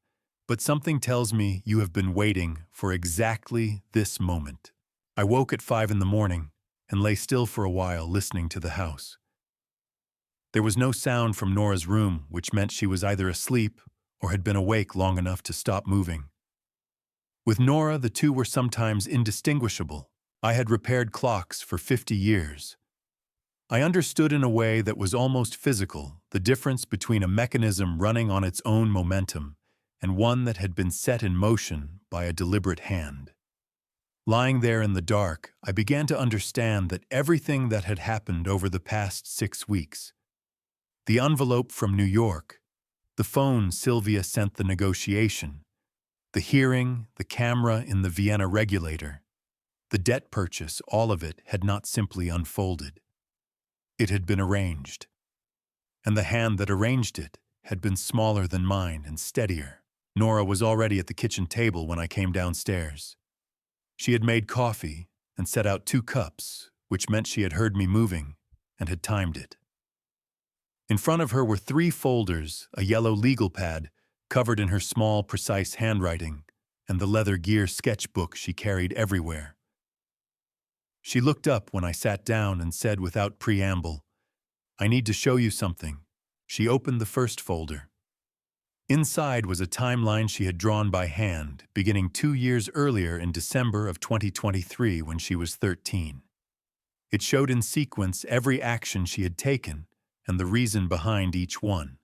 but something tells me you have been waiting for exactly this moment. I woke at 5 in the morning and lay still for a while listening to the house. There was no sound from Nora's room, which meant she was either asleep or had been awake long enough to stop moving. With Nora, the two were sometimes indistinguishable. I had repaired clocks for 50 years. I understood in a way that was almost physical the difference between a mechanism running on its own momentum and one that had been set in motion by a deliberate hand. Lying there in the dark, I began to understand that everything that had happened over the past 6 weeks, the envelope from New York, the phone Sylvia sent the negotiation, the hearing, the camera in the Vienna regulator, the debt purchase, all of it had not simply unfolded. It had been arranged. And the hand that arranged it had been smaller than mine and steadier. Nora was already at the kitchen table when I came downstairs. She had made coffee and set out 2 cups, which meant she had heard me moving and had timed it. In front of her were 3 folders, a yellow legal pad covered in her small, precise handwriting, and the leather gear sketchbook she carried everywhere. She looked up when I sat down and said without preamble, "I need to show you something." She opened the first folder. Inside was a timeline she had drawn by hand, beginning 2 years earlier in December of 2023 when she was 13. It showed in sequence every action she had taken and the reason behind each one.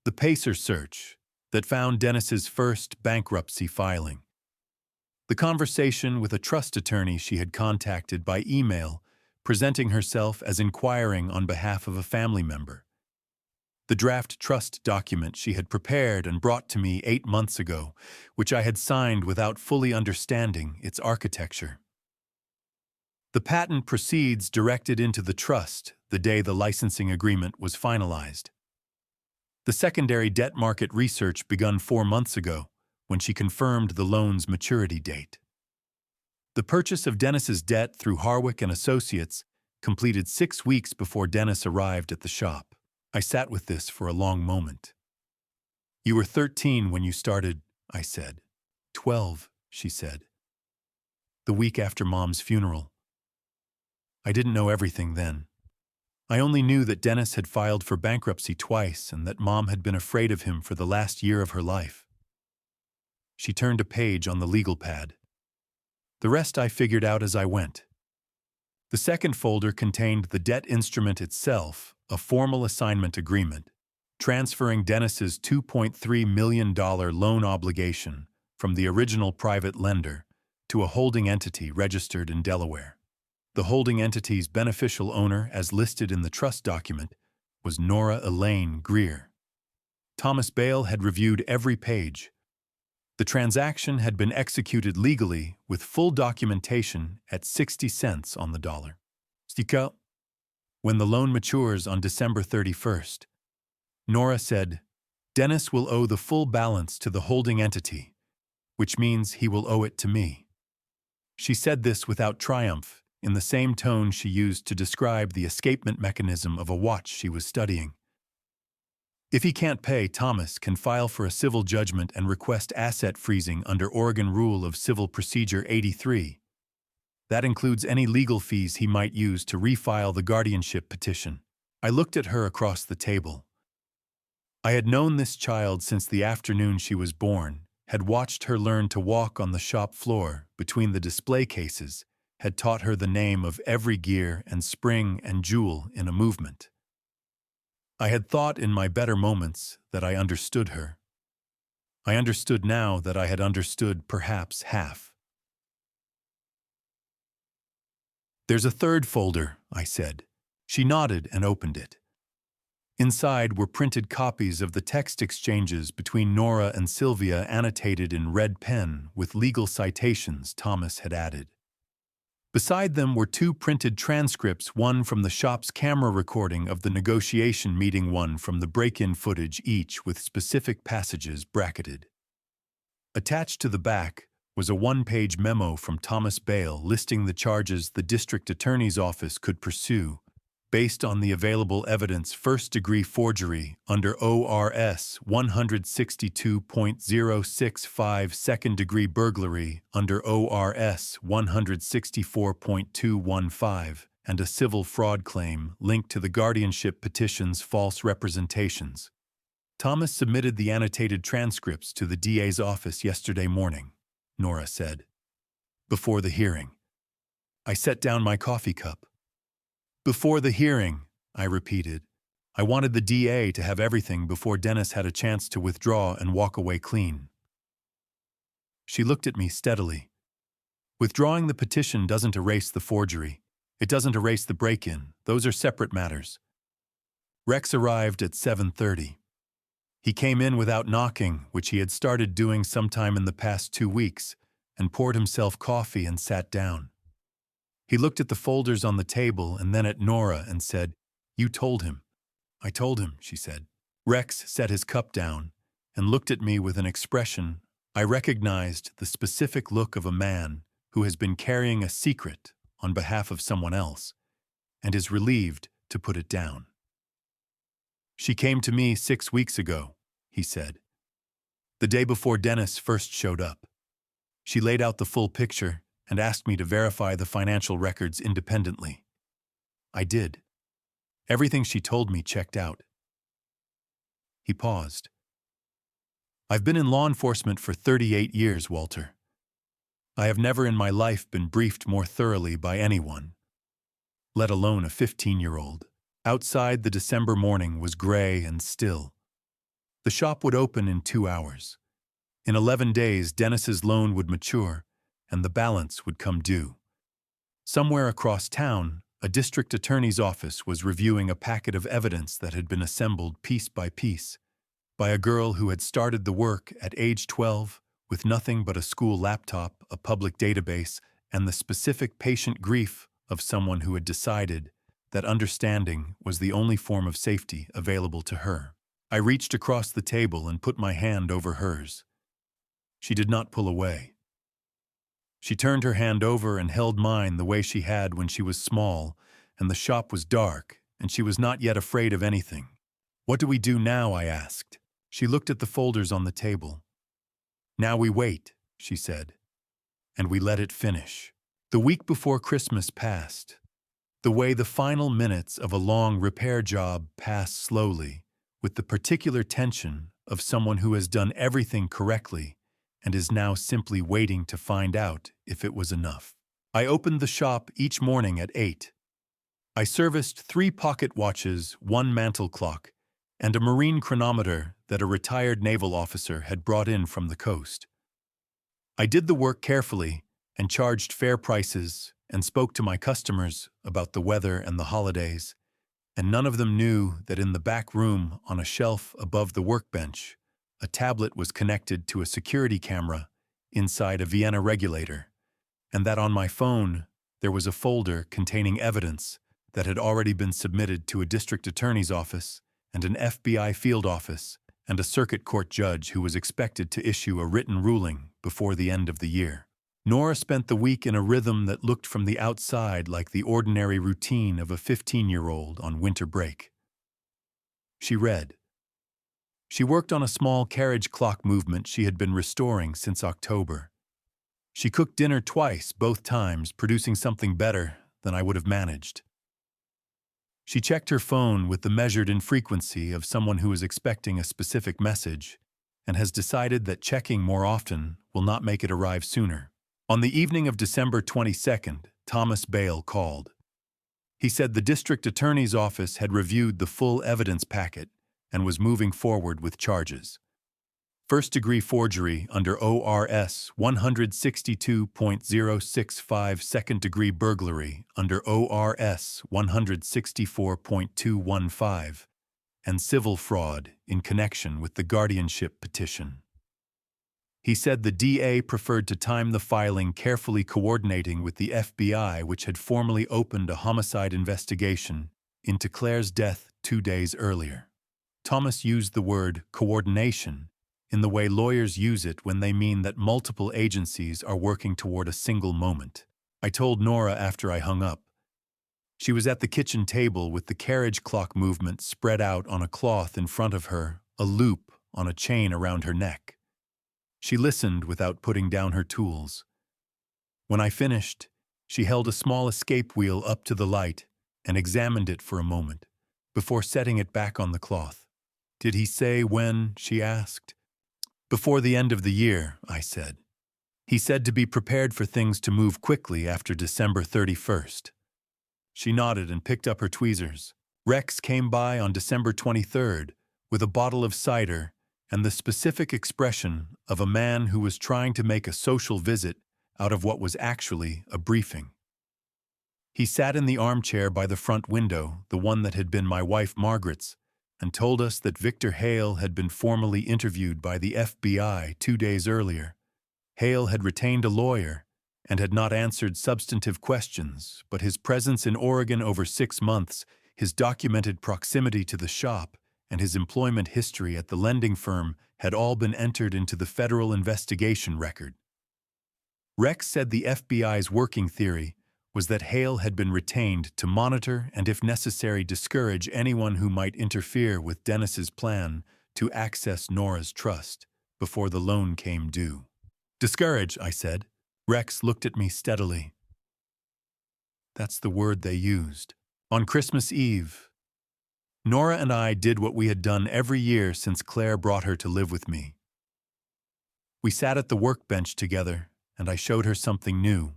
The Pacer search that found Dennis's first bankruptcy filing. The conversation with a trust attorney she had contacted by email, presenting herself as inquiring on behalf of a family member. The draft trust document she had prepared and brought to me 8 months ago, which I had signed without fully understanding its architecture. The patent proceeds directed into the trust the day the licensing agreement was finalized. The secondary debt market research begun 4 months ago, when she confirmed the loan's maturity date. The purchase of Dennis's debt through Harwick and Associates completed 6 weeks before Dennis arrived at the shop. I sat with this for a long moment. "You were 13 when you started," I said. 12, she said. "The week after Mom's funeral." I didn't know everything then. I only knew that Dennis had filed for bankruptcy twice and that Mom had been afraid of him for the last year of her life. She turned a page on the legal pad. The rest I figured out as I went. The second folder contained the debt instrument itself, a formal assignment agreement, transferring Dennis's $2.3 million loan obligation from the original private lender to a holding entity registered in Delaware. The holding entity's beneficial owner, as listed in the trust document, was Nora Elaine Greer. Thomas Bale had reviewed every page. The transaction had been executed legally with full documentation at 60 cents on the dollar. Stika. When the loan matures on December 31st, Nora said, "Dennis will owe the full balance to the holding entity, which means he will owe it to me." She said this without triumph, in the same tone she used to describe the escapement mechanism of a watch she was studying. If he can't pay, Thomas can file for a civil judgment and request asset freezing under Oregon Rule of Civil Procedure 83. That includes any legal fees he might use to refile the guardianship petition. I looked at her across the table. I had known this child since the afternoon she was born, had watched her learn to walk on the shop floor between the display cases, had taught her the name of every gear and spring and jewel in a movement. I had thought in my better moments that I understood her. I understood now that I had understood perhaps half. "There's a third folder," I said. She nodded and opened it. Inside were printed copies of the text exchanges between Nora and Sylvia annotated in red pen with legal citations Thomas had added. Beside them were 2 printed transcripts, one from the shop's camera recording of the negotiation meeting, one from the break-in footage, each with specific passages bracketed. Attached to the back was a 1-page memo from Thomas Bale listing the charges the district attorney's office could pursue based on the available evidence: first-degree forgery under ORS 162.065, second-degree burglary under ORS 164.215, and a civil fraud claim linked to the guardianship petition's false representations. Thomas submitted the annotated transcripts to the DA's office yesterday morning, Nora said. Before the hearing. I set down my coffee cup. "Before the hearing," I repeated. I wanted the DA to have everything before Dennis had a chance to withdraw and walk away clean. She looked at me steadily. "Withdrawing the petition doesn't erase the forgery. It doesn't erase the break-in. Those are separate matters." Rex arrived at 7:30. He came in without knocking, which he had started doing sometime in the past 2 weeks, and poured himself coffee and sat down. He looked at the folders on the table and then at Nora and said, "You told him." "I told him," she said. Rex set his cup down and looked at me with an expression. I recognized the specific look of a man who has been carrying a secret on behalf of someone else and is relieved to put it down. "She came to me 6 weeks ago," he said. "The day before Dennis first showed up. She laid out the full picture and asked me to verify the financial records independently. I did. Everything she told me checked out. He paused. I've been in law enforcement for 38 years, Walter. I have never in my life been briefed more thoroughly by anyone, let alone a 15-year-old. Outside, the December morning was gray and still. The shop would open in 2 hours. In 11 days, Dennis's loan would mature, and the balance would come due. Somewhere across town, a district attorney's office was reviewing a packet of evidence that had been assembled piece by piece by a girl who had started the work at age 12 with nothing but a school laptop, a public database, and the specific patient grief of someone who had decided that understanding was the only form of safety available to her. I reached across the table and put my hand over hers. She did not pull away. She turned her hand over and held mine the way she had when she was small, and the shop was dark, and she was not yet afraid of anything. What do we do now? I asked. She looked at the folders on the table. Now we wait, she said, and we let it finish. The week before Christmas passed. The way the final minutes of a long repair job pass slowly, with the particular tension of someone who has done everything correctly and is now simply waiting to find out if it was enough. I opened the shop each morning at 8. I serviced 3 pocket watches, 1 mantel clock, and a marine chronometer that a retired naval officer had brought in from the coast. I did the work carefully and charged fair prices and spoke to my customers about the weather and the holidays, and none of them knew that in the back room on a shelf above the workbench, a tablet was connected to a security camera inside a Vienna regulator, and that on my phone there was a folder containing evidence that had already been submitted to a district attorney's office and an FBI field office and a circuit court judge who was expected to issue a written ruling before the end of the year. Nora spent the week in a rhythm that looked from the outside like the ordinary routine of a 15-year-old on winter break. She read. She worked on a small carriage clock movement she had been restoring since October. She cooked dinner twice, both times producing something better than I would have managed. She checked her phone with the measured infrequency of someone who is expecting a specific message and has decided that checking more often will not make it arrive sooner. On the evening of December 22nd, Thomas Bale called. He said the district attorney's office had reviewed the full evidence packet and was moving forward with charges. First-degree forgery under ORS 162.065, second-degree burglary under ORS 164.215, and civil fraud in connection with the guardianship petition. He said the DA preferred to time the filing carefully coordinating with the FBI, which had formally opened a homicide investigation into Claire's death 2 days earlier. Thomas used the word coordination in the way lawyers use it when they mean that multiple agencies are working toward a single moment. I told Nora after I hung up. She was at the kitchen table with the carriage clock movement spread out on a cloth in front of her, a loop on a chain around her neck. She listened without putting down her tools. When I finished, she held a small escape wheel up to the light and examined it for a moment, before setting it back on the cloth. Did he say when? She asked. Before the end of the year, I said. He said to be prepared for things to move quickly after December 31st. She nodded and picked up her tweezers. Rex came by on December 23rd with a bottle of cider and the specific expression of a man who was trying to make a social visit out of what was actually a briefing. He sat in the armchair by the front window, the one that had been my wife Margaret's, and told us that Victor Hale had been formally interviewed by the FBI 2 days earlier. Hale had retained a lawyer and had not answered substantive questions, but his presence in Oregon over 6 months, his documented proximity to the shop, and his employment history at the lending firm had all been entered into the federal investigation record. Rex said the FBI's working theory was that Hale had been retained to monitor and, if necessary, discourage anyone who might interfere with Dennis's plan to access Nora's trust before the loan came due. Discourage, I said. Rex looked at me steadily. That's the word they used. On Christmas Eve, Nora and I did what we had done every year since Claire brought her to live with me. We sat at the workbench together, and I showed her something new.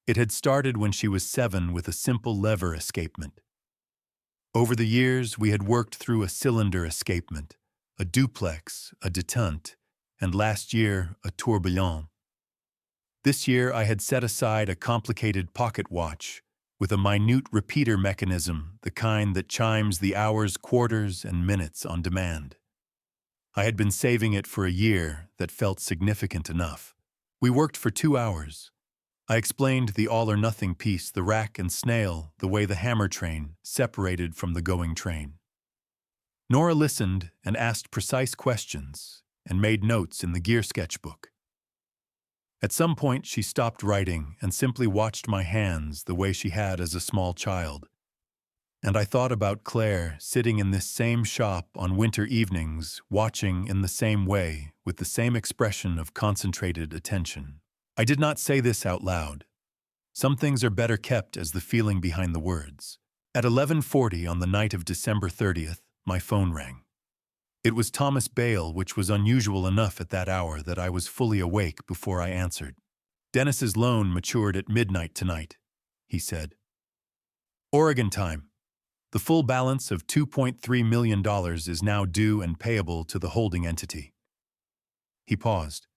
It had started when she was 7 with a simple lever escapement. Over the years, we had worked through a cylinder escapement, a duplex, a detente, and last year, a tourbillon. This year, I had set aside a complicated pocket watch with a minute repeater mechanism, the kind that chimes the hours, quarters, and minutes on demand. I had been saving it for a year that felt significant enough. We worked for 2 hours. I explained the all-or-nothing piece, the rack and snail, the way the hammer train separated from the going train. Nora listened and asked precise questions and made notes in the gear sketchbook. At some point, she stopped writing and simply watched my hands the way she had as a small child. And I thought about Claire sitting in this same shop on winter evenings, watching in the same way, with the same expression of concentrated attention. I did not say this out loud. Some things are better kept as the feeling behind the words. At 11:40 on the night of December 30th, my phone rang. It was Thomas Bale, which was unusual enough at that hour that I was fully awake before I answered. Dennis's loan matured at midnight tonight, he said. Oregon time. The full balance of $2.3 million is now due and payable to the holding entity. He paused.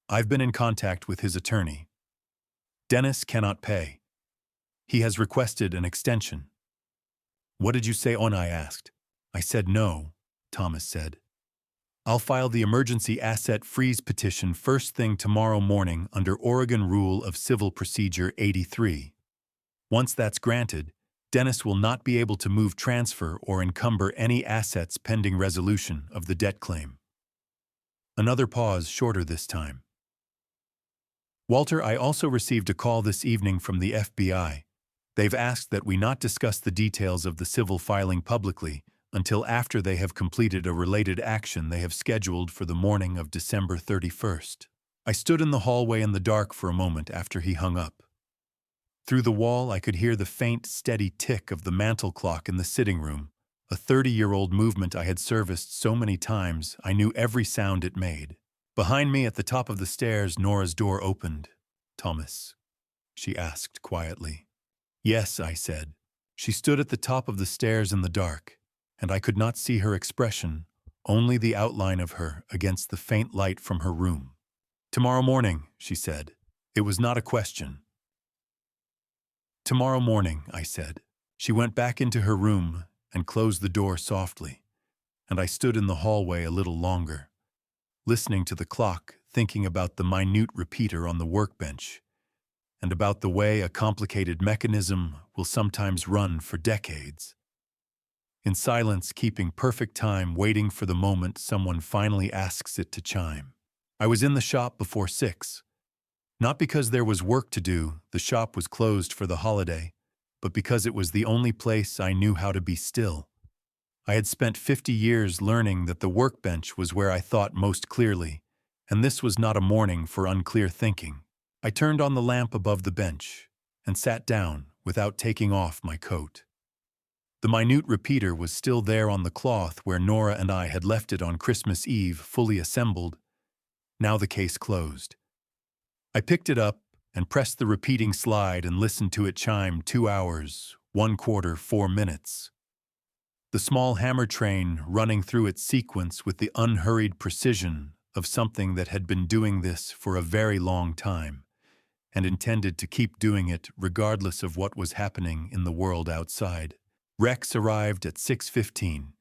I've been in contact with his attorney. Dennis cannot pay. He has requested an extension. What did you say on? I asked. I said no, Thomas said. I'll file the emergency asset freeze petition first thing tomorrow morning under Oregon Rule of Civil Procedure 83. Once that's granted, Dennis will not be able to move, transfer, or encumber any assets pending resolution of the debt claim. Another pause, shorter this time. Walter, I also received a call this evening from the FBI. They've asked that we not discuss the details of the civil filing publicly until after they have completed a related action they have scheduled for the morning of December 31st. I stood in the hallway in the dark for a moment after he hung up. Through the wall, I could hear the faint, steady tick of the mantel clock in the sitting room, a 30-year-old movement I had serviced so many times I knew every sound it made. Behind me at the top of the stairs, Nora's door opened. Thomas, she asked quietly. Yes, I said. She stood at the top of the stairs in the dark, and I could not see her expression, only the outline of her against the faint light from her room. Tomorrow morning, she said. It was not a question. Tomorrow morning, I said. She went back into her room and closed the door softly, and I stood in the hallway a little longer, listening to the clock, thinking about the minute repeater on the workbench, and about the way a complicated mechanism will sometimes run for decades. In silence, keeping perfect time, waiting for the moment someone finally asks it to chime. I was in the shop before 6. Not because there was work to do, the shop was closed for the holiday, but because it was the only place I knew how to be still. I had spent 50 years learning that the workbench was where I thought most clearly, and this was not a morning for unclear thinking. I turned on the lamp above the bench and sat down without taking off my coat. The minute repeater was still there on the cloth where Nora and I had left it on Christmas Eve, fully assembled. Now the case closed. I picked it up and pressed the repeating slide and listened to it chime 2 hours, 1/4, 4 minutes. The small hammer train running through its sequence with the unhurried precision of something that had been doing this for a very long time and intended to keep doing it regardless of what was happening in the world outside. Rex arrived at 6:15.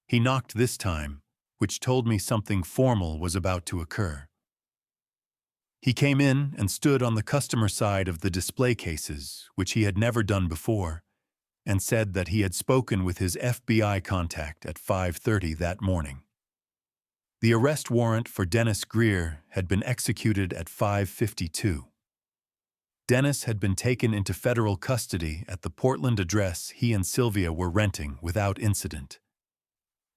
He knocked this time, which told me something formal was about to occur. He came in and stood on the customer side of the display cases, which he had never done before, and said that he had spoken with his FBI contact at 5:30 that morning. The arrest warrant for Dennis Greer had been executed at 5:52. Dennis had been taken into federal custody at the Portland address he and Sylvia were renting without incident.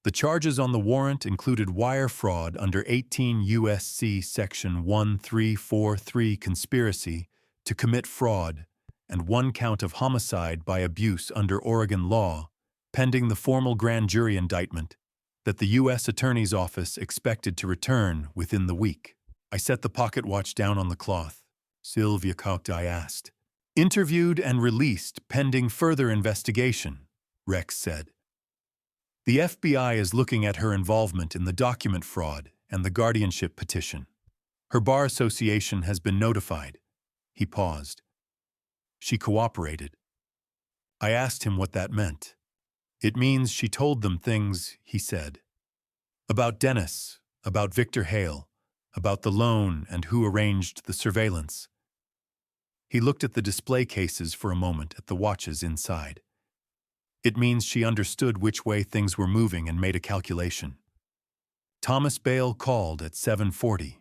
The charges on the warrant included wire fraud under 18 U.S.C. Section 1343 conspiracy to commit fraud and one count of homicide by abuse under Oregon law, pending the formal grand jury indictment that the U.S. Attorney's Office expected to return within the week. I set the pocket watch down on the cloth. Sylvia Cout, I asked. Interviewed and released pending further investigation, Rex said. The FBI is looking at her involvement in the document fraud and the guardianship petition. Her bar association has been notified. He paused. She cooperated. I asked him what that meant. It means she told them things, he said. About Dennis, about Victor Hale, about the loan and who arranged the surveillance. He looked at the display cases for a moment at the watches inside. It means she understood which way things were moving and made a calculation. Thomas Bale called at 7:40.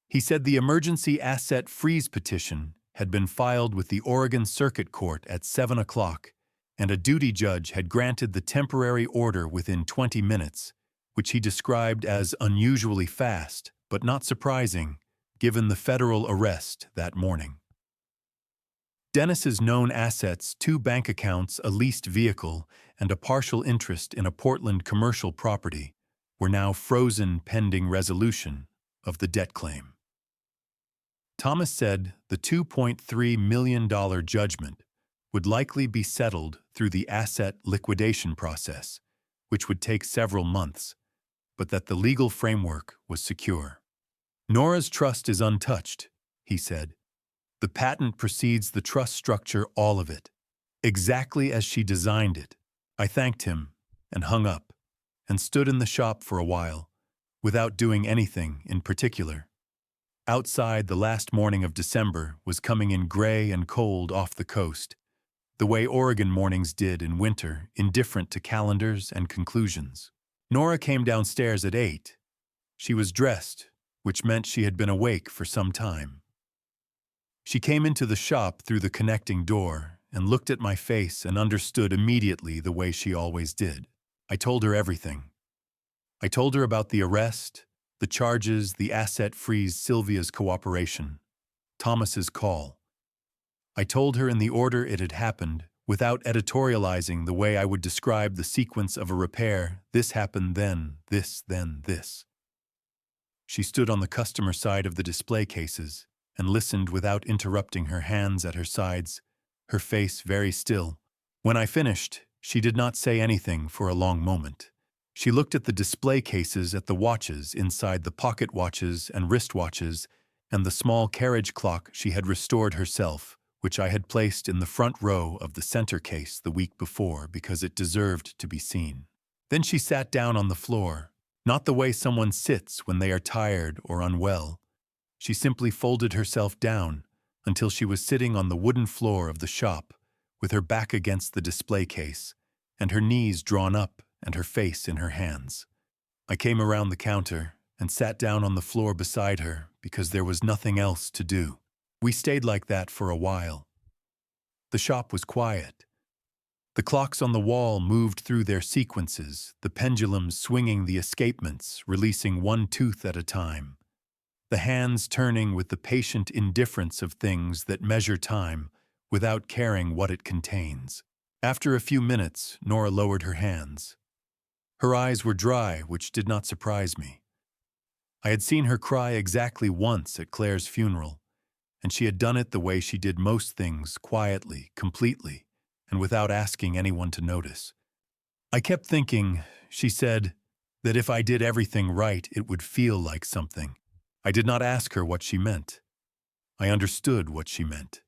He said the emergency asset freeze petition had been filed with the Oregon Circuit Court at 7 o'clock, and a duty judge had granted the temporary order within 20 minutes, which he described as unusually fast, but not surprising, given the federal arrest that morning. Dennis's known assets, 2 bank accounts, a leased vehicle, and a partial interest in a Portland commercial property, were now frozen pending resolution of the debt claim. Thomas said the $2.3 million judgment would likely be settled through the asset liquidation process, which would take several months, but that the legal framework was secure. Nora's trust is untouched, he said. The patent precedes the trust structure, all of it, exactly as she designed it. I thanked him and hung up and stood in the shop for a while, without doing anything in particular. Outside, the last morning of December was coming in gray and cold off the coast, the way Oregon mornings did in winter, indifferent to calendars and conclusions. Nora came downstairs at 8. She was dressed, which meant she had been awake for some time. She came into the shop through the connecting door and looked at my face and understood immediately the way she always did. I told her everything. I told her about the arrest, the charges, the asset freeze, Sylvia's cooperation, Thomas's call. I told her in the order it had happened, without editorializing the way I would describe the sequence of a repair. This happened then this. She stood on the customer side of the display cases and listened without interrupting, her hands at her sides, her face very still. When I finished, she did not say anything for a long moment. She looked at the display cases, at the watches inside, the pocket watches and wristwatches, and the small carriage clock she had restored herself, which I had placed in the front row of the center case the week before because it deserved to be seen. Then she sat down on the floor, not the way someone sits when they are tired or unwell. She simply folded herself down until she was sitting on the wooden floor of the shop, with her back against the display case, and her knees drawn up and her face in her hands. I came around the counter and sat down on the floor beside her because there was nothing else to do. We stayed like that for a while. The shop was quiet. The clocks on the wall moved through their sequences, the pendulums swinging the escapements, releasing one tooth at a time. The hands turning with the patient indifference of things that measure time without caring what it contains. After a few minutes, Nora lowered her hands. Her eyes were dry, which did not surprise me. I had seen her cry exactly once at Claire's funeral, and she had done it the way she did most things, quietly, completely, and without asking anyone to notice. I kept thinking, she said, that if I did everything right, it would feel like something. I did not ask her what she meant. I understood what she meant.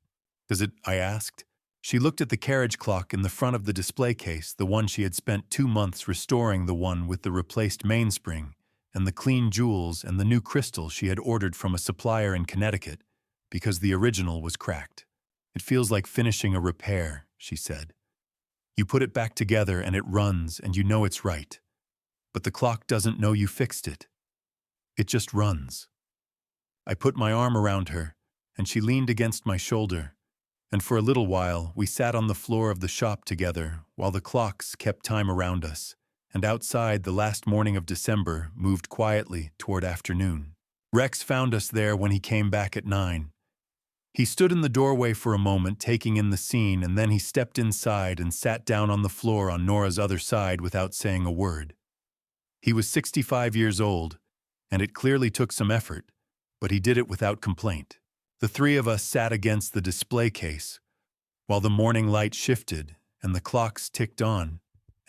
Does it? I asked. She looked at the carriage clock in the front of the display case, the one she had spent 2 months restoring, the one with the replaced mainspring, and the clean jewels and the new crystal she had ordered from a supplier in Connecticut, because the original was cracked. It feels like finishing a repair, she said. You put it back together and it runs and you know it's right. But the clock doesn't know you fixed it. It just runs. I put my arm around her, and she leaned against my shoulder, and for a little while we sat on the floor of the shop together while the clocks kept time around us, and outside the last morning of December moved quietly toward afternoon. Rex found us there when he came back at 9. He stood in the doorway for a moment, taking in the scene, and then he stepped inside and sat down on the floor on Nora's other side without saying a word. He was 65 years old, and it clearly took some effort, but he did it without complaint. The three of us sat against the display case, while the morning light shifted and the clocks ticked on,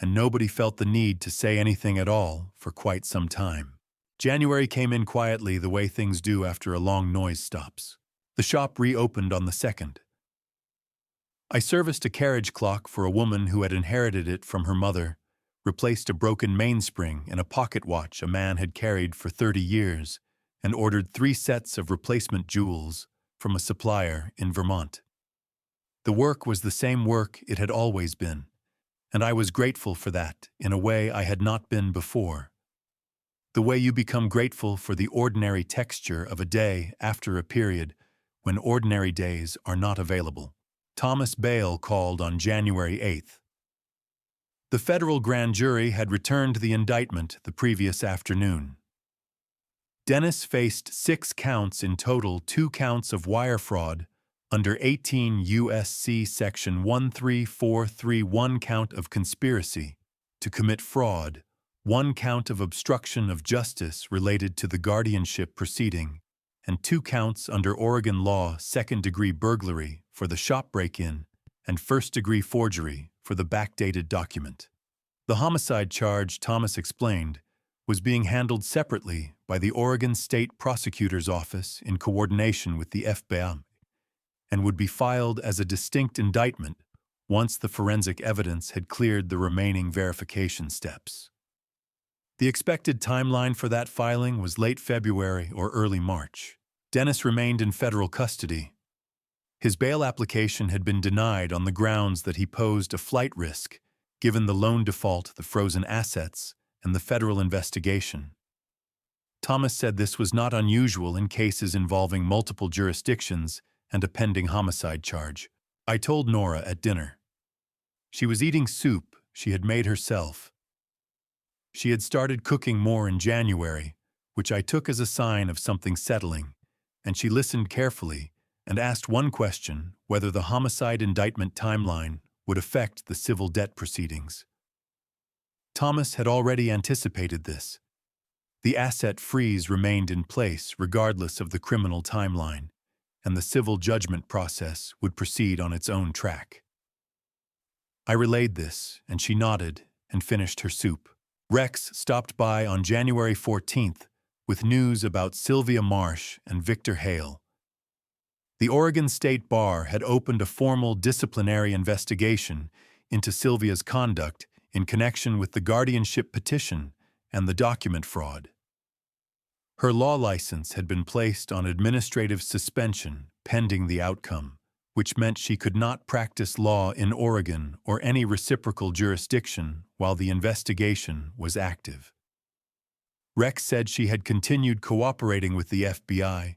and nobody felt the need to say anything at all for quite some time. January came in quietly, the way things do after a long noise stops. The shop reopened on the 2nd. I serviced a carriage clock for a woman who had inherited it from her mother, replaced a broken mainspring and a pocket watch a man had carried for 30 years, and ordered 3 sets of replacement jewels from a supplier in Vermont. The work was the same work it had always been, and I was grateful for that in a way I had not been before. The way you become grateful for the ordinary texture of a day after a period when ordinary days are not available. Thomas Bale called on January 8th. The federal grand jury had returned the indictment the previous afternoon. Dennis faced 6 counts in total, 2 counts of wire fraud under 18 U.S.C. Section 13431, 1 count of conspiracy to commit fraud, 1 count of obstruction of justice related to the guardianship proceeding, and 2 counts under Oregon law, 2nd-degree burglary for the shop break-in and 1st-degree forgery for the backdated document. The homicide charge, Thomas explained, was being handled separately by the Oregon State Prosecutor's Office in coordination with the FBI, and would be filed as a distinct indictment once the forensic evidence had cleared the remaining verification steps. The expected timeline for that filing was late February or early March. Dennis remained in federal custody. His bail application had been denied on the grounds that he posed a flight risk, given the loan default, the frozen assets, and the federal investigation. Thomas said this was not unusual in cases involving multiple jurisdictions and a pending homicide charge. I told Nora at dinner. She was eating soup she had made herself. She had started cooking more in January, which I took as a sign of something settling, and she listened carefully and asked one question: whether the homicide indictment timeline would affect the civil debt proceedings. Thomas had already anticipated this. The asset freeze remained in place regardless of the criminal timeline, and the civil judgment process would proceed on its own track. I relayed this, and she nodded and finished her soup. Rex stopped by on January 14th with news about Sylvia Marsh and Victor Hale. The Oregon State Bar had opened a formal disciplinary investigation into Sylvia's conduct in connection with the guardianship petition and the document fraud. Her law license had been placed on administrative suspension pending the outcome, which meant she could not practice law in Oregon or any reciprocal jurisdiction while the investigation was active. Rex said she had continued cooperating with the FBI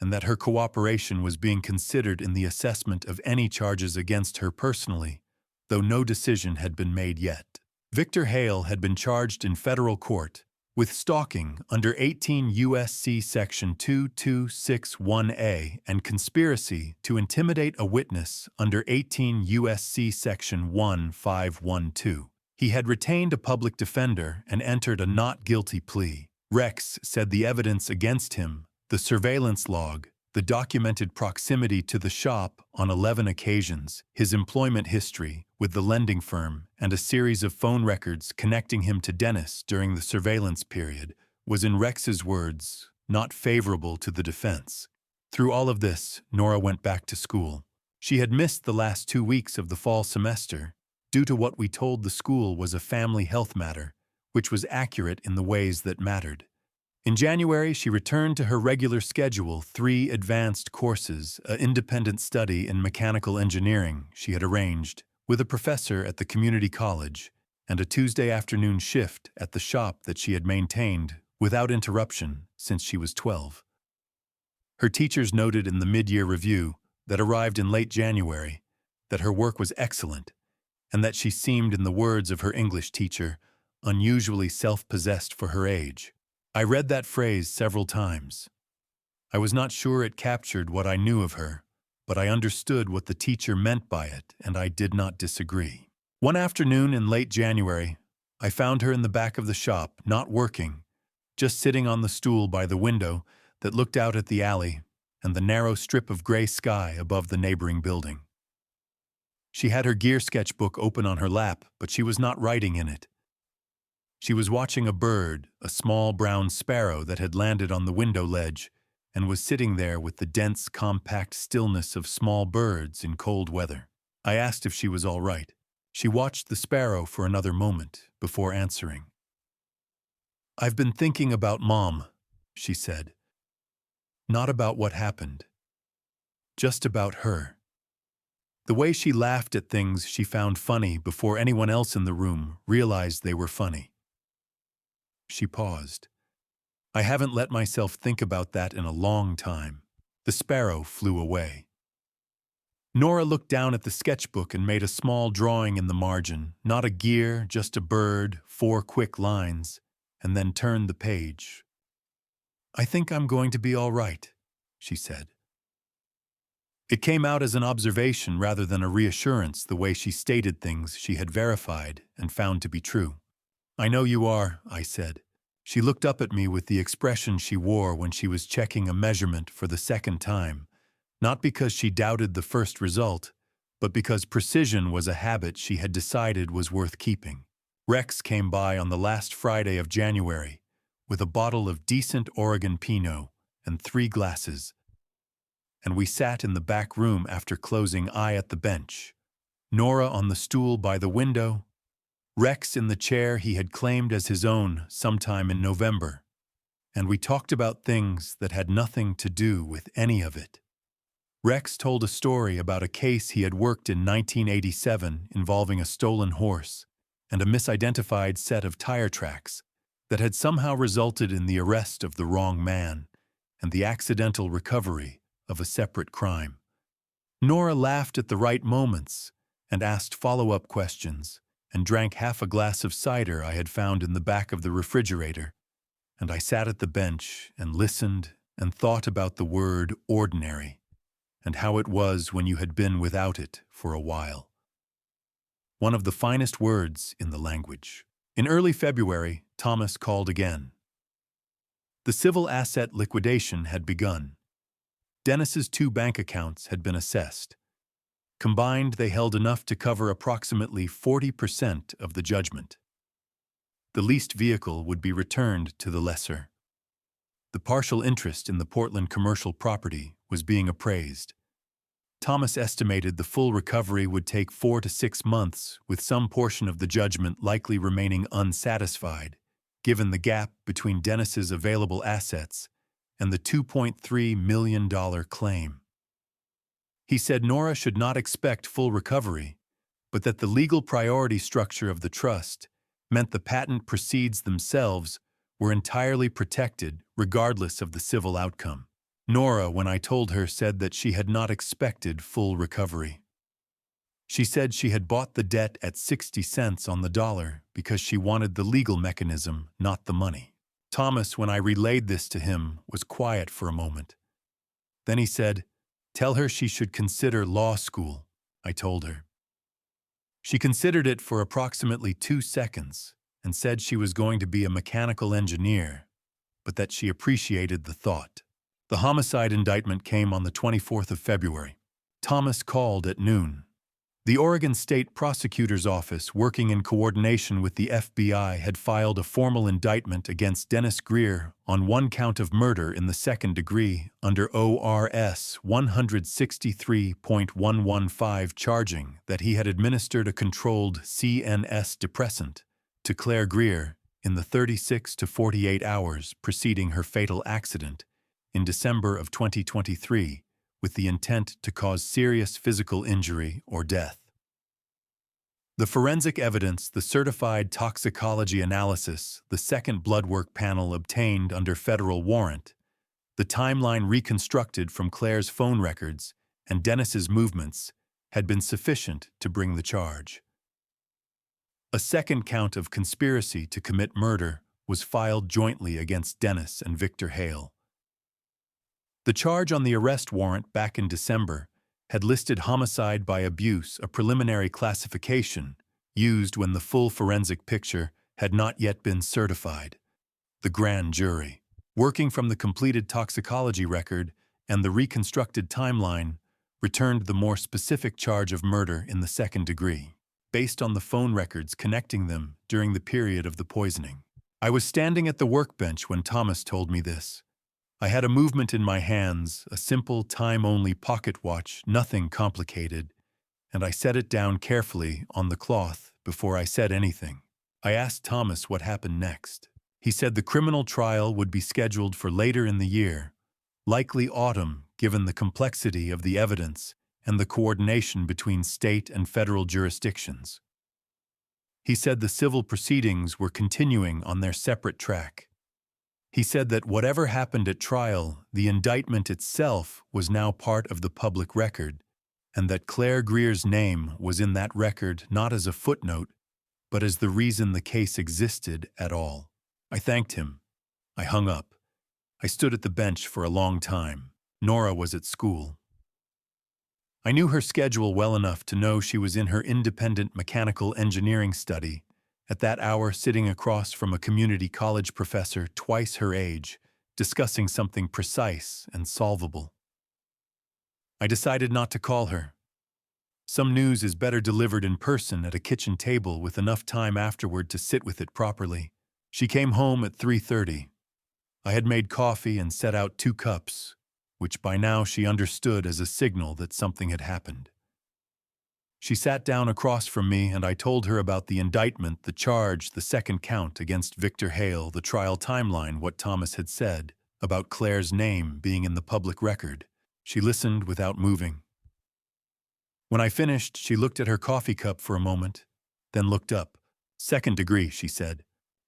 and that her cooperation was being considered in the assessment of any charges against her personally, though no decision had been made yet. Victor Hale had been charged in federal court with stalking under 18 U.S.C. Section 2261A and conspiracy to intimidate a witness under 18 U.S.C. Section 1512. He had retained a public defender and entered a not guilty plea. Rex said the evidence against him, the surveillance log, the documented proximity to the shop on 11 occasions, his employment history with the lending firm, and a series of phone records connecting him to Dennis during the surveillance period, was, in Rex's words, not favorable to the defense. Through all of this, Nora went back to school. She had missed the last 2 weeks of the fall semester due to what we told the school was a family health matter, which was accurate in the ways that mattered. In January, she returned to her regular schedule: 3 advanced courses, an independent study in mechanical engineering she had arranged with a professor at the community college, and a Tuesday afternoon shift at the shop that she had maintained without interruption since she was 12. Her teachers noted in the mid-year review that arrived in late January that her work was excellent, and that she seemed, in the words of her English teacher, unusually self-possessed for her age. I read that phrase several times. I was not sure it captured what I knew of her, but I understood what the teacher meant by it, and I did not disagree. One afternoon in late January, I found her in the back of the shop, not working, just sitting on the stool by the window that looked out at the alley and the narrow strip of gray sky above the neighboring building. She had her gear sketchbook open on her lap, but she was not writing in it. She was watching a bird, a small brown sparrow that had landed on the window ledge and was sitting there with the dense, compact stillness of small birds in cold weather. I asked if she was all right. She watched the sparrow for another moment before answering. "I've been thinking about Mom," she said. "Not about what happened. Just about her." The way she laughed at things she found funny before anyone else in the room realized they were funny. She paused. "I haven't let myself think about that in a long time." The sparrow flew away. Nora looked down at the sketchbook and made a small drawing in the margin, not a gear, just a bird, 4 quick lines, and then turned the page. "I think I'm going to be all right," she said. It came out as an observation rather than a reassurance, the way she stated things she had verified and found to be true. "I know you are," I said. She looked up at me with the expression she wore when she was checking a measurement for the second time, not because she doubted the first result, but because precision was a habit she had decided was worth keeping. Rex came by on the last Friday of January with a bottle of decent Oregon Pinot and 3 glasses, and we sat in the back room after closing, I at the bench, Nora on the stool by the window, Rex in the chair he had claimed as his own sometime in November, and we talked about things that had nothing to do with any of it. Rex told a story about a case he had worked in 1987 involving a stolen horse and a misidentified set of tire tracks that had somehow resulted in the arrest of the wrong man and the accidental recovery of a separate crime. Nora laughed at the right moments and asked follow-up questions and drank half a glass of cider I had found in the back of the refrigerator, and I sat at the bench and listened and thought about the word ordinary and how it was when you had been without it for a while. One of the finest words in the language. In early February, Thomas called again. The civil asset liquidation had begun. Dennis's 2 bank accounts had been assessed. Combined, they held enough to cover approximately 40% of the judgment. The leased vehicle would be returned to the lessor. The partial interest in the Portland commercial property was being appraised. Thomas estimated the full recovery would take 4 to 6 months, with some portion of the judgment likely remaining unsatisfied, given the gap between Dennis's available assets and the $2.3 million claim. He said Nora should not expect full recovery, but that the legal priority structure of the trust meant the patent proceeds themselves were entirely protected regardless of the civil outcome. Nora, when I told her, said that she had not expected full recovery. She said she had bought the debt at 60 cents on the dollar because she wanted the legal mechanism, not the money. Thomas, when I relayed this to him, was quiet for a moment. Then he said, "Tell her she should consider law school," I told her. She considered it for approximately 2 seconds and said she was going to be a mechanical engineer, but that she appreciated the thought. The homicide indictment came on the 24th of February. Thomas called at noon. The Oregon State Prosecutor's Office, working in coordination with the FBI, had filed a formal indictment against Dennis Greer on 1 count of murder in the 2nd degree under ORS 163.115, charging that he had administered a controlled CNS depressant to Claire Greer in the 36 to 48 hours preceding her fatal accident in December of 2023, with the intent to cause serious physical injury or death. The forensic evidence, the certified toxicology analysis, the second blood work panel obtained under federal warrant, the timeline reconstructed from Claire's phone records, and Dennis's movements had been sufficient to bring the charge. A second count of conspiracy to commit murder was filed jointly against Dennis and Victor Hale. The charge on the arrest warrant back in December had listed homicide by abuse, a preliminary classification used when the full forensic picture had not yet been certified. The grand jury, working from the completed toxicology record and the reconstructed timeline, returned the more specific charge of murder in the second degree, based on the phone records connecting them during the period of the poisoning. I was standing at the workbench when Thomas told me this. I had a movement in my hands, a simple time-only pocket watch, nothing complicated, and I set it down carefully on the cloth before I said anything. I asked Thomas what happened next. He said the criminal trial would be scheduled for later in the year, likely autumn, given the complexity of the evidence and the coordination between state and federal jurisdictions. He said the civil proceedings were continuing on their separate track. He said that whatever happened at trial, the indictment itself was now part of the public record, and that Claire Greer's name was in that record not as a footnote, but as the reason the case existed at all. I thanked him. I hung up. I stood at the bench for a long time. Nora was at school. I knew her schedule well enough to know she was in her independent mechanical engineering study, at that hour sitting across from a community college professor twice her age, discussing something precise and solvable. I decided not to call her. Some news is better delivered in person at a kitchen table with enough time afterward to sit with it properly. She came home at 3:30. I had made coffee and set out 2 cups, which by now she understood as a signal that something had happened. She sat down across from me and I told her about the indictment, the charge, the second count against Victor Hale, the trial timeline, what Thomas had said about Claire's name being in the public record. She listened without moving. When I finished, she looked at her coffee cup for a moment, then looked up. "Second degree," she said.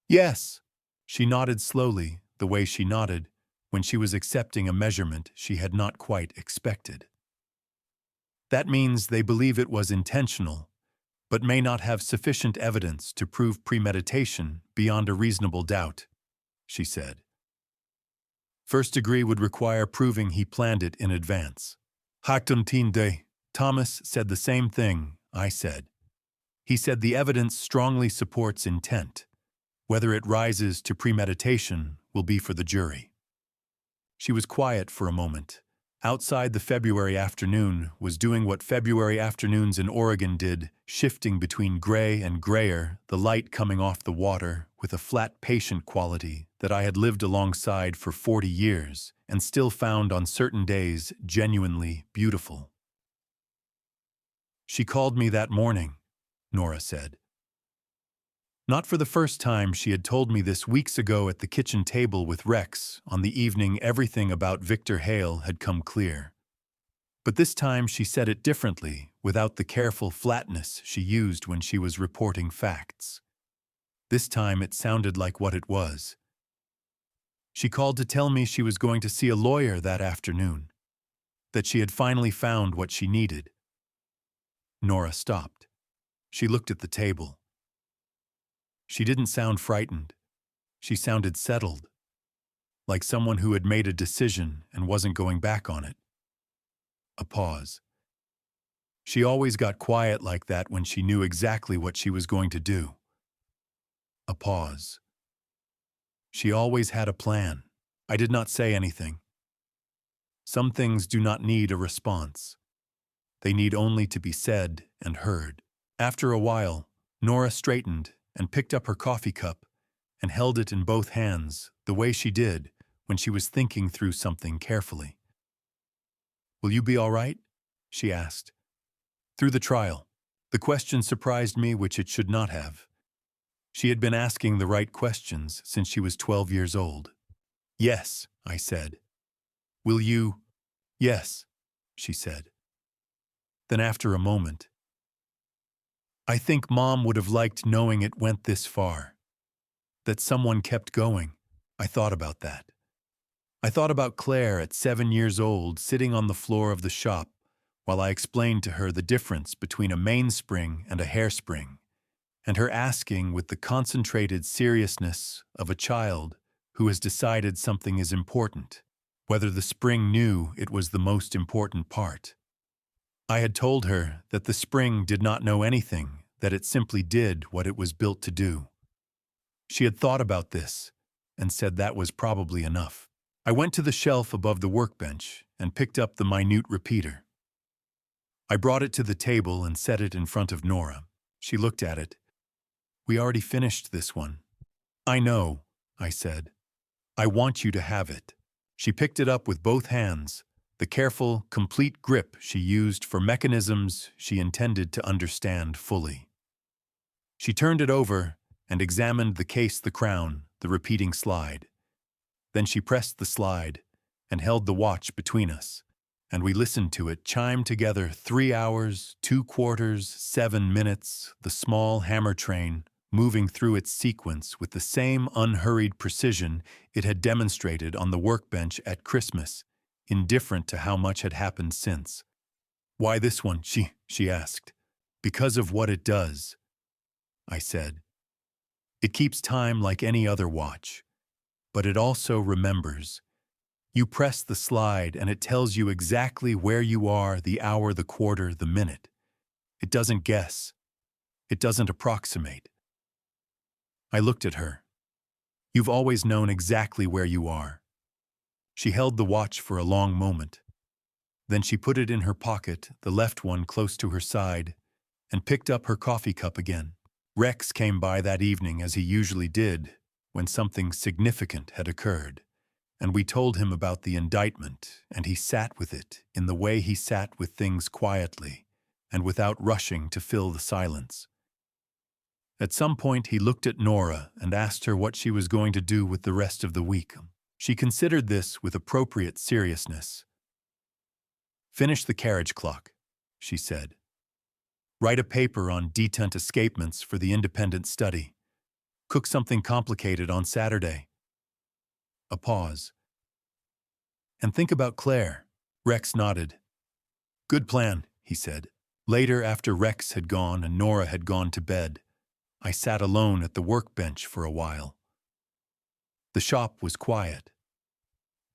"Yes." She nodded slowly, the way she nodded when she was accepting a measurement she had not quite expected. "That means they believe it was intentional, but may not have sufficient evidence to prove premeditation beyond a reasonable doubt," she said. "First degree would require proving he planned it in advance." "Haktuntinde." Thomas said the same thing I said. He said the evidence strongly supports intent. Whether it rises to premeditation will be for the jury. She was quiet for a moment. Outside, the February afternoon was doing what February afternoons in Oregon did, shifting between gray and grayer, the light coming off the water with a flat, patient quality that I had lived alongside for 40 years and still found on certain days genuinely beautiful. "She called me that morning," Nora said. Not for the first time, she had told me this weeks ago at the kitchen table with Rex on the evening everything about Victor Hale had come clear. But this time she said it differently, without the careful flatness she used when she was reporting facts. This time it sounded like what it was. She called to tell me she was going to see a lawyer that afternoon, that she had finally found what she needed. Nora stopped. She looked at the table. She didn't sound frightened. She sounded settled, like someone who had made a decision and wasn't going back on it. A pause. She always got quiet like that when she knew exactly what she was going to do. A pause. She always had a plan. I did not say anything. Some things do not need a response. They need only to be said and heard. After a while, Nora straightened and picked up her coffee cup and held it in both hands, the way she did when she was thinking through something carefully. "Will you be all right?" she asked. Through the trial, the question surprised me, which it should not have. She had been asking the right questions since she was 12 years old. "Yes," I said. "Will you?" "Yes," she said. Then after a moment, "I think Mom would have liked knowing it went this far. That someone kept going." I thought about that. I thought about Claire at 7 years old sitting on the floor of the shop while I explained to her the difference between a mainspring and a hairspring, and her asking with the concentrated seriousness of a child who has decided something is important, whether the spring knew it was the most important part. I had told her that the spring did not know anything, that it simply did what it was built to do. She had thought about this and said that was probably enough. I went to the shelf above the workbench and picked up the minute repeater. I brought it to the table and set it in front of Nora. She looked at it. "We already finished this one." "I know," I said. "I want you to have it." She picked it up with both hands, the careful, complete grip she used for mechanisms she intended to understand fully. She turned it over and examined the case, the crown, the repeating slide. Then she pressed the slide and held the watch between us, and we listened to it chime together 3 hours, 2 quarters, 7 minutes, the small hammer train moving through its sequence with the same unhurried precision it had demonstrated on the workbench at Christmas, indifferent to how much had happened since. "Why this one?" she asked. "Because of what it does," I said. "It keeps time like any other watch, but it also remembers. You press the slide and it tells you exactly where you are, the hour, the quarter, the minute. It doesn't guess. It doesn't approximate." I looked at her. "You've always known exactly where you are." She held the watch for a long moment. Then she put it in her pocket, the left one close to her side, and picked up her coffee cup again. Rex came by that evening as he usually did when something significant had occurred, and we told him about the indictment, and he sat with it in the way he sat with things, quietly and without rushing to fill the silence. At some point he looked at Nora and asked her what she was going to do with the rest of the week. She considered this with appropriate seriousness. "Finish the carriage clock," she said. "Write a paper on detent escapements for the independent study. Cook something complicated on Saturday." A pause. "And think about Claire." Rex nodded. "Good plan," he said. Later, after Rex had gone and Nora had gone to bed, I sat alone at the workbench for a while. The shop was quiet.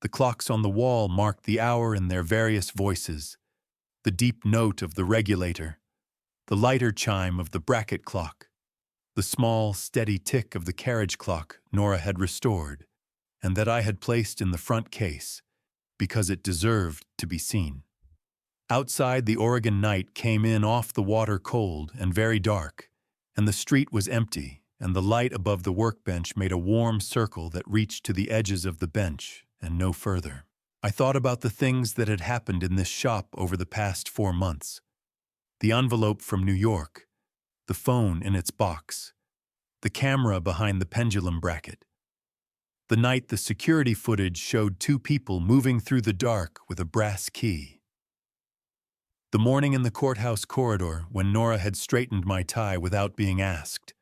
The clocks on the wall marked the hour in their various voices, the deep note of the regulator, the lighter chime of the bracket clock, the small, steady tick of the carriage clock Nora had restored, and that I had placed in the front case, because it deserved to be seen. Outside, the Oregon night came in off the water cold and very dark, and the street was empty, and the light above the workbench made a warm circle that reached to the edges of the bench and no further. I thought about the things that had happened in this shop over the past 4 months. The envelope from New York, the phone in its box, the camera behind the pendulum bracket. The night the security footage showed 2 people moving through the dark with a brass key. The morning in the courthouse corridor when Nora had straightened my tie without being asked.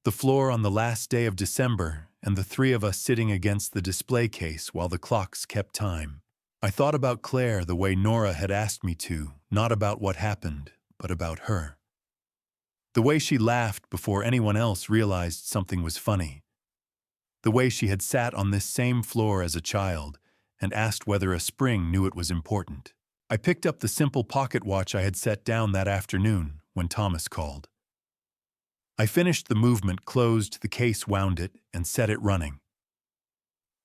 The floor on the last day of December and the 3 of us sitting against the display case while the clocks kept time. I thought about Claire the way Nora had asked me to, not about what happened, but about her. The way she laughed before anyone else realized something was funny. The way she had sat on this same floor as a child and asked whether a spring knew it was important. I picked up the simple pocket watch I had set down that afternoon when Thomas called. I finished the movement, closed the case, wound it, and set it running.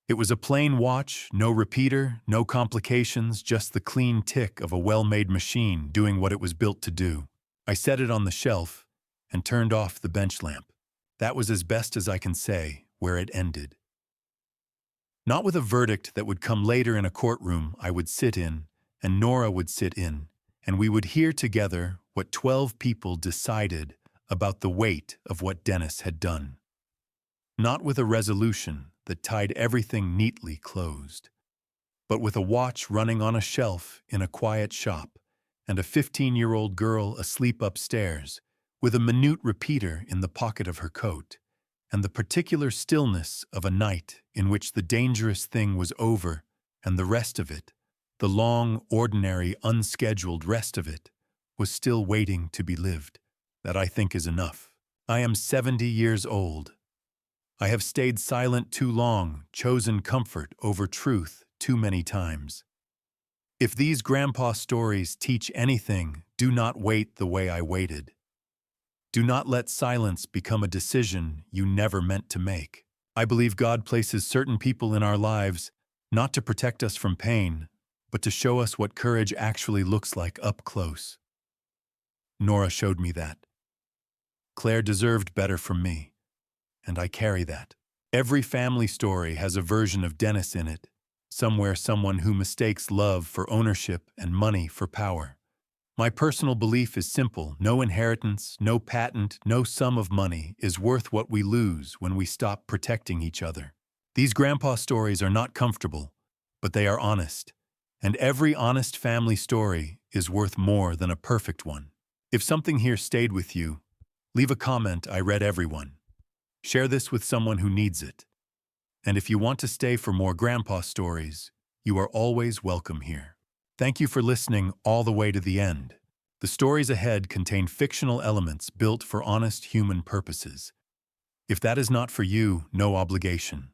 It was a plain watch, no repeater, no complications, just the clean tick of a well-made machine doing what it was built to do. I set it on the shelf and turned off the bench lamp. That was as best as I can say where it ended. Not with a verdict that would come later in a courtroom I would sit in, and Nora would sit in, and we would hear together what 12 people decided about the weight of what Dennis had done. Not with a resolution that tied everything neatly closed, but with a watch running on a shelf in a quiet shop, and a 15-year-old girl asleep upstairs, with a minute repeater in the pocket of her coat, and the particular stillness of a night in which the dangerous thing was over, and the rest of it, the long, ordinary, unscheduled rest of it, was still waiting to be lived. That, I think, is enough. I am 70 years old. I have stayed silent too long, chosen comfort over truth too many times. If these grandpa stories teach anything, do not wait the way I waited. Do not let silence become a decision you never meant to make. I believe God places certain people in our lives not to protect us from pain, but to show us what courage actually looks like up close. Nora showed me that. Claire deserved better from me, and I carry that. Every family story has a version of Dennis in it, somewhere someone who mistakes love for ownership and money for power. My personal belief is simple: no inheritance, no patent, no sum of money is worth what we lose when we stop protecting each other. These grandpa stories are not comfortable, but they are honest, and every honest family story is worth more than a perfect one. If something here stayed with you, leave a comment. I read everyone. Share this with someone who needs it. And if you want to stay for more grandpa stories, you are always welcome here. Thank you for listening all the way to the end. The stories ahead contain fictional elements built for honest human purposes. If that is not for you, no obligation.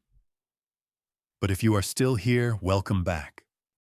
But if you are still here, welcome back.